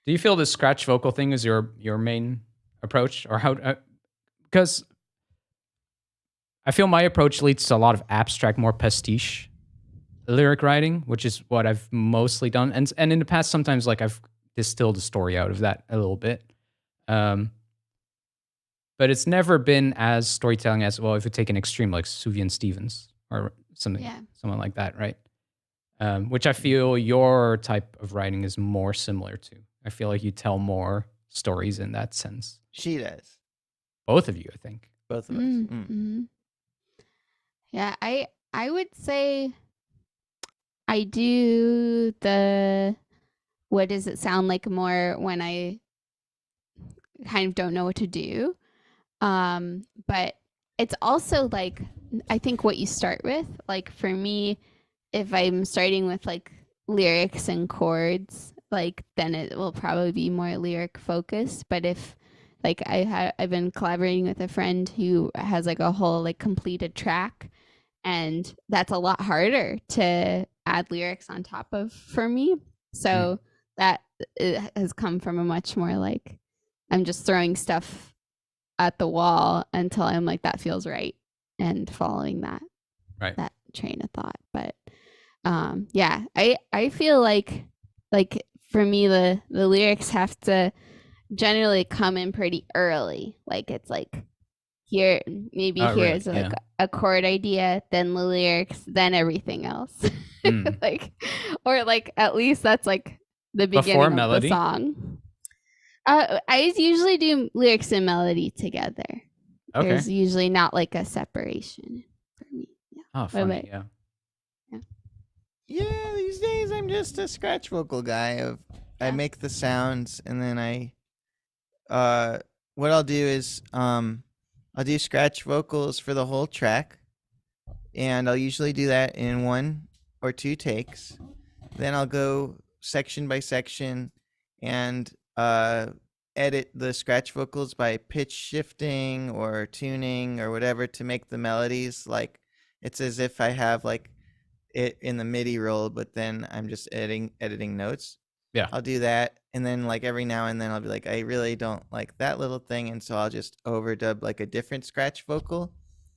Do you feel the scratch vocal thing is your main approach, or how? Because I feel my approach leads to a lot of abstract, more pastiche lyric writing, which is what I've mostly done. And in the past, sometimes like I've distilled a story out of that a little bit. But it's never been as storytelling as, well, if you take an extreme like Sufjan Stevens or someone like that, right? Which I feel your type of writing is more similar to. I feel like you tell more stories in that sense. She does. Both of you, I think. Both of us. Mm-hmm. Yeah, I would say I do the what does it sound like more when I kind of don't know what to do. But it's also like, I think what you start with, like for me, if I'm starting with like lyrics and chords, like then it will probably be more lyric focused. But if like I've been collaborating with a friend who has like a whole like completed track, and that's a lot harder to add lyrics on top of for me. So that has come from a much more like, I'm just throwing stuff at the wall until I'm like, that feels right, and following that train of thought. But yeah, I feel like for me the lyrics have to generally come in pretty early. Like it's like here's like a chord idea, then the lyrics, then everything else. Like, or like at least that's like the beginning of melody. The song. I usually do lyrics and melody together. Okay. There's usually not like a separation for me. Yeah. Oh, funny. Yeah, these days I'm just a scratch vocal guy. I make the sounds, and then what I'll do is I'll do scratch vocals for the whole track, and I'll usually do that in 1 or 2 takes. Then I'll go section by section and edit the scratch vocals by pitch shifting or tuning or whatever to make the melodies like it's as if I have like it in the MIDI roll, but then I'm just editing notes. Yeah, I'll do that, and then like every now and then I'll be like, I really don't like that little thing, and so I'll just overdub like a different scratch vocal.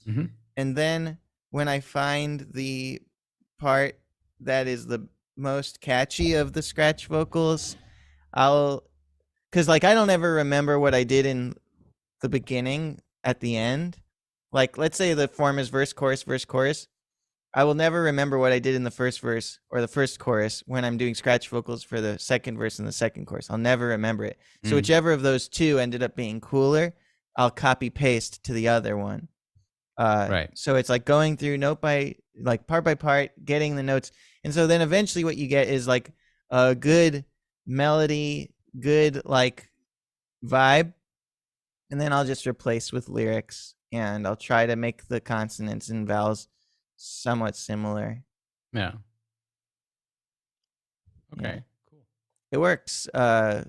And then when I find the part that is the most catchy of the scratch vocals, because like I don't ever remember what I did in the beginning at the end. Like let's say the form is verse, chorus. I will never remember what I did in the first verse or the first chorus when I'm doing scratch vocals for the second verse and the second chorus. I'll never remember it. So whichever of those two ended up being cooler, I'll copy paste to the other one. Right. So it's like going through note by like part by part, getting the notes. And so then eventually what you get is like a good melody, good like vibe. And then I'll just replace with lyrics, and I'll try to make the consonants and vowels somewhat similar. Yeah. Okay. Cool. It works. That's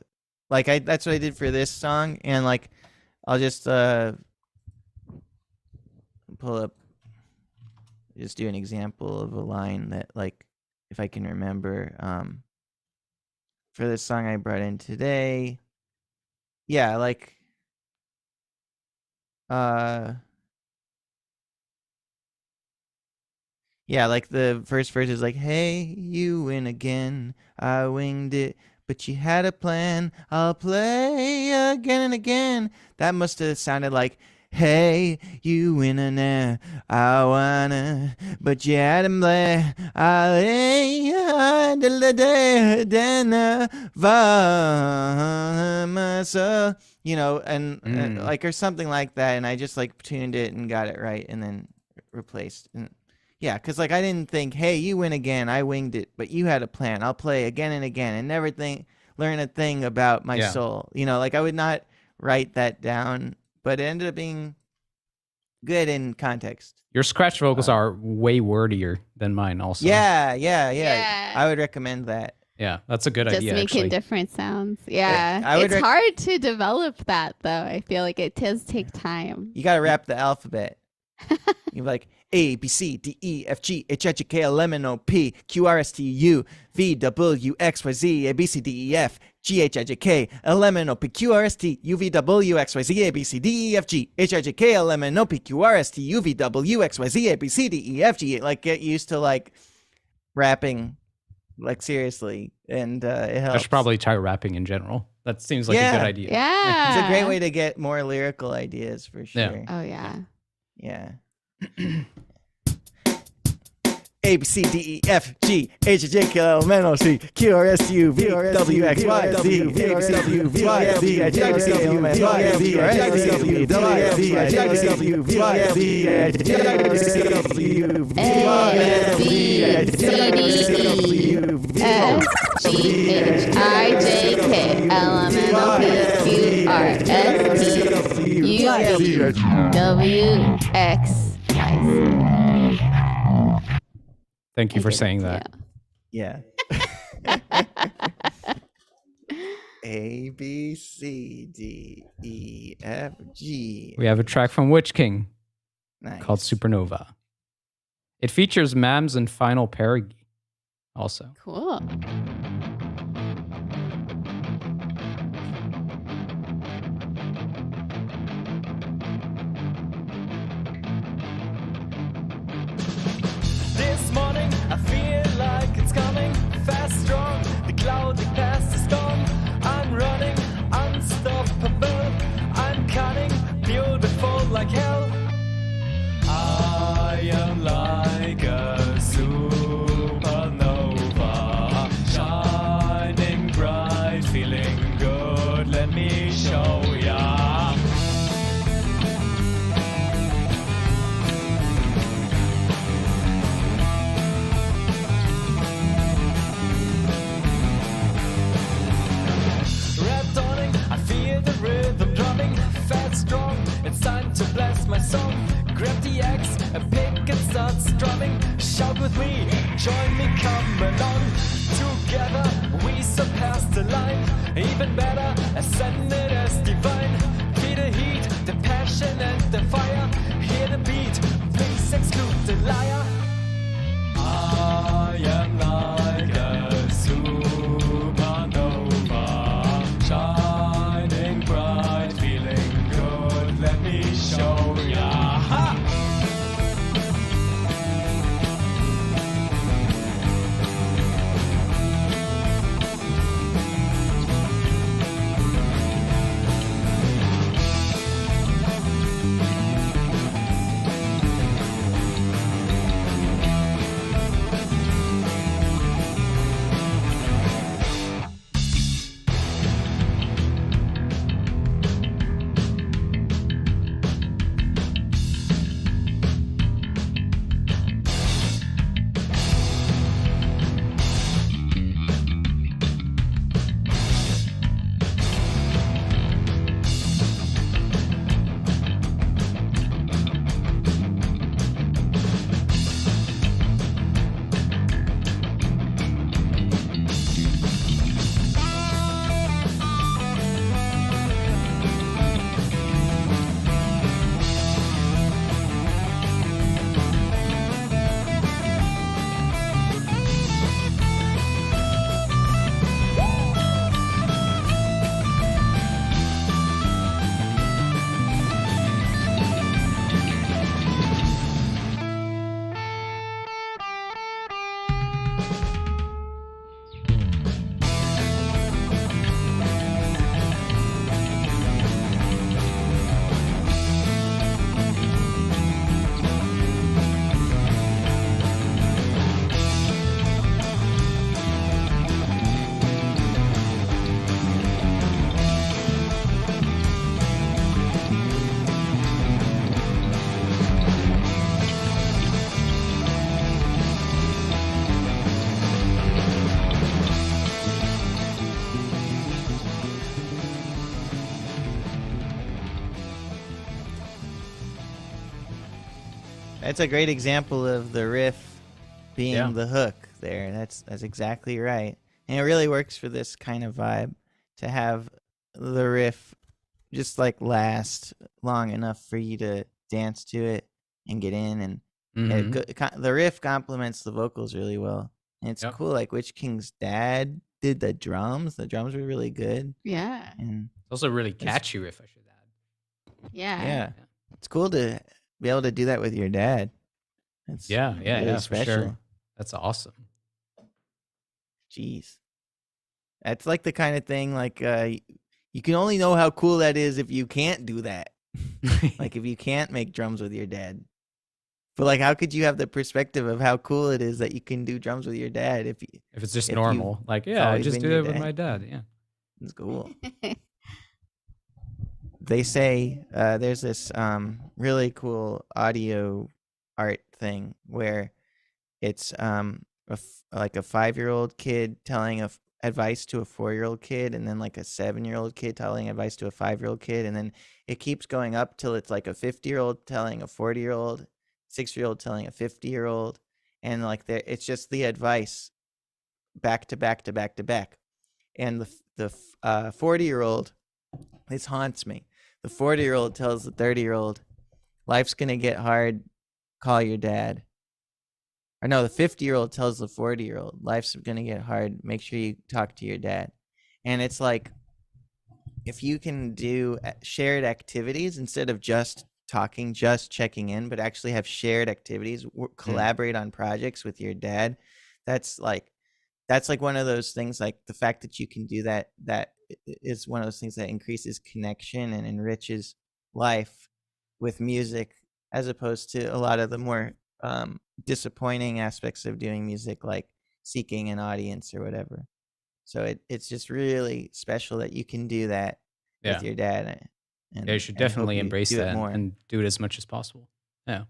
what I did for this song, and like I'll just pull up, just do an example of a line that like if I can remember for this song I brought in today. Yeah, like Yeah, like the first verse is like, hey, you win again. I winged it, but you had a plan. I'll play again and again. That must have sounded like, hey, you win now. I wanna, but you had a plan. I lay under the day, my soul. You know, and like, or something like that. And I just like tuned it and got it right and then replaced. And yeah, because like I didn't think, hey, you win again. I winged it, but you had a plan. I'll play again and again and never learn a thing about my soul. You know, like I would not write that down, but it ended up being good in context. Your scratch vocals are way wordier than mine also. Yeah. I would recommend that. Yeah, that's a good Just idea. Just making actually. different sounds. Yeah. It's hard to develop that, though. I feel like it does take time. You got to rap the alphabet. You're like A, B, C, D, E, F, G, H, I, J, K, L, M, N, O, P, Q, R, S, T, U, V, W, X, Y, Z, A, B, C, D, E, F, G, H, I, J, K, L, M, N, O, P, Q, R, S, T, U, V, W, X, Y, Z, A, B, C, D, E, F, G, H, I, J, K, L, M, N, O, P, Q, R, S, T, U, V, W, X, Y, Z, A, B, C, D, E, F, G. Like, get used to like rapping, like seriously, and it helps. I should probably try rapping in general. That seems like a good idea. Yeah. It's a great way to get more lyrical ideas for sure. Yeah. Oh, yeah. Yeah. A, B, C, D, E, F, G, H, I, J, K, L, M, N, O, P, Q, R, S, T, U, V, W, X, Y, Z, A, B, C, D, U, V, Y, Z, H, I, J, K, L, M, N, O, P, Q, R, S, T, U, V, Y, Z, H, I, J, K, L, M, N, O, P, Q, R, S, T, U, V, Y, Z, H, I, J, K, L, M, N, O, P, Q, R, S, T, U, V, W, X, Y. Thank you for saying that. Yeah. A, B, C, D, E, F, G. We have a track from Witch King Nice. called Supernova. It features Mams and Final Perigee also. Cool. This morning I feel like it's coming fast, strong. The cloudy past is gone. I'm running unstoppable. I'm cunning, beautiful like hell. I am like a supernova, shining bright, feeling good. Let me show ya. The rhythm drumming, fast, strong. It's time to blast my song. Grab the axe, a pick and start strumming. Shout with me, join me, come along. Together we surpass the line. Even better, ascended as divine. Feel the heat, the passion and the fire. Hear the beat, please exclude the liar. I am like a supernova, shining bright, feeling good. Let me show ya. Ha! That's a great example of the riff being Yeah. the hook there. That's exactly right. And it really works for this kind of vibe to have the riff just like last long enough for you to dance to it and get in, and the riff complements the vocals really well. And it's cool. Like Witch King's dad did the drums. The drums were really good. Yeah. And It's also a really catchy riff, I should add. Yeah. it's cool to be able to do that with your dad. It's really For special. sure. That's awesome. Jeez. That's like the kind of thing like you can only know how cool that is if you can't do that. Like if you can't make drums with your dad. But like how could you have the perspective of how cool it is that you can do drums with your dad if it's just if normal. Like, I always just been do your it with dad. my dad. Yeah. it's cool. They say there's this really cool audio art thing where it's like a 5-year-old kid telling advice to a 4-year-old kid, and then like a 7-year-old kid telling advice to a 5-year-old kid, and then it keeps going up till it's like a 50-year-old telling a 40-year-old, 6-year-old telling a 50-year-old, and like it's just the advice back to back to back to back. And the 40-year-old, this haunts me. The 40-year-old tells the 30-year-old, life's gonna get hard, call your dad. Or no, the 50-year-old tells the 40-year-old, life's gonna get hard, make sure you talk to your dad. And it's like, if you can do shared activities instead of just talking, just checking in, but actually have shared activities, collaborate on projects with your dad, that's like one of those things, like the fact that you can do that is one of those things that increases connection and enriches life with music, as opposed to a lot of the more disappointing aspects of doing music, like seeking an audience or whatever. So it's just really special that you can do that with your dad. And you should definitely embrace that more. and do it as much as possible.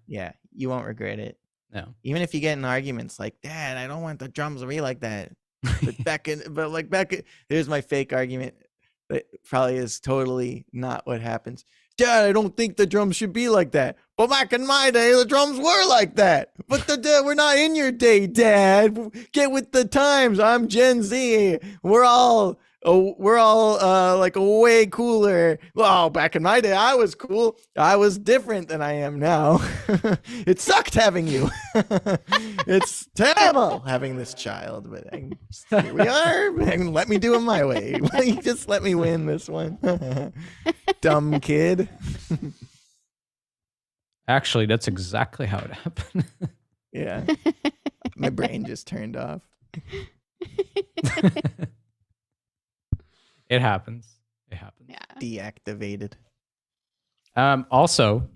Yeah, you won't regret it. No. Even if you get in arguments like, Dad, I don't want the drums to be like that. Here's my fake argument that probably is totally not what happens. Dad, I don't think the drums should be like that. But back in my day, the drums were like that. But we're not in your day, Dad. Get with the times. I'm Gen Z. We're all like way cooler. Well, back in my day, I was cool. I was different than I am now. It sucked having you. It's terrible having this child, but here we are. And let me do it my way. Just let me win this one. Dumb kid. Actually, that's exactly how it happened. Yeah. My brain just turned off. It happens. It happens. Yeah. Deactivated. Also,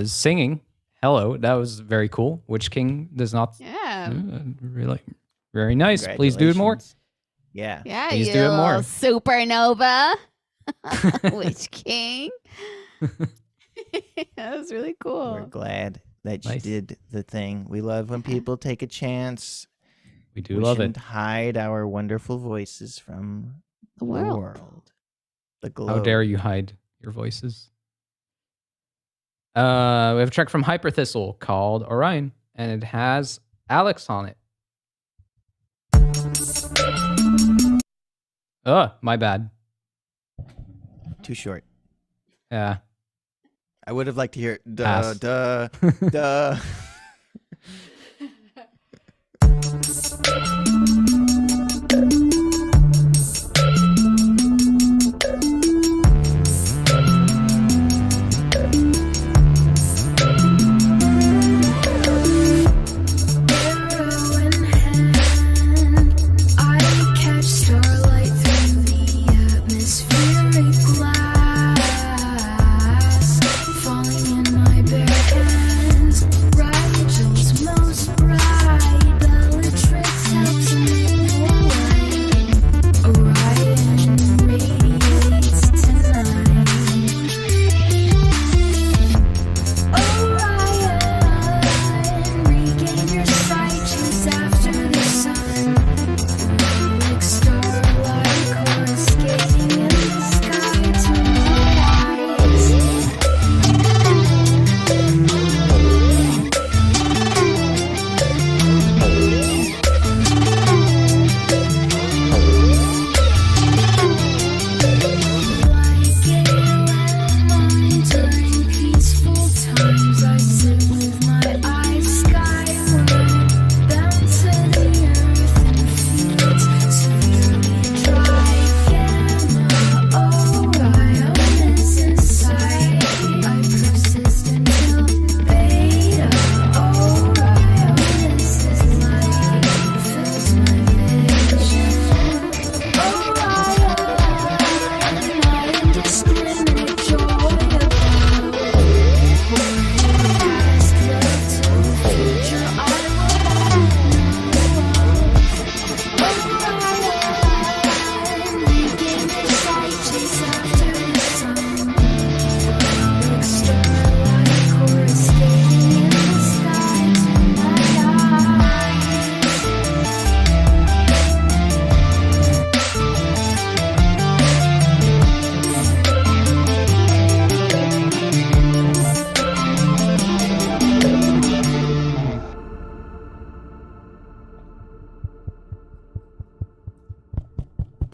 singing Hello, that was very cool. Witch King does not. Yeah. Really, very nice. Please do it more. Yeah. Yeah, Please you do it more. supernova. Witch King. That was really cool. We're glad that you Nice. did the thing. We love when people take a chance. We do We love shouldn't it. hide our wonderful voices from The the world. world. The globe. How dare you hide your voices? We have a track from Hyperthistle called Orion, and it has Alex on it. My bad. Too short. Yeah. I would have liked to hear duh, Pass. duh, duh. Falling in my bare hands, right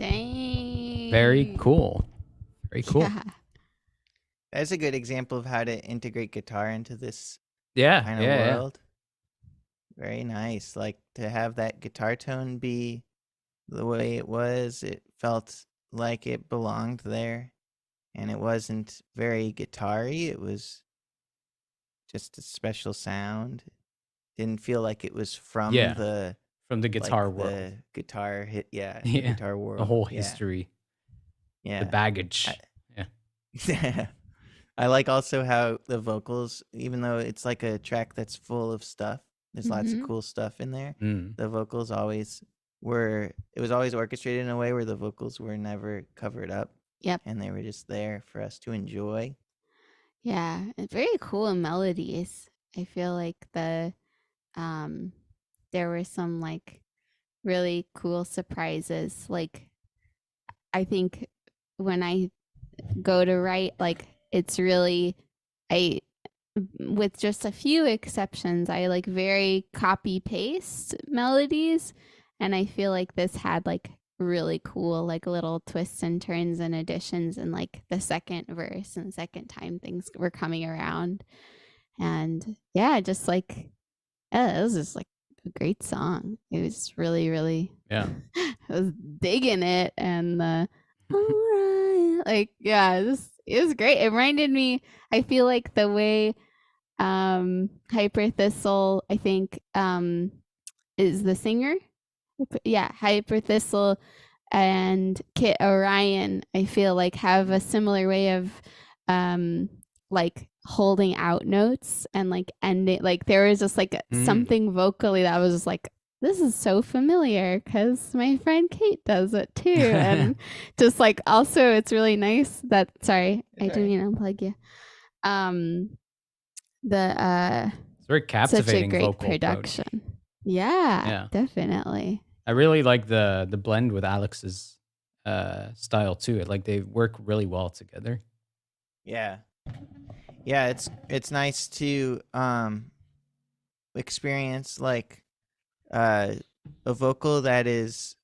Dang. Very cool. Very cool. Yeah. That's a good example of how to integrate guitar into this Yeah. kind of world. Very nice. Like to have that guitar tone be the way it was, it felt like it belonged there. And it wasn't very guitar-y. It was just a special sound. Didn't feel like it was from the guitar like, world. The guitar hit, the Yeah. guitar world. The whole history. Yeah. The baggage. Yeah. I like also how the vocals, even though it's like a track that's full of stuff, there's lots of cool stuff in there. The vocals it was always orchestrated in a way where the vocals were never covered up. Yep. And they were just there for us to enjoy. Yeah, and very cool melodies. I feel like there were some like really cool surprises. Like I think when I go to write, like it's really with just a few exceptions, I like very copy paste melodies, and I feel like this had like really cool like little twists and turns and additions in like the second verse and the second time things were coming around. And yeah, just like it was just like a great song. It was really I was digging it. And all right, like it was great. It reminded me, I feel like the way Hyper Thistle, I think is the singer. Hyper Thistle and Kit Orion, I feel like have a similar way of like holding out notes and like ending. Like there was just like something vocally that was just like, this is so familiar because my friend Kate does it too. And just like also it's really nice that I didn't mean to unplug you. It's very captivating. Such a great vocal production. approach. Yeah, definitely. I really like the blend with Alex's style too. Like they work really well together. Yeah. It's nice to experience like a vocal that is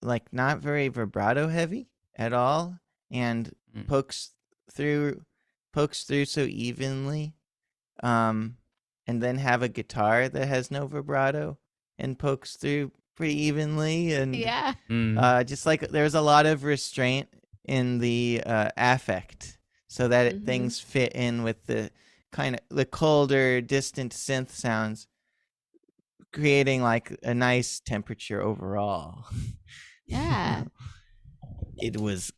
like not very vibrato heavy at all, and pokes through so evenly, and then have a guitar that has no vibrato and pokes through pretty evenly, and just like there's a lot of restraint in the affect, so that things fit in with the kind of the colder, distant synth sounds, creating like a nice temperature overall. Yeah. It was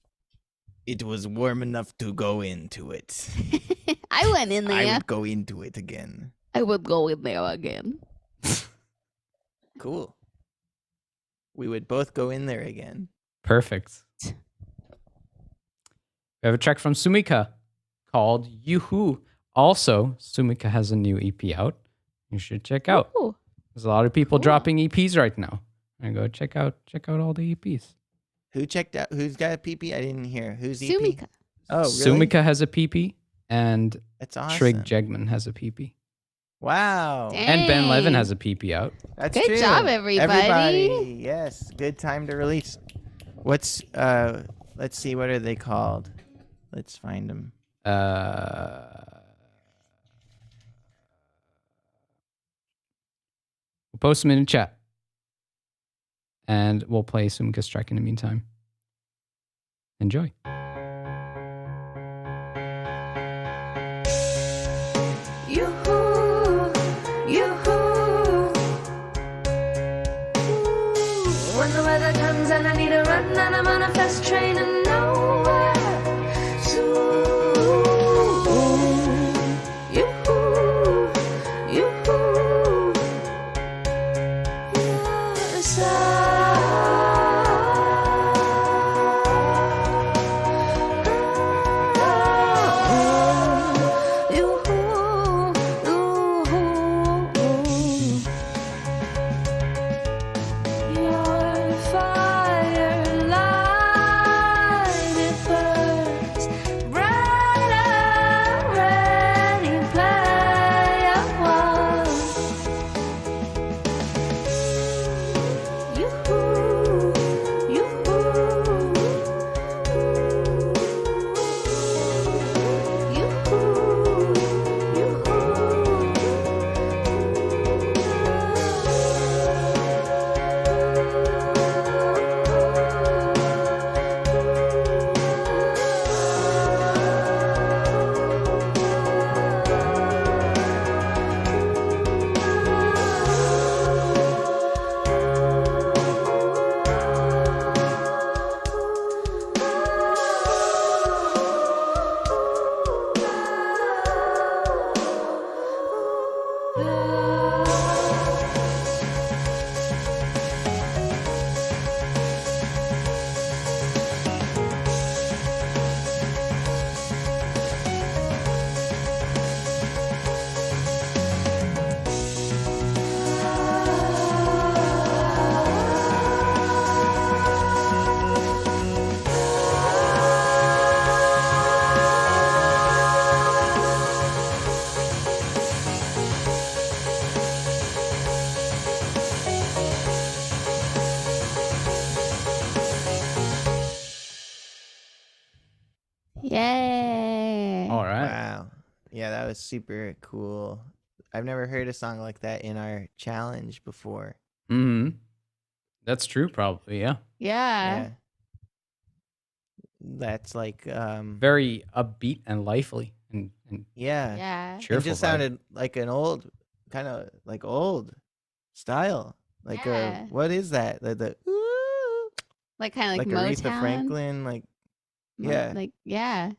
warm enough to go into it. I went in there. I would go into it again. I would go in there again. Cool. We would both go in there again. Perfect. We have a track from Sumika called Yoo-Hoo. Also, Sumika has a new EP out. You should check out. Ooh. There's a lot of people dropping EPs right now. And go check out all the EPs. Who checked out? Who's got a PP? I didn't hear. Who's EP? Sumika. Oh, really? Sumika has a PP, and That's awesome. Trig Jegman has a PP. Wow. Dang. And Ben Levin has a PP out. That's Good true. job, everybody. Yes. Good time to release. What's let's see, what are they called? Let's find them. We'll post them in the chat. And we'll play Sumika's track in the meantime. Enjoy. Yoo-hoo, yoo-hoo. When the weather comes and I need a run and I'm on a fast train and nowhere soon. Yoo-hoo, yoo-hoo. Yes, fire light, it burns bright. Yay! All right. Wow. Yeah, that was super cool. I've never heard a song like that in our challenge before. Mm-hmm. That's true, probably. Yeah. Yeah. That's like Very upbeat and lively and yeah. Yeah. It cheerful. just vibe. sounded like an old kind of like old style. Like Yeah. what is that? The ooh, Like kind of like like Motown. Aretha Franklin, like yeah. Like yeah.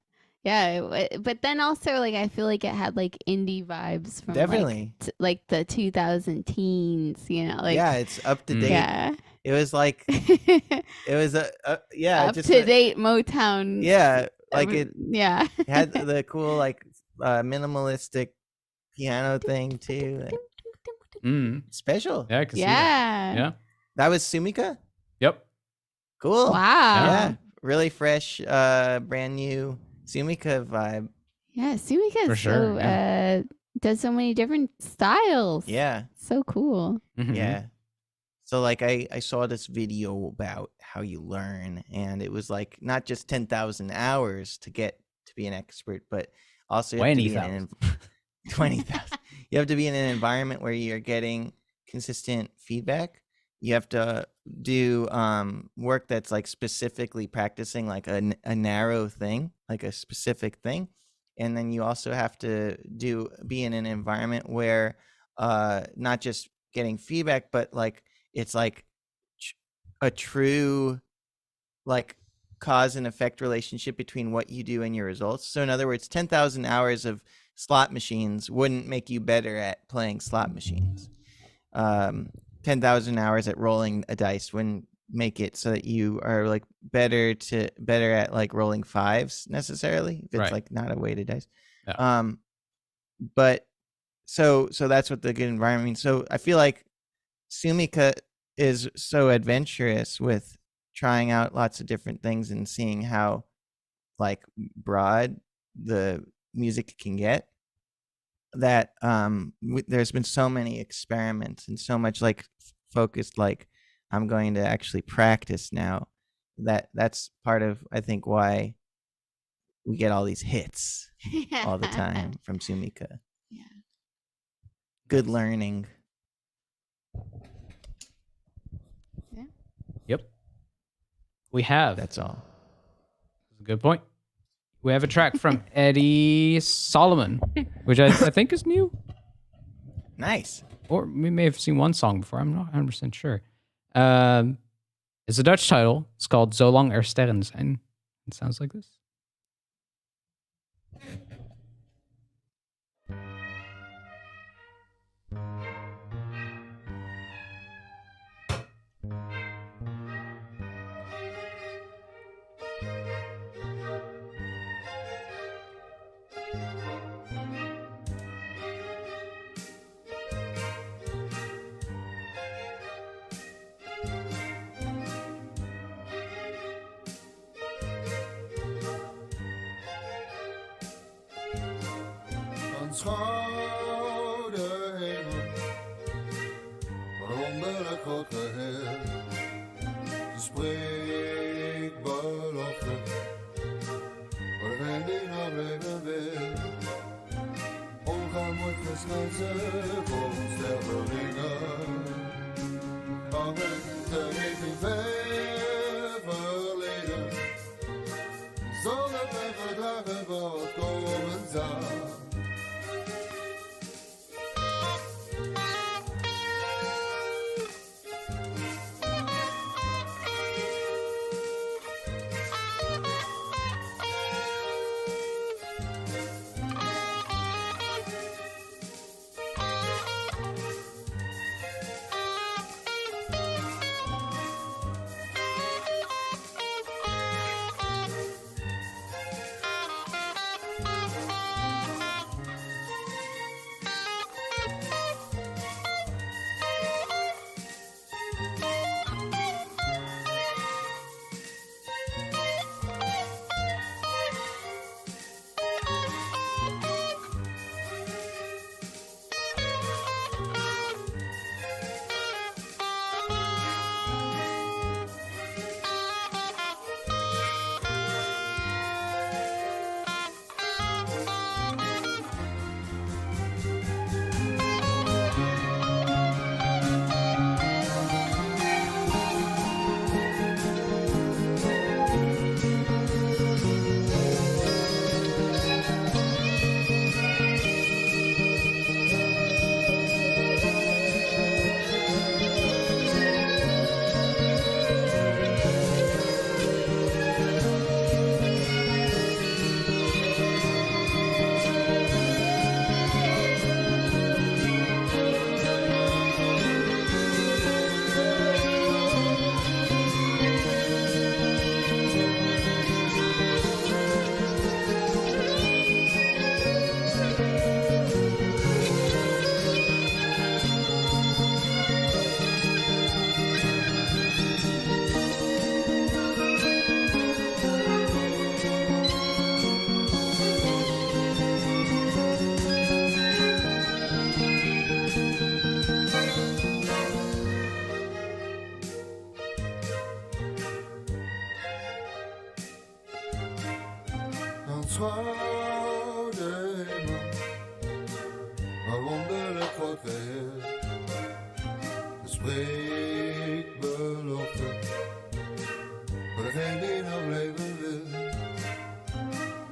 Yeah, but then also like I feel like it had like indie vibes from Definitely. like the 2000 teens, you know, like yeah, it's up to date. yeah. It was like it was yeah, Up just to date Motown. yeah, like it Yeah. had the cool like minimalistic piano thing too. Special. Yeah, I can see that. Yeah. Yeah. That was Sumika? Yep. Cool. Wow. Yeah. Really fresh, brand new Sumika vibe. Yeah, Sumika For sure, does so many different styles. Yeah. So cool. Mhm. Yeah. So like I saw this video about how you learn, and it was like not just 10,000 hours to get to be an expert, but also you have to be in 20,000. 20,000. You have to be in an environment where you're getting consistent feedback. You have to do work that's like specifically practicing like a narrow thing, like a specific thing. And then you also have to be in an environment where not just getting feedback, but like it's like a true like cause and effect relationship between what you do and your results. So in other words, 10,000 hours of slot machines wouldn't make you better at playing slot machines. 10,000 hours at rolling a dice wouldn't make it so that you are like better at like rolling fives necessarily, if it's Right. like not a weighted dice. Yeah. But so that's what the good environment means. So I feel like Sumika is so adventurous with trying out lots of different things and seeing how like broad the music can get, that there's been so many experiments and so much like focused like I'm going to actually practice now. That's part of I think why we get all these hits all the time from Sumika. Yeah. Good learning. Yeah. Yep. We have. That's all. That's a good point. We have a track from Eddie Solomon, which I think is new. Nice. Or we may have seen one song before. I'm not 100% sure. It's a Dutch title. It's called Zolang er sterren zijn. It sounds like this. Aanschouw de hemel, waaronder het groot geheel. Ze spreekt beloften, voor hen die nog leven wil. Ongemoeid verschijnt ze voor stervelingen. Al te heeft in ver verleden, zonder te verdragen wat komen zou. soir des avant de le croquer. Het spreekt belofte, maar degene die nog leven wil.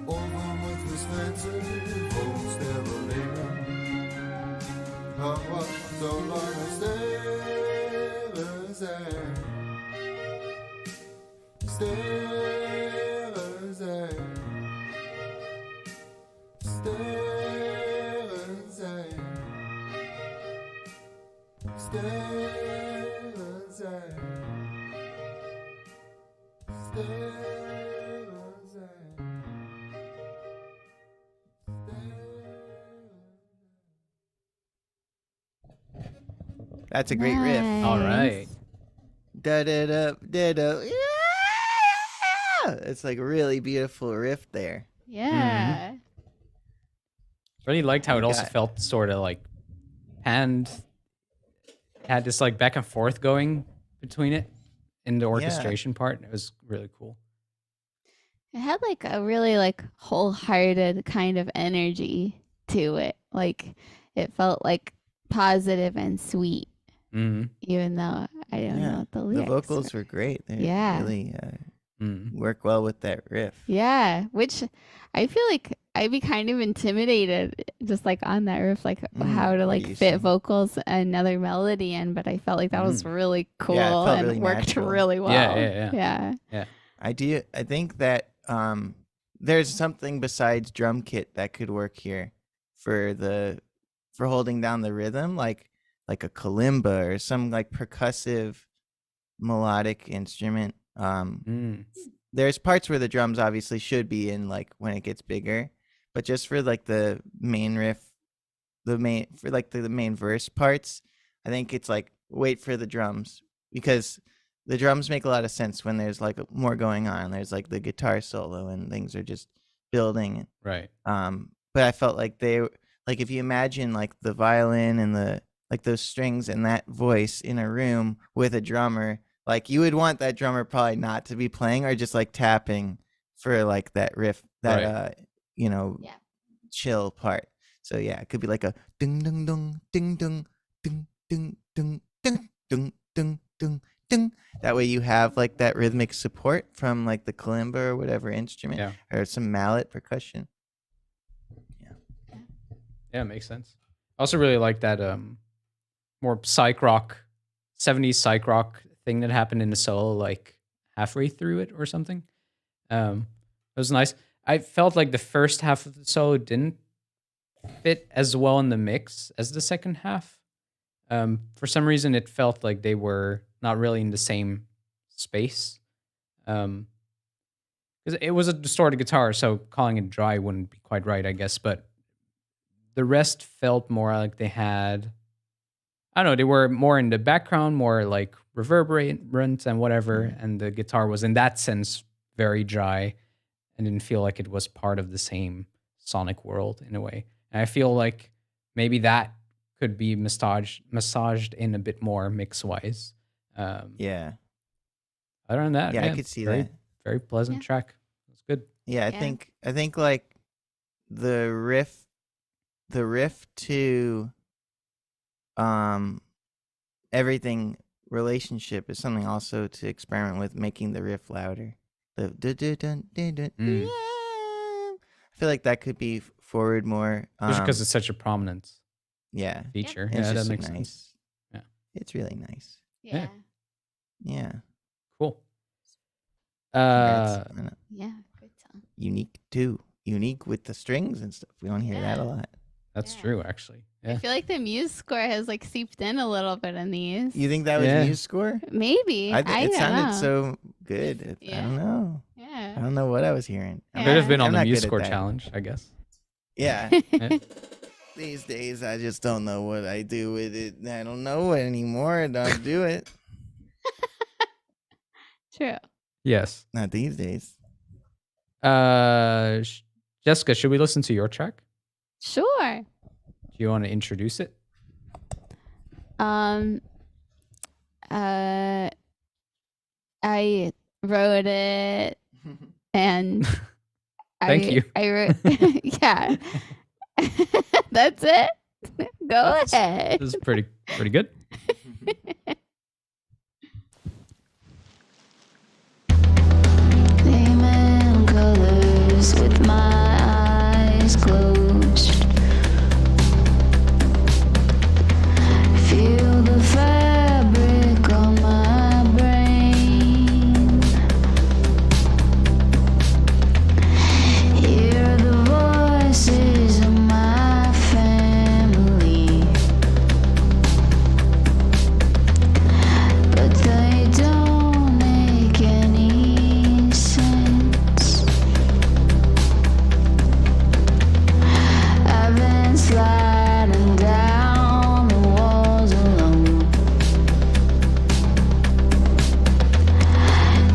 Onvermoeid wensen voor stervelingen. Maar wat zolang er sterren zijn. Sterren zijn. Sterren zijn. Sterren zijn. Sterren zijn. That's a great riff. All right. Da da da da da. Yeah! It's like a really beautiful riff there. Yeah. Really liked how it also God. felt sort of like panned. Had this like back and forth going between it in the orchestration part. It was really cool. It had like a really like wholehearted kind of energy to it. Like it felt like positive and sweet, even though I don't know what the lyrics. The vocals were great. They really work well with that riff. Yeah, which I feel like I'd be kind of intimidated just like on that riff, like how to like fit vocals and another melody in, but I felt like that was really cool and really worked natural. really well. Yeah. I think that there's something besides drum kit that could work here for holding down the rhythm, like a kalimba or some like percussive melodic instrument. There's parts where the drums obviously should be in, like when it gets bigger, but just for like the main riff, the main verse parts, I think it's like wait for the drums, because the drums make a lot of sense when there's like more going on. There's like the guitar solo and things are just building. Right. But I felt like like if you imagine like the violin and the like those strings and that voice in a room with a drummer, like you would want that drummer probably not to be playing or just like tapping for like that riff, that chill part. So yeah, it could be like a ding ding ding ding ding ding ding ding ding ding ding ding ding. That way you have like that rhythmic support from like the kalimba or whatever instrument, or some mallet percussion. Yeah, makes sense. I also really like that more psych rock, 70s psych rock thing that happened in the solo, like halfway through it or something. It was nice. I felt like the first half of the solo didn't fit as well in the mix as the second half. For some reason, it felt like they were not really in the same space. Because it was a distorted guitar, so calling it dry wouldn't be quite right, I guess. But the rest felt more like they had, I don't know, they were more in the background, more like reverberant and whatever. And the guitar was, in that sense, very dry and didn't feel like it was part of the same sonic world in a way. And I feel like maybe that could be massaged in a bit more mix-wise. Other than that, I could see that. Very pleasant track. It's good. Yeah, I think like the riff to everything relationship is something also to experiment with, making the riff louder. The I feel like that could be forward more. Just because it's such a prominent feature. It's Yeah, that just makes nice. sense. Yeah. It's really nice. Yeah. Yeah. Cool. Yeah, good song. Unique too. Unique with the strings and stuff. We don't hear that a lot. That's true, actually. I feel like the Muse score has like seeped in a little bit in these. You think that was Muse score? Maybe. It don't sounded know. so good. I don't know. Yeah. I don't know what I was hearing. Could have been on I'm the not Muse good at Score that. challenge, I guess. Yeah. Yeah. These days, I just don't know what I do with it. I don't know it anymore. I don't do it. True. Yes. Not these days. Jessica, should we listen to your track? Sure. Do you want to introduce it? I wrote it and Thank you. I wrote, yeah. That's it. Go ahead. This is pretty good. Layman colors with my eyes closed. Feel the fabric on my brain. Hear the voices of my family, but they don't make any sense. I've been sliding down the walls alone,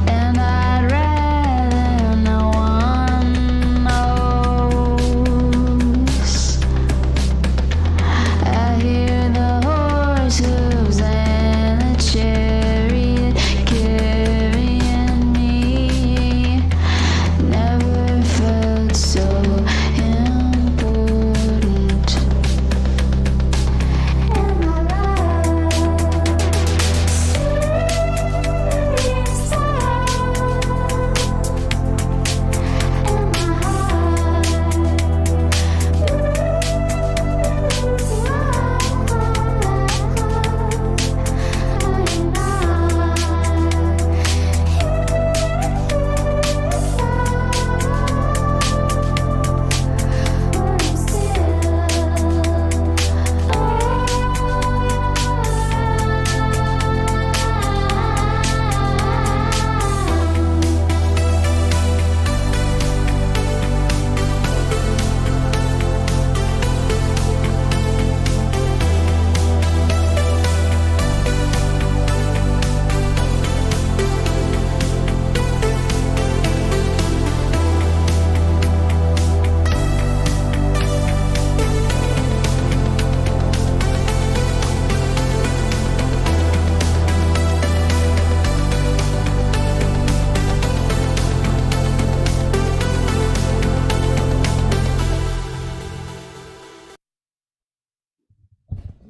and I'd rather no one knows. I hear the horse hooves and the chariot carrying me. Never felt so important in my life. Serious in my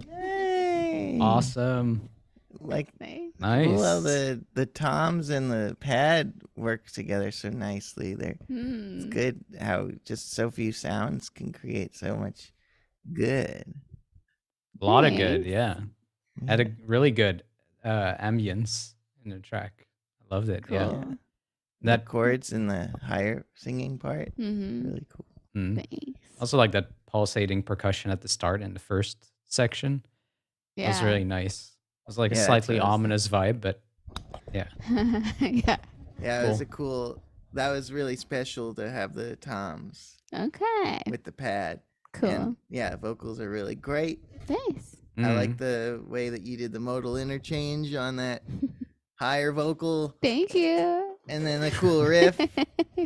Yay! Awesome. Like Nice. Nice. cool how the toms and the pad work together so nicely. It's Hmm. good how just so few sounds can create so much good. A lot of good, Thanks. yeah. Had a really good ambience in the track. I loved it. Yeah. Cool. The That chords in the higher singing part, Mm-hmm. really cool. mm. Thanks. Also like that pulsating percussion at the start in the first section. That was really nice. It was like a Yeah, slightly that's- ominous vibe, but yeah. Yeah. Yeah, it was a cool. That was really special to have the toms Okay. with the pad. Cool. And yeah, vocals are really great. Thanks. I like Mm. the way that you did the modal interchange on that higher vocal, Thank you. and then the cool riff,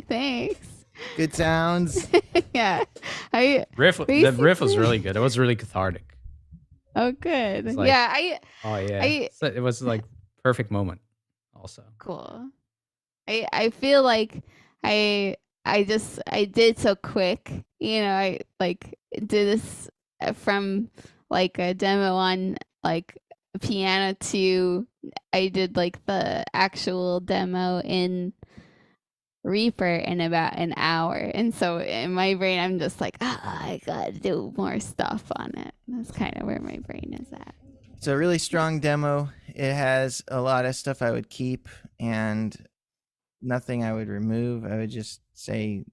Thanks. good sounds. Yeah. The riff was Basically- really good. It was really cathartic. Oh, good. It's like- Yeah. Oh yeah. I- So it was like perfect moment also. Cool. I feel like I did so quick. You know, I like did this from like a demo on like piano to I did like the actual demo in Reaper in about an hour. And so in my brain I'm just like, I gotta do more stuff on it. That's kind of where my brain is at. It's a really strong demo. It has a lot of stuff I would keep and nothing I would remove. I would just say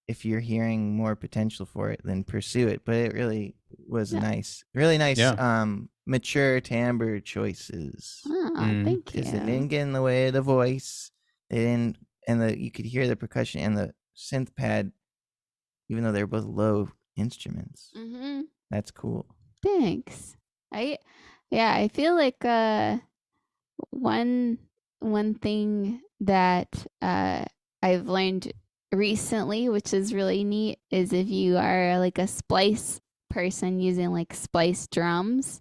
if you're hearing more potential for it, then pursue it. But it really was Yeah. nice. Really nice Yeah. mature timbre choices. Oh, Mm. thank you. Because it didn't get in the way of the voice. They didn't, and you could hear the percussion and the synth pad, even though they're both low instruments. Mm-hmm. That's cool. Thanks. I feel like one thing that I've learned recently, which is really neat, is if you are like a splice person using like splice drums,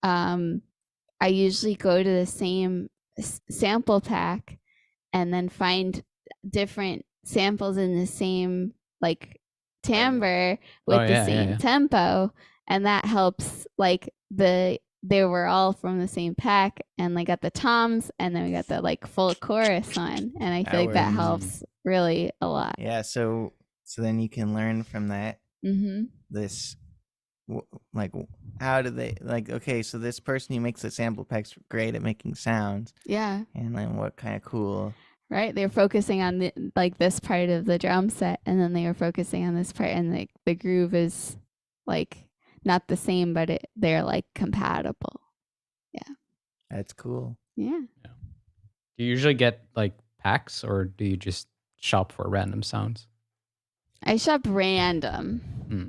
I usually go to the same sample pack and then find different samples in the same like timbre with the same tempo, and that helps. Like they were all from the same pack, and they got the toms, and then we got the like full chorus on, and I feel like that helps really a lot. Yeah, so then you can learn from that. This, like, how do they, like, okay, so this person who makes the sample pack's great at making sounds. Yeah. And then what kind of cool. Right, they're focusing on like this part of the drum set, and then they were focusing on this part, and the groove is like not the same, but they're like compatible. Yeah. That's cool. Yeah. Do you usually get like packs, or do you just shop for random sounds? I shop random.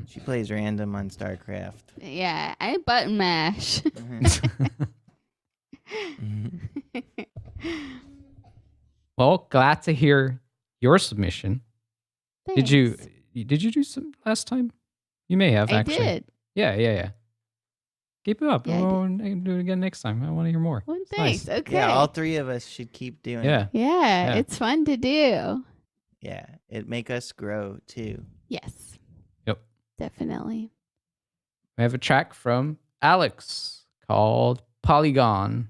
She plays random on StarCraft. Yeah, I button mash. Well, glad to hear your submission. Thanks. Did you do some last time? You may have, actually. I did. Yeah. Keep it up. Yeah, We'll do it again next time. I want to hear more. Well, It's thanks. nice. Okay. Yeah, all three of us should keep doing it. Yeah, it's fun to do. Yeah, it make us grow too. Yes. Yep. Definitely. We have a track from Alex called Polygon.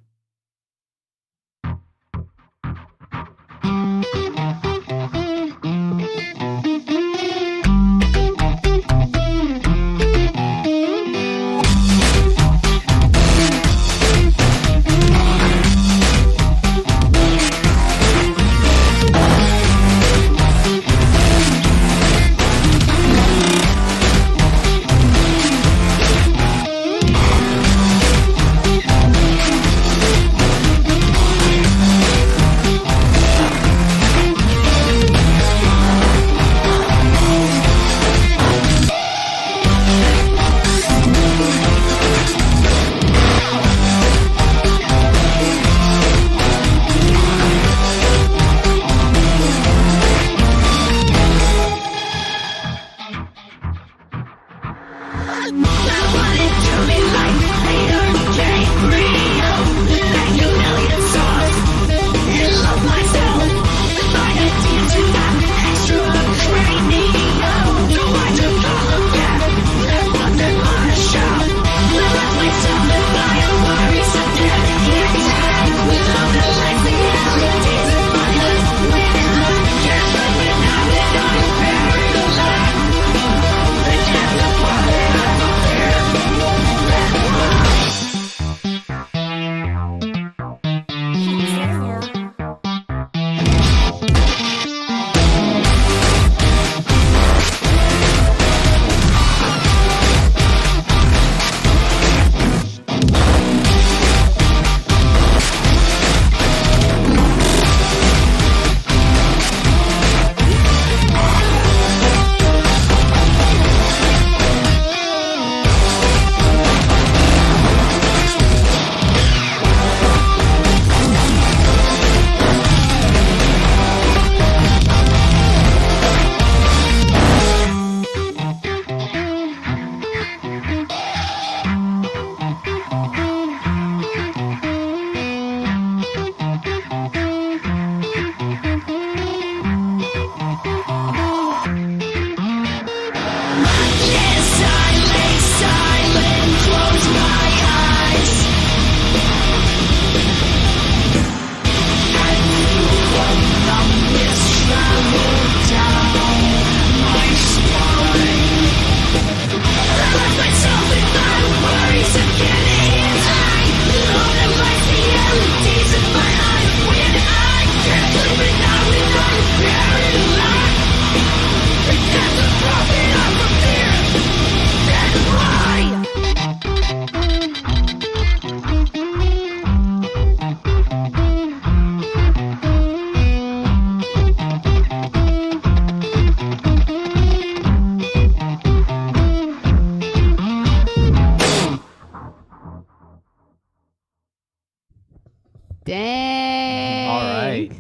Dang. All right.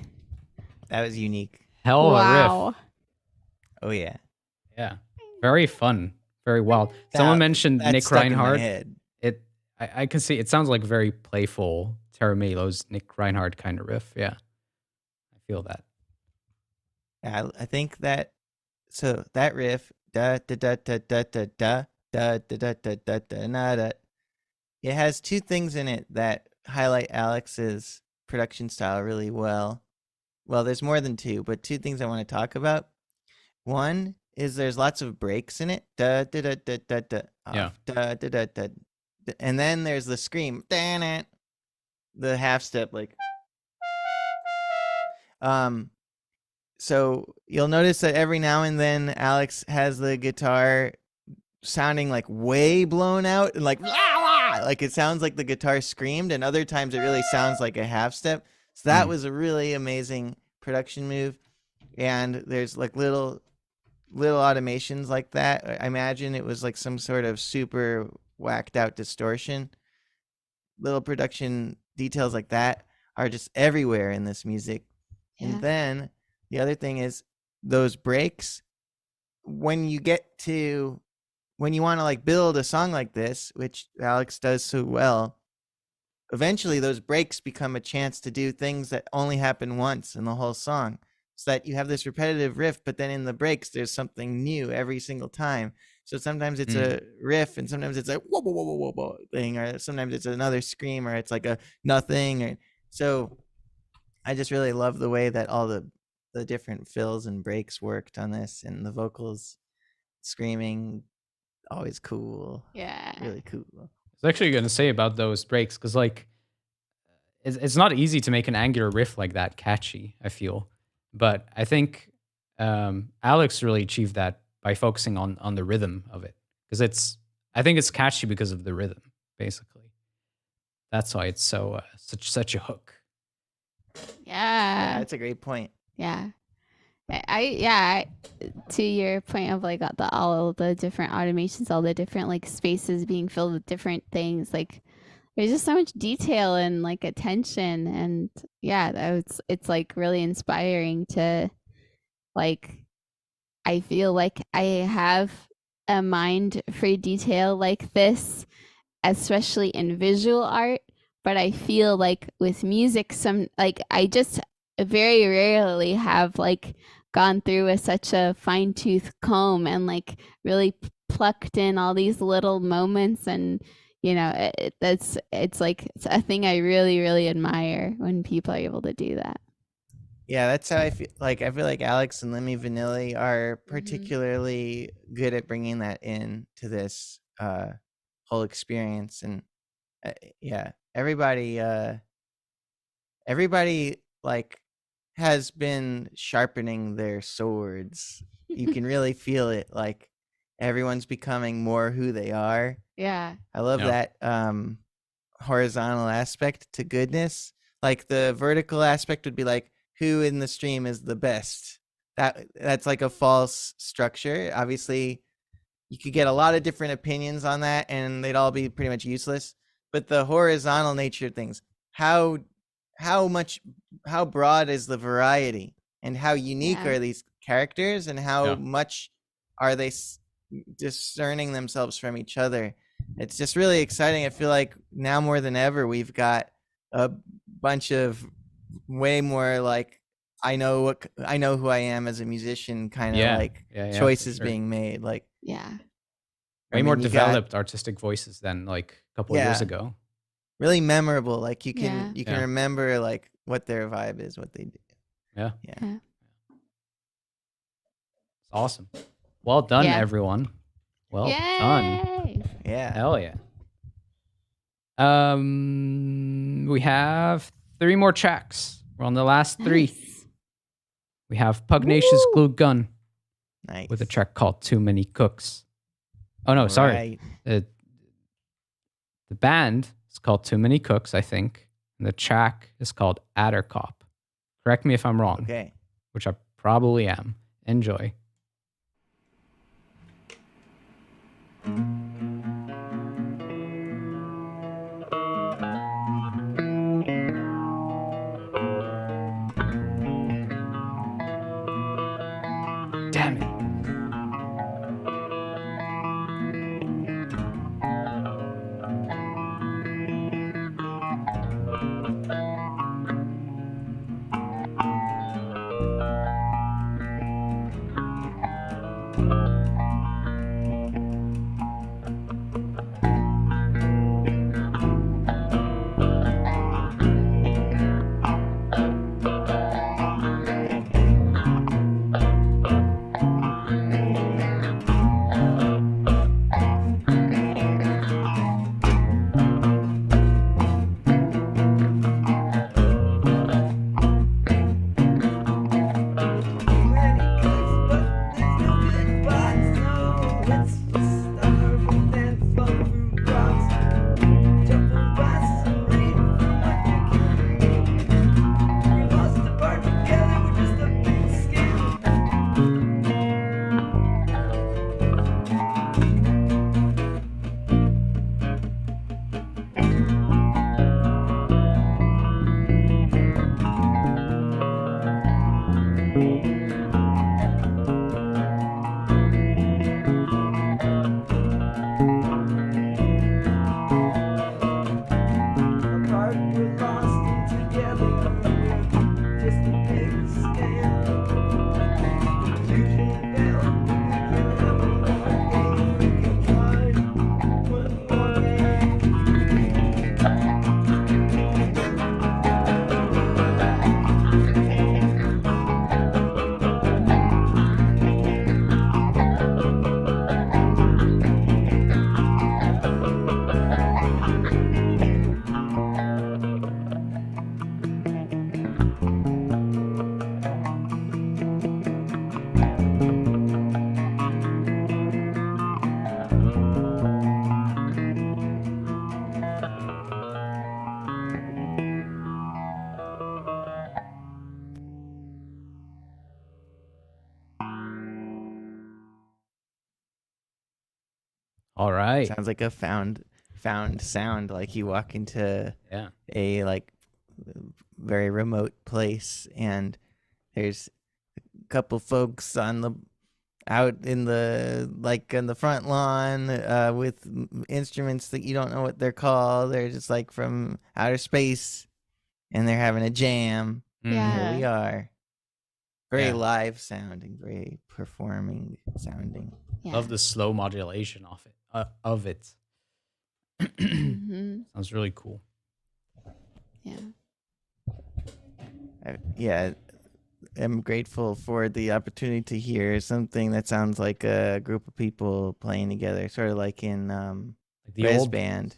That was unique. Hell of a Wow. riff. Oh yeah. Yeah. Very fun. Very wild. Someone mentioned That Nick stuck in my Reinhardt. head. I can see it sounds like very playful Taramelo's Nick Reinhardt kind of riff. Yeah. I feel that. Yeah, I think that so that riff, da da da da da da da da da da da da da na da. It has two things in it that highlight Alex's production style really well. Well, there's more than two, but two things I want to talk about. One is there's lots of breaks in it. Da da da da da da. Yeah. Da da da da. And then there's the scream. Dan it. The half step like. So you'll notice that every now and then Alex has the guitar sounding like way blown out and like it sounds like the guitar screamed, and other times it really sounds like a half step. So that was a really amazing production move. And there's like little automations like that. I imagine it was like some sort of super whacked out distortion. Little production details like that are just everywhere in this music. Yeah. And then the other thing is those breaks. When you want to like build a song like this, which Alex does so well, eventually those breaks become a chance to do things that only happen once in the whole song. So that you have this repetitive riff, but then in the breaks, there's something new every single time. So sometimes it's a riff, and sometimes it's a whoa, whoa, whoa, whoa, whoa, whoa thing, or sometimes it's another scream, or it's like a nothing. Or so I just really love the way that all the different fills and breaks worked on this, and the vocals screaming, always cool. Yeah. Really cool. I was actually going to say about those breaks, because like it's not easy to make an angular riff like that catchy, I feel. But I think Alex really achieved that by focusing on the rhythm of it, because I think it's catchy because of the rhythm, basically. That's why it's so such a hook. Yeah, that's a great point. Yeah, I to your point of like all the different automations, all the different like spaces being filled with different things, like. There's just so much detail and like attention, and yeah, it's like really inspiring to like. I feel like I have a mind for detail like this, especially in visual art. But I feel like with music, I just very rarely have like gone through with such a fine-tooth comb and like really plucked in all these little moments, and it's a thing I really, really admire when people are able to do that. Yeah, that's how I feel. Like I feel like Alex and Lemmy Vanilli are particularly good at bringing that in to this whole experience, and yeah, everybody like has been sharpening their swords. You can really feel it. Like everyone's becoming more who they are. Yeah. I love that horizontal aspect to goodness. Like the vertical aspect would be like, who in the stream is the best? That's like a false structure. Obviously, you could get a lot of different opinions on that, and they'd all be pretty much useless. But the horizontal nature of things, how broad is the variety, and how unique are these characters, and how much are they discerning themselves from each other? It's just really exciting. I feel like now more than ever, we've got a bunch of way more like I know who I am as a musician kind of choices being made. Like way more developed artistic voices than like a couple of years ago. Really memorable. Like you can remember like what their vibe is, what they do. Yeah. It's awesome. Well done, everyone. Well done. Yeah. Hell yeah. We have 3 more tracks. We're on the last 3. Nice. We have Pugnacious Glue Gun. Nice. With a track called Too Many Cooks. Oh no, sorry. The band is called Too Many Cooks, I think. And the track is called Adder Cop. Correct me if I'm wrong. Okay. Which I probably am. Enjoy. Damn it. All right. Sounds like a found sound. Like you walk into a like very remote place, and there's a couple folks out in the front lawn with instruments that you don't know what they're called. They're just like from outer space, and they're having a jam. Yeah. Here we are. Very live sounding, very performing sounding. Yeah. Love the slow modulation of it. Mm-hmm. Sounds really cool. Yeah. I'm grateful for the opportunity to hear something that sounds like a group of people playing together, sort of like in Like the Res old Band,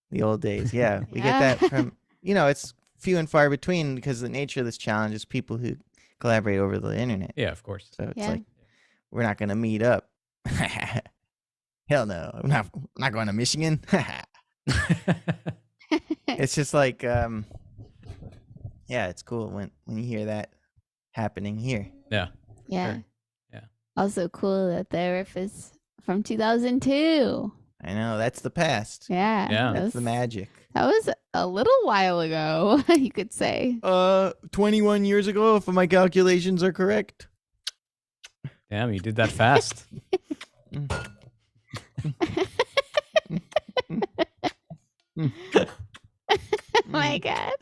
the old days. Yeah, we get that from, it's few and far between because the nature of this challenge is people who collaborate over the internet. Yeah, of course. So it's like, we're not going to meet up. Hell no. I'm not going to Michigan. It's just like, it's cool when you hear that happening here. Yeah. Yeah. Sure. Yeah. Also cool that the riff is from 2002. I know, that's the past. Yeah. Yeah. That's the magic. That was a little while ago, you could say. 21 years ago, if my calculations are correct. Damn, you did that fast. My God.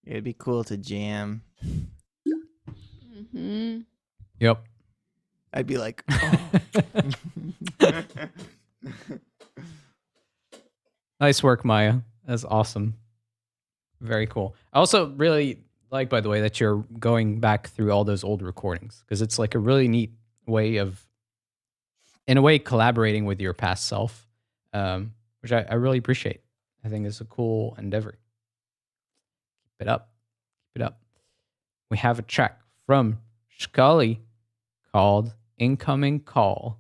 It'd be cool to jam. Mm-hmm. Yep. I'd be like, Nice work, Maya. That's awesome. Very cool. I also really like, by the way, that you're going back through all those old recordings, because it's like a really neat way of, in a way, collaborating with your past self, which I really appreciate. I think it's a cool endeavor. Keep it up. Keep it up. We have a track from Scully called Incoming Call. ...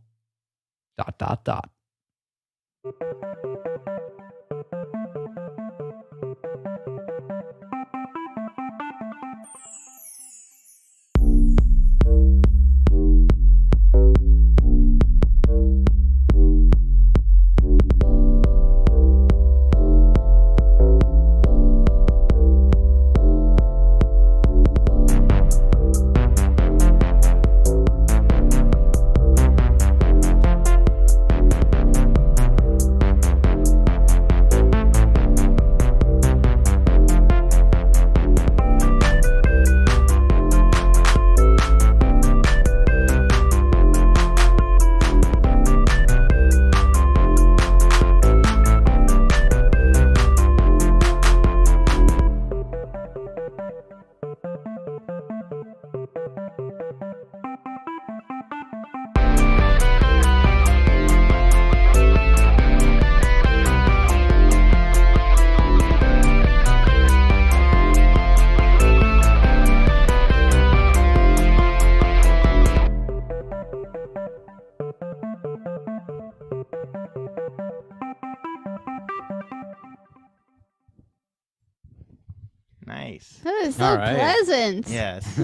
Nice. That is so All right. pleasant. Yes.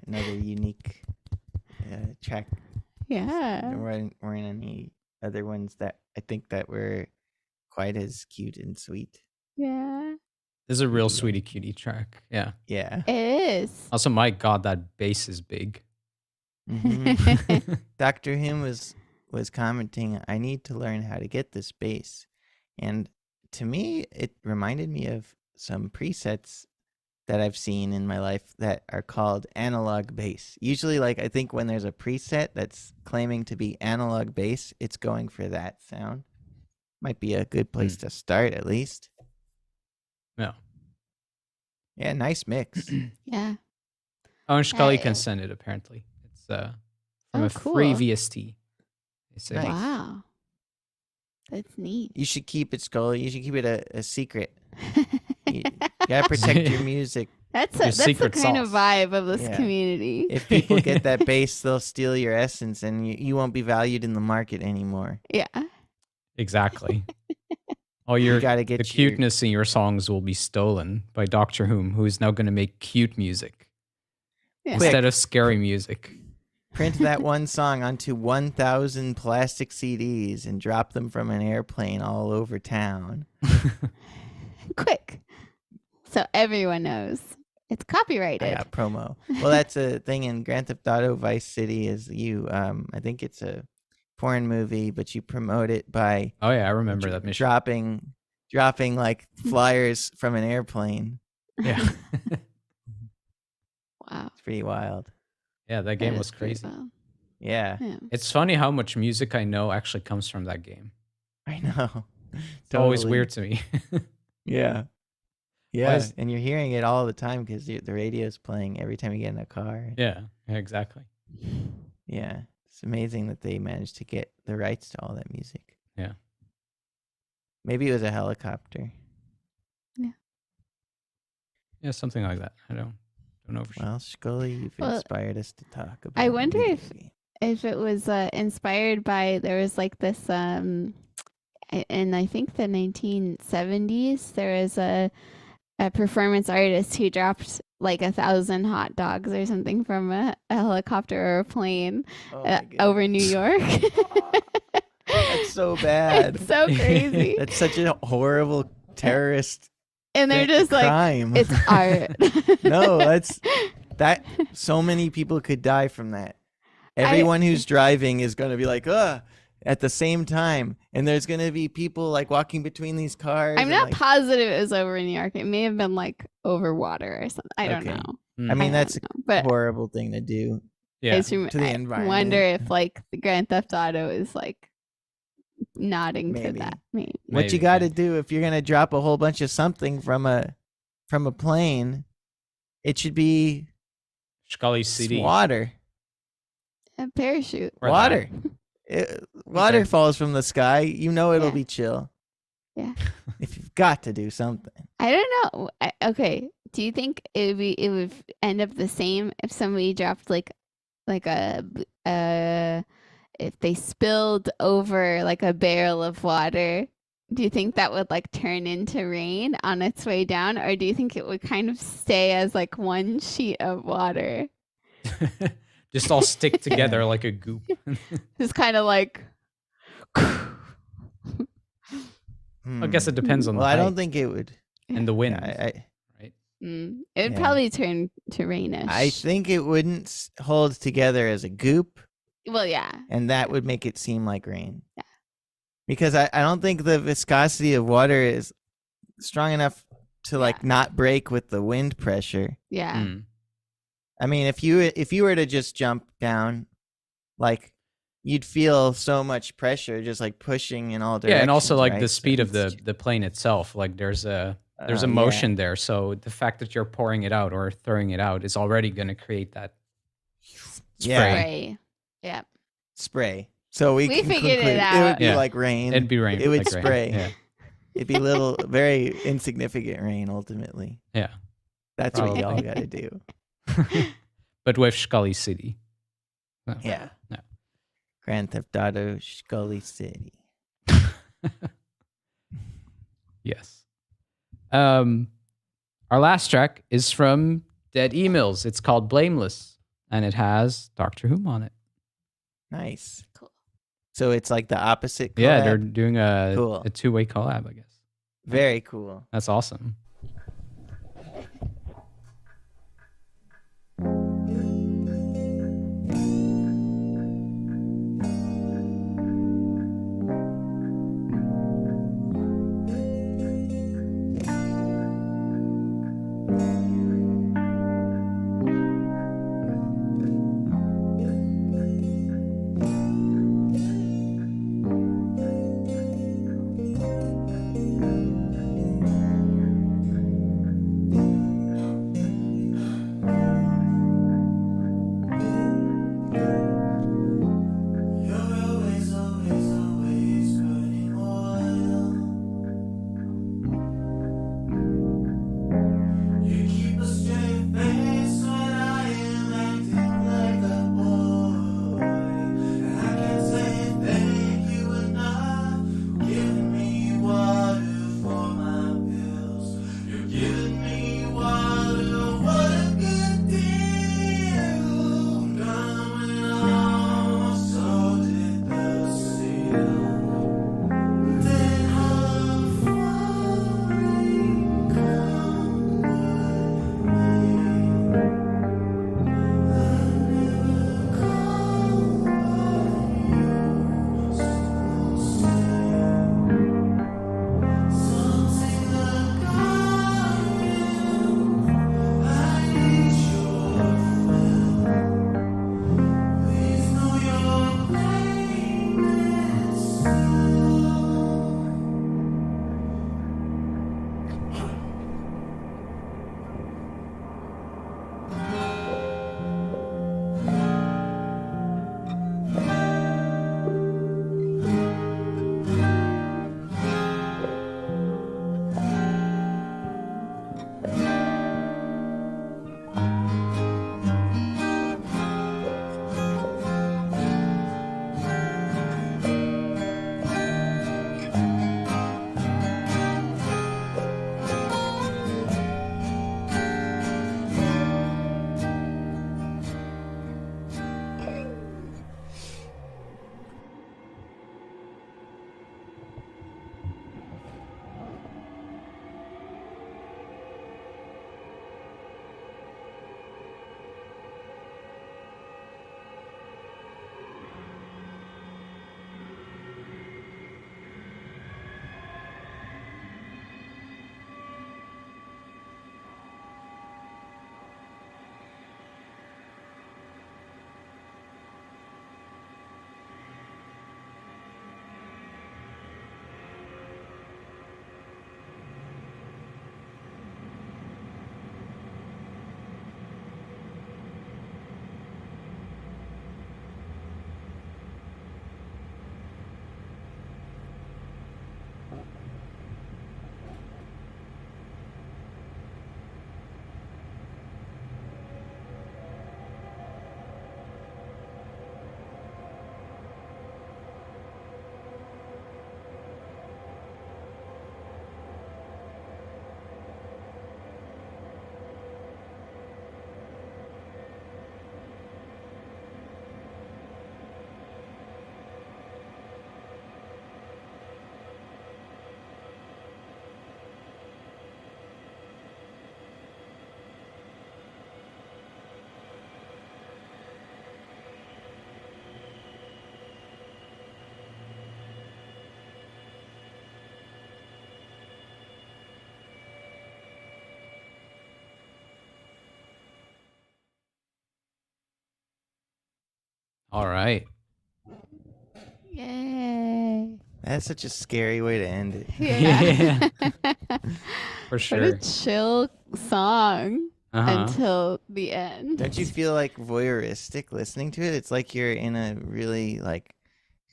Another unique track. Yeah. There weren't any other ones that I think that were quite as cute and sweet. Yeah. This is a real Yeah. sweetie cutie track. Yeah. Yeah. It is. Also, my God, that bass is big. Mhm. Dr. Hume was commenting, I need to learn how to get this bass. And to me, it reminded me of some presets that I've seen in my life that are called analog bass. Usually, like, I think when there's a preset that's claiming to be analog bass, it's going for that sound. Might be a good place to start, at least. Yeah. Yeah, nice mix. Yeah. Oh, and Scully Hey. can send it, apparently. It's from Oh, a cool. free VST. They say. Nice. Wow. That's neat. You should keep it, Scully. You should keep it a secret. You gotta protect your music. That's Your that's the secret kind of sauce. vibe of this Yeah. community. If people get that bass, they'll steal your essence, and you won't be valued in the market anymore. Yeah. Exactly. All You your gotta get the cuteness in your songs will be stolen by Dr. Whom, who is now going to make cute music Yeah. instead of scary music. Print that one song onto 1,000 plastic CDs and drop them from an airplane all over town. Quick. So everyone knows. It's copyrighted. I got promo. Well, that's a thing in Grand Theft Auto Vice City. Is you? I think it's a porn movie, but you promote it by Oh yeah, I remember that mission. dropping like flyers from an airplane. Yeah. Wow. It's pretty wild. Yeah, that game That was is pretty crazy. wild. Yeah, Yeah. It's funny how much music I know actually comes from that game. I know. It's always weird to me. Yeah. Yeah, is- and you're hearing it all the time because the radio's playing every time you get in a car. yeah, exactly. Yeah, it's amazing that they managed to get the rights to all that music. Yeah. Maybe it was a helicopter. Yeah, something like that. I don't know for sure. Well, Scully, you've Well, inspired us to talk about. I wonder video if- games. If it was inspired by, there was like this in I think the 1970s, there was a performance artist who dropped like 1,000 hot dogs or something from a helicopter or a plane Oh my over goodness. New York. That's so bad. It's so crazy. That's such a horrible terrorist And they're just like, crime. it's art. No, that. So many people could die from that. Everyone who's driving is going to be like, at the same time, and there's going to be people like walking between these cars. I'm and, not like, positive it was over New York. It may have been like over water or something. I don't Okay. know. I mean, I that's don't know. But horrible thing to do. Yeah. to the I environment. wonder if like the Grand Theft Auto is like nodding to Maybe. that. Maybe. What you Maybe, got to yeah. do if you're going to drop a whole bunch of something from a plane, it should be Scully CD. water. A parachute. Or Water. Water Okay. falls from the sky. You know it'll Yeah. be chill. Yeah. If you've got to do something. I don't know. Okay. Do you think it would end up the same if somebody dropped like if they spilled over like a barrel of water? Do you think that would like turn into rain on its way down, or do you think it would kind of stay as like one sheet of water? Just all stick together like a goop. Just kind of like. I guess it depends on Well, the I don't height think it would. and the wind. I It would Yeah. probably turn to rainish. I think it wouldn't hold together as a goop, Well, yeah. and that would make it seem like rain. Yeah. Because I don't think the viscosity of water is strong enough to like Yeah. not break with the wind pressure. Yeah. Mm. I mean, if you were to just jump down, like you'd feel so much pressure just like pushing in all directions. Yeah, and also like right? the So speed of it's- the plane itself. Like there's a yeah. motion there, so the fact that you're pouring it out or throwing it out is already going to create that Yeah. spray. Spray. Yeah. spray. So we We can figured it conclude out. It would be Yeah. like rain. It'd be rain. It would like rain. spray. Yeah, It'd be little, very insignificant rain ultimately. yeah. That's what y'all Probably. got to do. But with Scully City. No. Yeah. No. Grand Theft Auto Scully City. Yes. Our last track is from Dead Emails. It's called Blameless, and it has Doctor Who on it. Nice. Cool. So it's like the opposite collab? Yeah, they're doing a Cool. two-way collab, I guess. Very cool. That's awesome. All right. Yay. That's such a scary way to end it. Yeah. For sure. What a chill song Uh-huh. until the end. Don't you feel like voyeuristic listening to it? It's like you're in a really like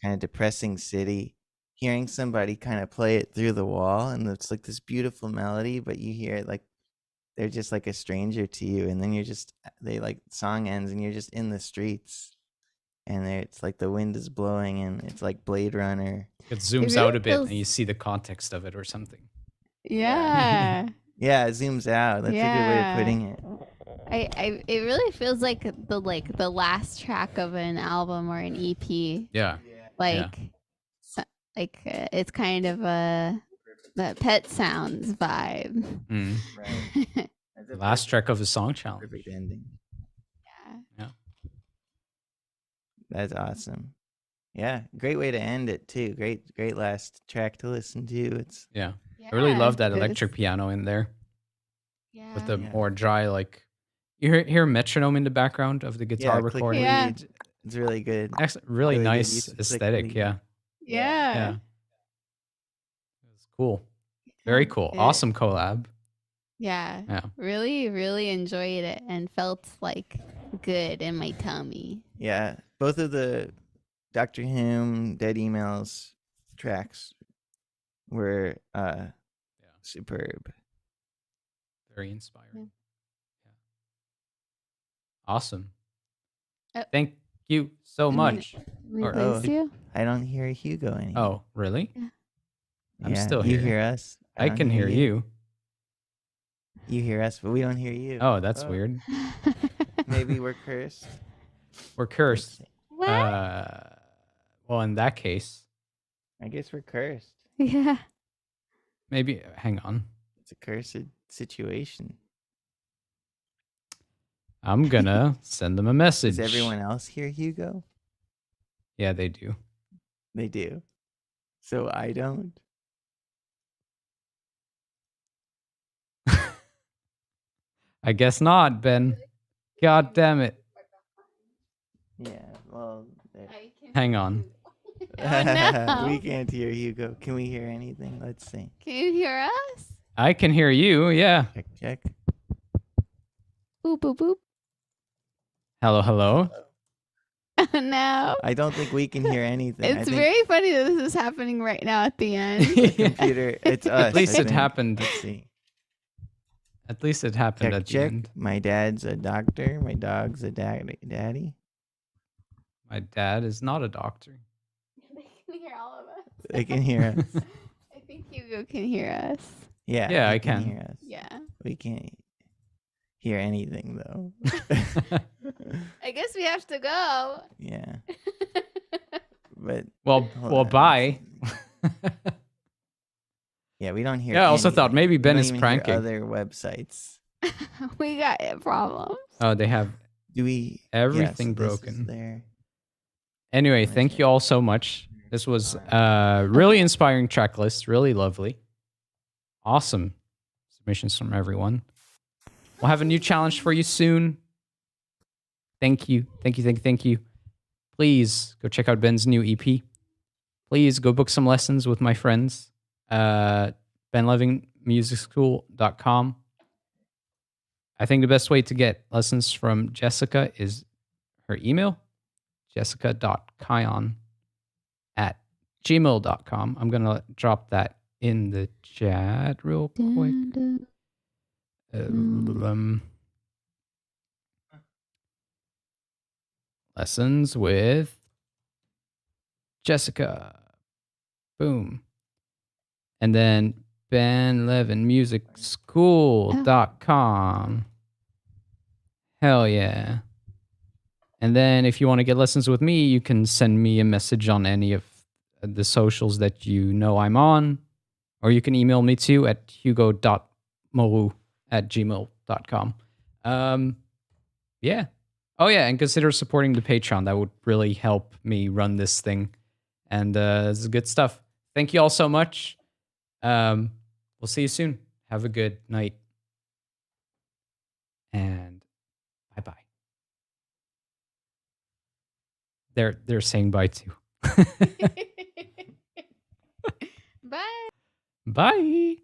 kind of depressing city, hearing somebody kind of play it through the wall, and it's like this beautiful melody, but you hear it like they're just like a stranger to you, and then they like song ends and you're just in the streets, and it's like the wind is blowing and it's like Blade Runner. It zooms really out a bit feels- and you see the context of it or something. Yeah. Yeah, it zooms out. That's a good way of putting it. It really feels like the last track of an album or an EP. Yeah. Like, it's kind of the Pet Sounds vibe. Mm. Right. Last track of a song challenge. Perfect ending. Yeah. That's awesome. Yeah, great way to end it too. Great last track to listen to. It's I really love that it's- electric piano in there Yeah. with the Yeah. more dry, like you hear a metronome in the background of the guitar click recording. Yeah. lead. It's really good. Really Really good nice use of click aesthetic. lead. Yeah. Yeah. It's cool. Very cool. It- Awesome collab. Yeah. Yeah. Really, really enjoyed it and felt like good in my tummy. Yeah, both of the Dr. Whom Dead Emails tracks were superb. Very inspiring. Yeah. Yeah. Awesome. Oh. Thank you so And much. We Or- lose you? I don't hear Hugo anymore. Oh, really? I'm Yeah, still you here. hear us. I don't can hear you. You hear us, but we don't hear you. Oh, that's weird. Maybe we're cursed. We're cursed. What? Well, in that case, I guess we're cursed. Yeah. maybe hang on. It's a cursed situation. I'm gonna send them a message. Does everyone else hear Hugo? Yeah, they do. They do. So I don't. I guess not, Ben. God damn it. Yeah, well, Hang on. Oh, no. we can't hear Hugo. Can we hear anything? Let's see. Can you hear us? I can hear you. Yeah. Check. Boop, boop, boop. Hello, hello. Oh, no. I don't think we can hear anything. I It's think very funny that this is happening right now at the end. the computer. It's us. At least I it think. happened. Let's see. At least it happened at the Check. end. My dad's a doctor. My dog's a daddy. My dad is not a doctor. They can hear all of us. They can hear us. I think Hugo can hear us. Yeah. Yeah, he I can. hear us. Yeah. We can't hear anything though. I guess we have to go. Yeah. But well, hold well, on. bye. Yeah, we don't hear. Yeah, I also thought anything. maybe We Ben don't is even hear pranking. other websites. We got problems. Oh, they have Do we? everything yes, this is broken. there. Anyway, Where's thank it? you all so much. This was really inspiring track list, really lovely. Awesome submissions from everyone. We'll have a new challenge for you soon. Thank you. Please go check out Ben's new EP. Please go book some lessons with my friends. BenLevinMusicSchool.com. I think the best way to get lessons from Jessica is her email, jessica.kion@gmail.com. I'm going to drop that in the chat real quick. Lessons with Jessica. Boom. And then BenLevinMusicSchool.com. Hell yeah. And then if you want to get lessons with me, you can send me a message on any of the socials that you know I'm on. Or you can email me too at hugo.moroux@gmail.com. Yeah. Oh, yeah. And consider supporting the Patreon. That would really help me run this thing. And this is good stuff. Thank you all so much. We'll see you soon. Have a good night. And bye-bye. They're saying bye too. Bye. Bye.